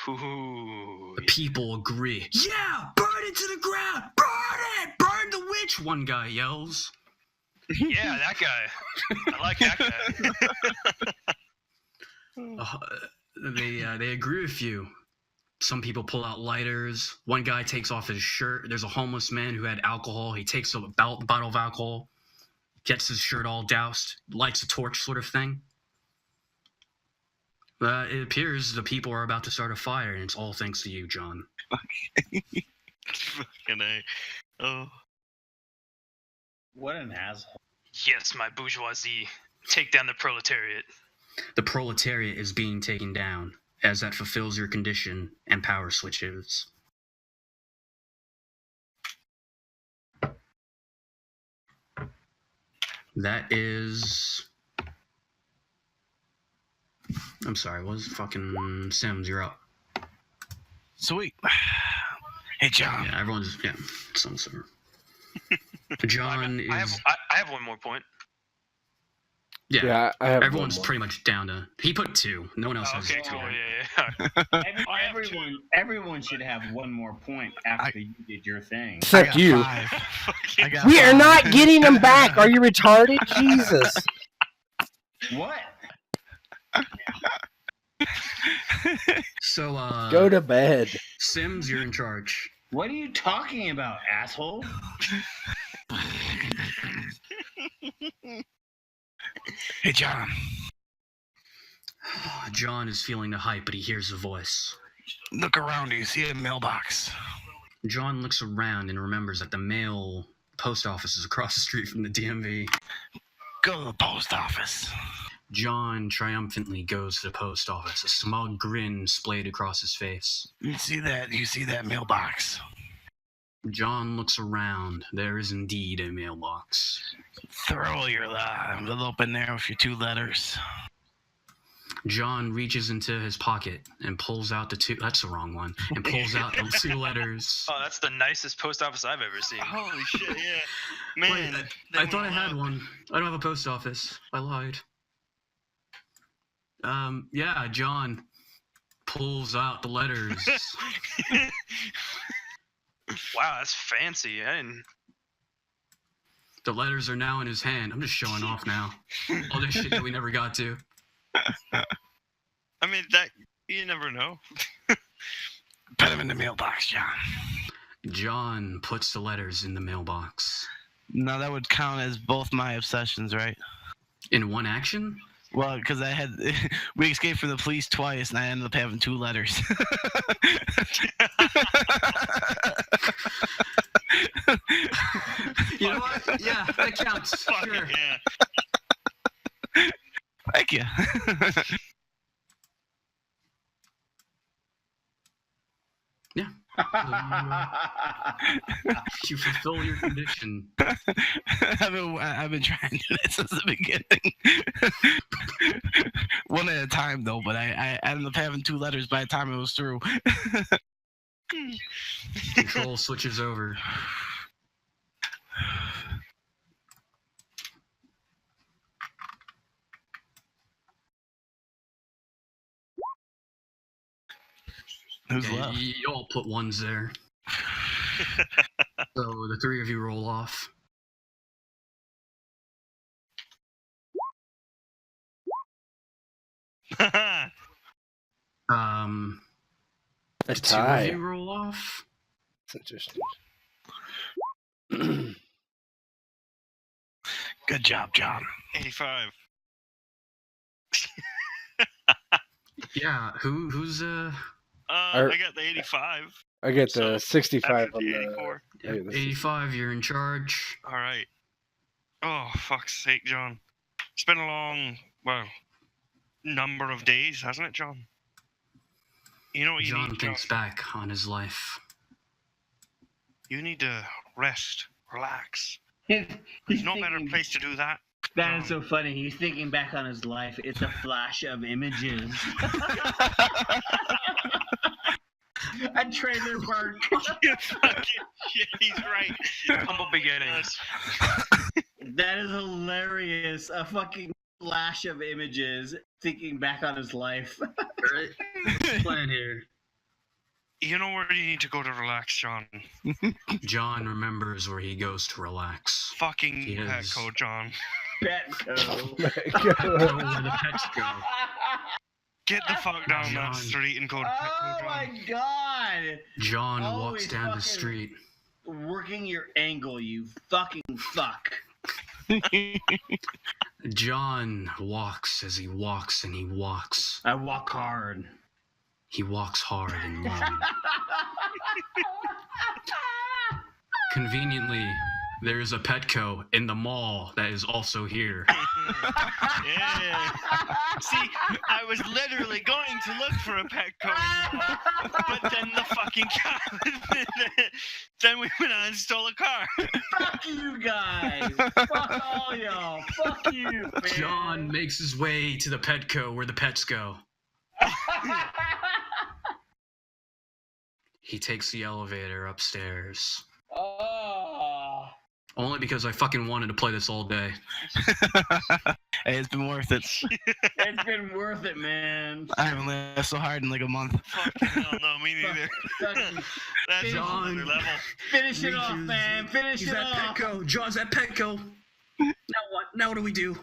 Ooh. The people agree. Yeah, burn it to the ground. Burn it. Burn the witch. One guy yells. Yeah, that guy. I like that guy. They agree with you. Some people pull out lighters. One guy takes off his shirt. There's a homeless man who had alcohol. He takes a bottle of alcohol, gets his shirt all doused, lights a torch sort of thing. It appears the people are about to start a fire, and it's all thanks to you, John. Fucking A. Oh. What an asshole. Yes, my bourgeoisie. Take down the proletariat. The proletariat is being taken down, as that fulfills your condition and power switches. That is... I'm sorry, what was fucking Sims? You're up. Sweet. Hey, John. Yeah, everyone's some sort. John I is have one more point. Yeah, I have everyone's one more. pretty much down to. He put 2. No one else has Okay, 2. cool. Yeah. Everyone should have one more point after you did your thing. Except you. 5. I got We are 5. not getting them back. Are you retarded? Jesus. What? So Go to bed. Sims, you're in charge. What are you talking about, asshole? Hey, John. John is feeling the hype, but he hears a voice. Look around. Do you see a mailbox? John looks around and remembers that the mail post office is across the street from the DMV. Go to the post office. John triumphantly goes to the post office, a smug grin splayed across his face. You see that? You see that mailbox? John looks around. There is indeed a mailbox. Throw your envelope in there with your 2 letters. John reaches into his pocket and pulls out the 2... That's the wrong one. And pulls out the 2 letters. Oh, that's the nicest post office I've ever seen. Holy shit, yeah. Man. Wait, they I thought I went had wild. one. I don't have a post office. I lied. Yeah, John pulls out the letters. Wow, that's fancy. I didn't. The letters are now in his hand. I'm just showing off now. All this shit that we never got to. I mean, that you never know. Put them in the mailbox, John. John puts the letters in the mailbox. Now that would count as both my obsessions, right? In one action? Well, because we escaped from the police twice, and I ended up having 2 letters. You know what? Yeah, that counts. Fuck Sure. it, yeah. Thank you. Yeah. You fulfill your condition. I've been trying to do that since the beginning. One at a time, though, but I ended up having 2 letters by the time it was through. Control switches over. Who's Okay, left? you all put ones there. So the three of you roll off. A The two of tie. you roll off. That's interesting. Good job, John. 85. Yeah, who's I got the 85. I get So, the 65 After on the the. 84. I get the 85, you're in charge. All right. Oh, fuck's sake, John. It's been a long, well, number of days, hasn't it, John? You know what you John need, John? thinks back on his life. You need to rest, relax. He's There's no better thinking- place to do that. That is so funny. He's thinking back on his life. It's a flash of images. A trailer park. You fucking shit, he's right. Humble beginnings. That is hilarious. A fucking flash of images thinking back on his life. Plan here. You know where you need to go to relax, John? John remembers where he goes to relax. Fucking He is. Petco, John. Petco. Where the pets go. Get the fuck down John. that street and go to Oh Petco, John. my god! John Oh, walks he's down the fucking- street. Working your angle, you fucking fuck. John walks as he walks and he walks. I walk hard. He walks hard and long. Conveniently, there is a Petco in the mall that is also here. Yeah. See, I was literally going to look for a Petco in the mall, but then the fucking car. Then we went out and stole a car. Fuck you guys. Fuck all y'all. Fuck you, man. John makes his way to the Petco where the pets go. He takes the elevator upstairs. Oh. Only because I fucking wanted to play this all day. Hey, it's been worth it. It's been worth it, man. I haven't laughed so hard in like a month. Fucking hell, no, me neither. Fucking That's John. another level. finish it Reaches- off, man. Finish He's it at off. Petco. John's at Petco. Now what? Now what do we do?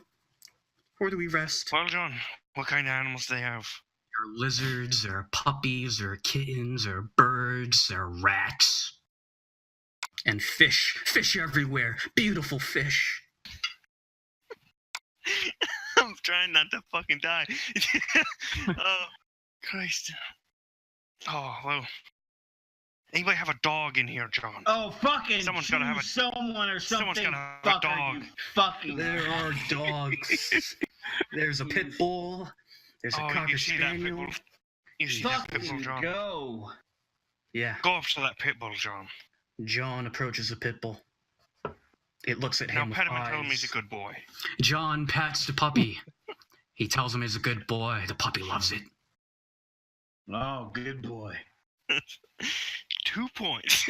Where do we rest? Well, John, what kind of animals do they have? There are lizards, there are puppies, there are kittens, there are birds, there are rats. And fish. Fish everywhere. Beautiful fish. I'm trying not to fucking die. Oh, Christ. Oh, well. Anybody have a dog in here, John? Oh, fucking Someone's gotta have a- someone or someone's something. gotta have a Fucker, dog. you fucking. There are dogs. There's a pit bull. There's a Oh, cocker you see that pit spaniel. bull? You see that pit bull, Fucking John? go. Yeah. Go up to that pit bull, John. John approaches the pit bull. It looks at Now him with pet him and tell him eyes. he's a good boy. John pats the puppy. He tells him he's a good boy. The puppy loves it. Oh, good boy. 2 points.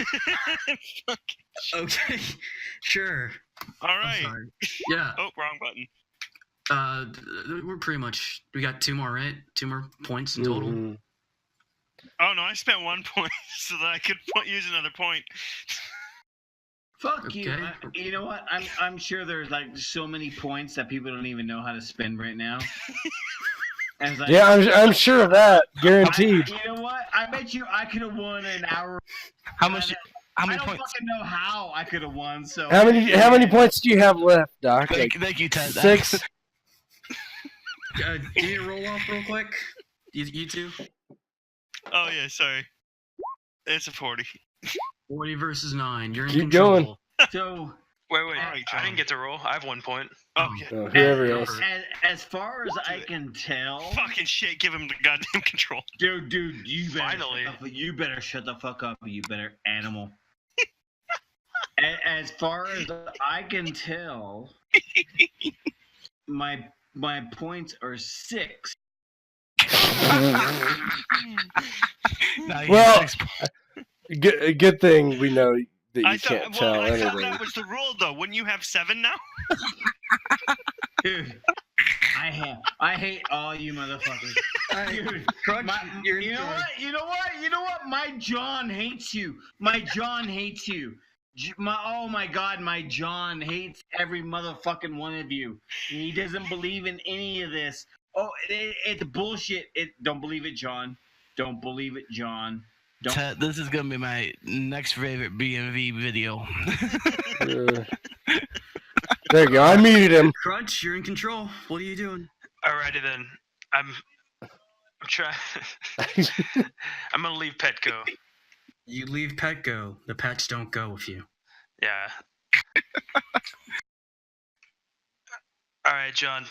Okay, sure. All I'm right. sorry. Yeah, Oh, wrong button. we're pretty much. We got 2 more, right? 2 more points in total. Mhm. Oh no, I spent 1 point so that I could use another point. Fuck you. Okay. You know what? I'm sure there's like so many points that people don't even know how to spend right now. And it's like, Yeah, I'm sure of that. Guaranteed. you know what? I bet you I could have won an hour. How much? How I many don't points? fucking know how I could have won. So How many points do you have left, Doc? Thank you, Ted. 6. Do you need to roll off real quick? You two? Oh yeah, sorry. It's a 40. 40 versus 9. You're in Keep control. going. So Wait, All right, I John. didn't get to roll. I have 1 point. Oh yeah. Whoever as, else. as far as I can tell, Fucking shit, give him the goddamn control. dude, you better Finally. you better shut the fuck up, you better animal. As far as I can tell, my points are 6. Now you Well- have 6 good thing we know that you I thought, can't tell I thought anything. that was the rule, though. Wouldn't you have 7 now? Dude, I hate all you motherfuckers. Dude, Crunch, you're you know what? You know what? My John hates you. My John hates you. Oh my God, my John hates every motherfucking one of you. And he doesn't believe in any of this. Oh, it's bullshit. Don't believe it, John. Don't believe it, John. Don't. This is gonna be my next favorite BMV video. There you go. I muted him. Crunch, you're in control. What are you doing? Alrighty then. I'm trying. I'm gonna leave Petco. You leave Petco. The pets don't go with you. Yeah. All right, John.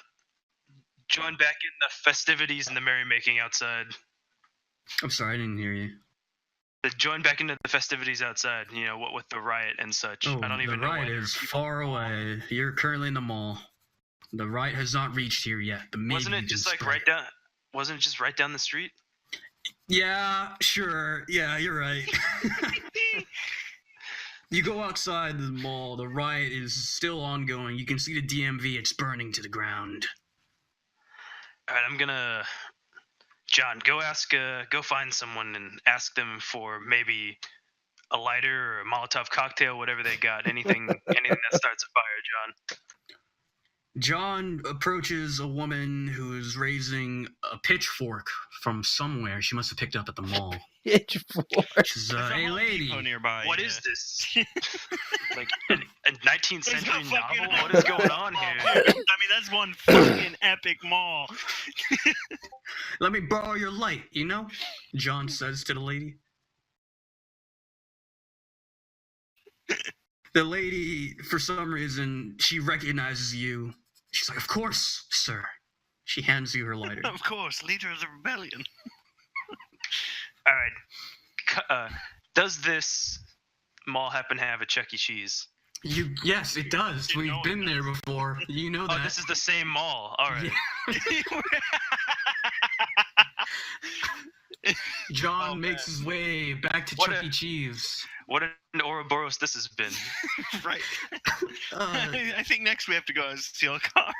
Join back in the festivities and the merrymaking outside. I'm sorry, I didn't hear you. Join back into the festivities outside. You know what with the riot and such. Oh, I don't even the know. ride is far away. You're currently in the mall. The ride has not reached here yet. But maybe Wasn't it just like right down? Wasn't it just right down the street? Yeah, sure. Yeah, you're right. You go outside the mall. The riot is still ongoing. You can see the DMV. It's burning to the ground. All right, I'm gonna. John, go find someone and ask them for maybe a lighter or a Molotov cocktail, whatever they got. Anything that starts a fire, John. John approaches a woman who is raising a pitchfork from somewhere. She must have picked up at the mall. Pitchfork. She's There's a hey Home lady. Depot nearby. What yeah. is this? Like a 19th There's century a fucking novel? What is going on mall, here? dude. I mean, that's one fucking epic mall. Let me borrow your light, you know? John says to the lady. The lady, for some reason, she recognizes you. She's like, of course, sir. She hands you her lighter. Of course, leader of the rebellion. All right. Does this mall happen to have a Chuck E. Cheese? Yes, it does. Didn't We've know it been there does. before. You know Oh, that. this is the same mall. All right. John Oh, makes man. his way back to What Chuck a- E. Cheese. What an Ouroboros this has been. Right. Uh, I think next we have to go and steal a car.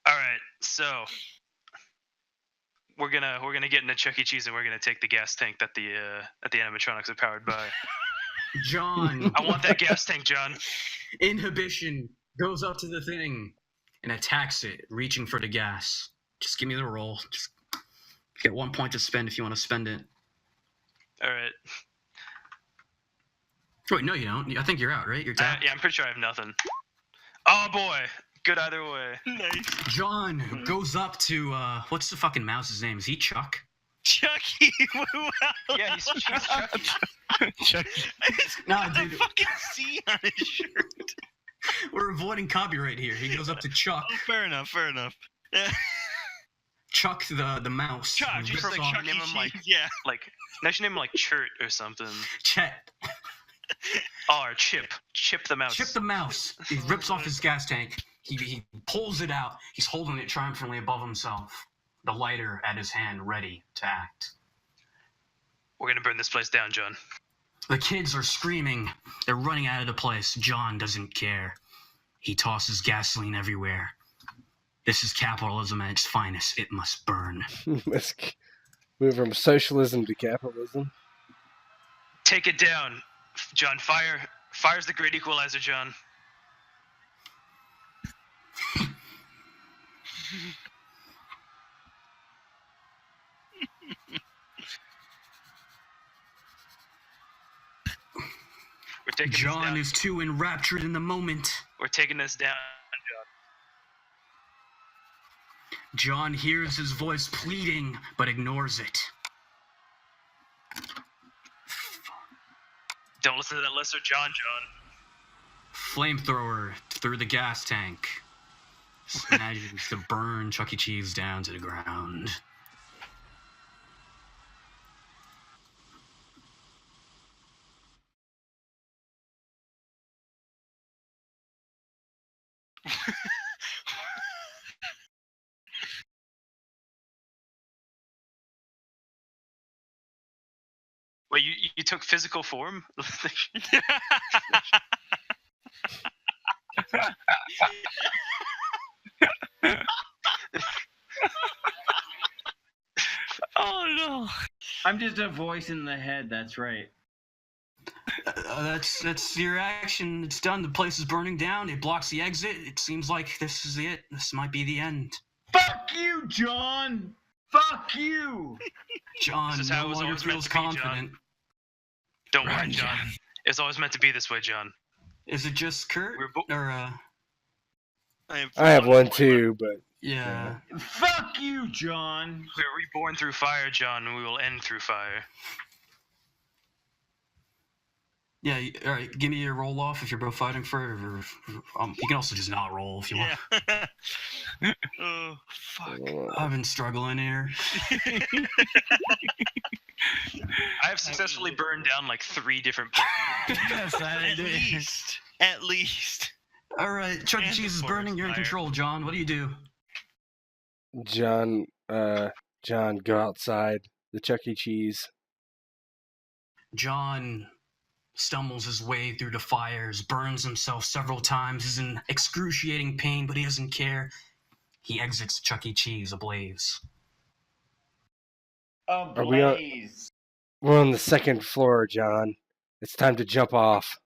All right. So we're gonna get into Chuck E. Cheese and we're gonna take the gas tank that the animatronics are powered by. John, I want that gas tank, John. inhibition, goes up to the thing and attacks it, reaching for the gas. Just give me the roll. Just get 1 point to spend if you want to spend it. All right. Wait, no, you don't. I think you're out, right? You're tapped. Yeah, I'm pretty sure I have nothing. Oh boy, good either way. Nice. John goes up to what's the fucking mouse's name? Is he Chuck? Chucky. Yeah, he's Chucky. It's Nah, got the dude. fucking C on his shirt. We're avoiding copyright here. He goes up to Chuck. Oh, fair enough. Fair enough. Chuck the mouse. Chuck, who just rips like off- Chuck E. name him like- Cheese, yeah. Like, they should name him like Chert or something. Chet. Oh, or Chip. Chip the mouse. Chip the mouse. He rips off his gas tank. He pulls it out. He's holding it triumphantly above himself. The lighter at his hand, ready to act. We're gonna burn this place down, John. The kids are screaming. They're running out of the place. John doesn't care. He tosses gasoline everywhere. This is capitalism at its finest. It must burn. Let's move from socialism to capitalism. Take it down, John. Fire's the great equalizer, John. We're taking this John down. is too enraptured in the moment. We're taking this down, John hears his voice pleading, but ignores it. Don't listen to that lesser John. Flamethrower through the gas tank. Manages to burn Chuck E. Cheese down to the ground. Wait, you took physical form? Oh no! I'm just a voice in the head. That's right. That's your action. It's done. The place is burning down. It blocks the exit. It seems like this is it. This might be the end. Fuck you, John. Fuck you. John This is how no it was longer always meant feels to be, John. confident. Don't worry, Run, John. It's always meant to be this way, John. Is it just Kurt? We're bo- Or I have one too, but yeah. Fuck you, John. We're reborn through fire, John, and we will end through fire. Yeah, all right. Give me your roll off if you're both fighting for it. You can also just not roll if you want. Yeah. Oh, fuck. I've been struggling here. I have successfully burned down like 3 different. Yes, I did. At least. All right, Chuck E. And Cheese is the burning. You're in forest control, John. What do you do? John, go outside the Chuck E. Cheese. John stumbles his way through the fires, burns himself several times. He's in excruciating pain, but he doesn't care. He exits Chuck E. Cheese ablaze. Are we on- We're on the second floor, John. It's time to jump off.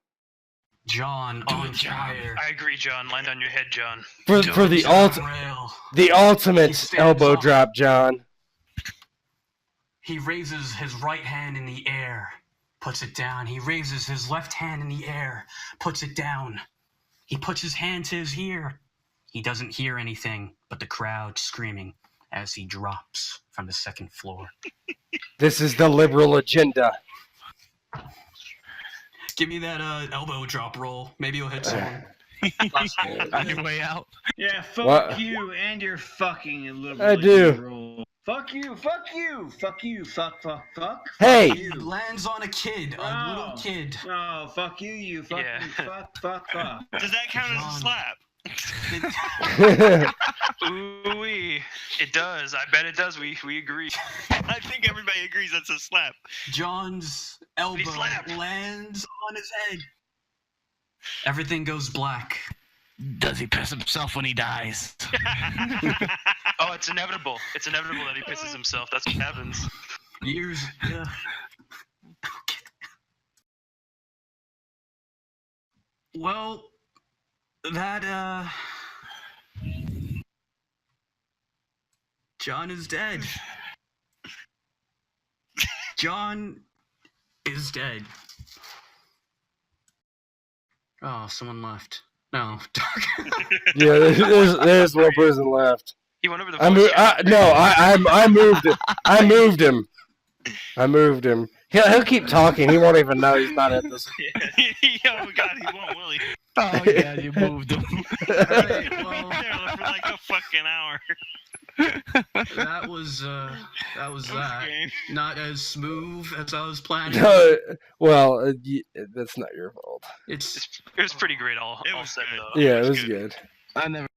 John on fire. I agree, John. Land on your head, John. For the ultimate stands elbow up. drop, John. He raises his right hand in the air, puts it down. He raises his left hand in the air, puts it down. He puts his hand to his ear. He doesn't hear anything but the crowd screaming as he drops from the second floor. This is the liberal agenda. Give me that elbow drop roll. Maybe you'll hit someone. On your way out. Yeah, fuck What? you and your fucking little. I do. Roll. Fuck you, fuck you, fuck you, fuck. Hey! Fuck He you. lands on a kid, a Oh. little kid. Oh, fuck you, you fucking Yeah. fuck. Does that count as a John. slap? Ooh-wee. It does. I bet it does. We agree. I think everybody agrees that's a slap. John's elbow slapped. lands on his head. Everything goes black. Does he piss himself when he dies? Oh, it's inevitable. It's inevitable that he pisses himself. That's what happens. Years. Well, that John is dead. John is dead. Oh, someone left. No. Yeah, there's one person left. He went over the I voice. moved it. I moved him. I moved him. He'll keep talking. He won't even know he's not at this. Oh god, he won't, will he? Oh yeah, you moved him. Alright, well, There for like a fucking hour. that was that. Okay. Not as smooth as I was planning. Well, that's not your fault. It's It was pretty great. All It was said good. though. Yeah, it was good. I never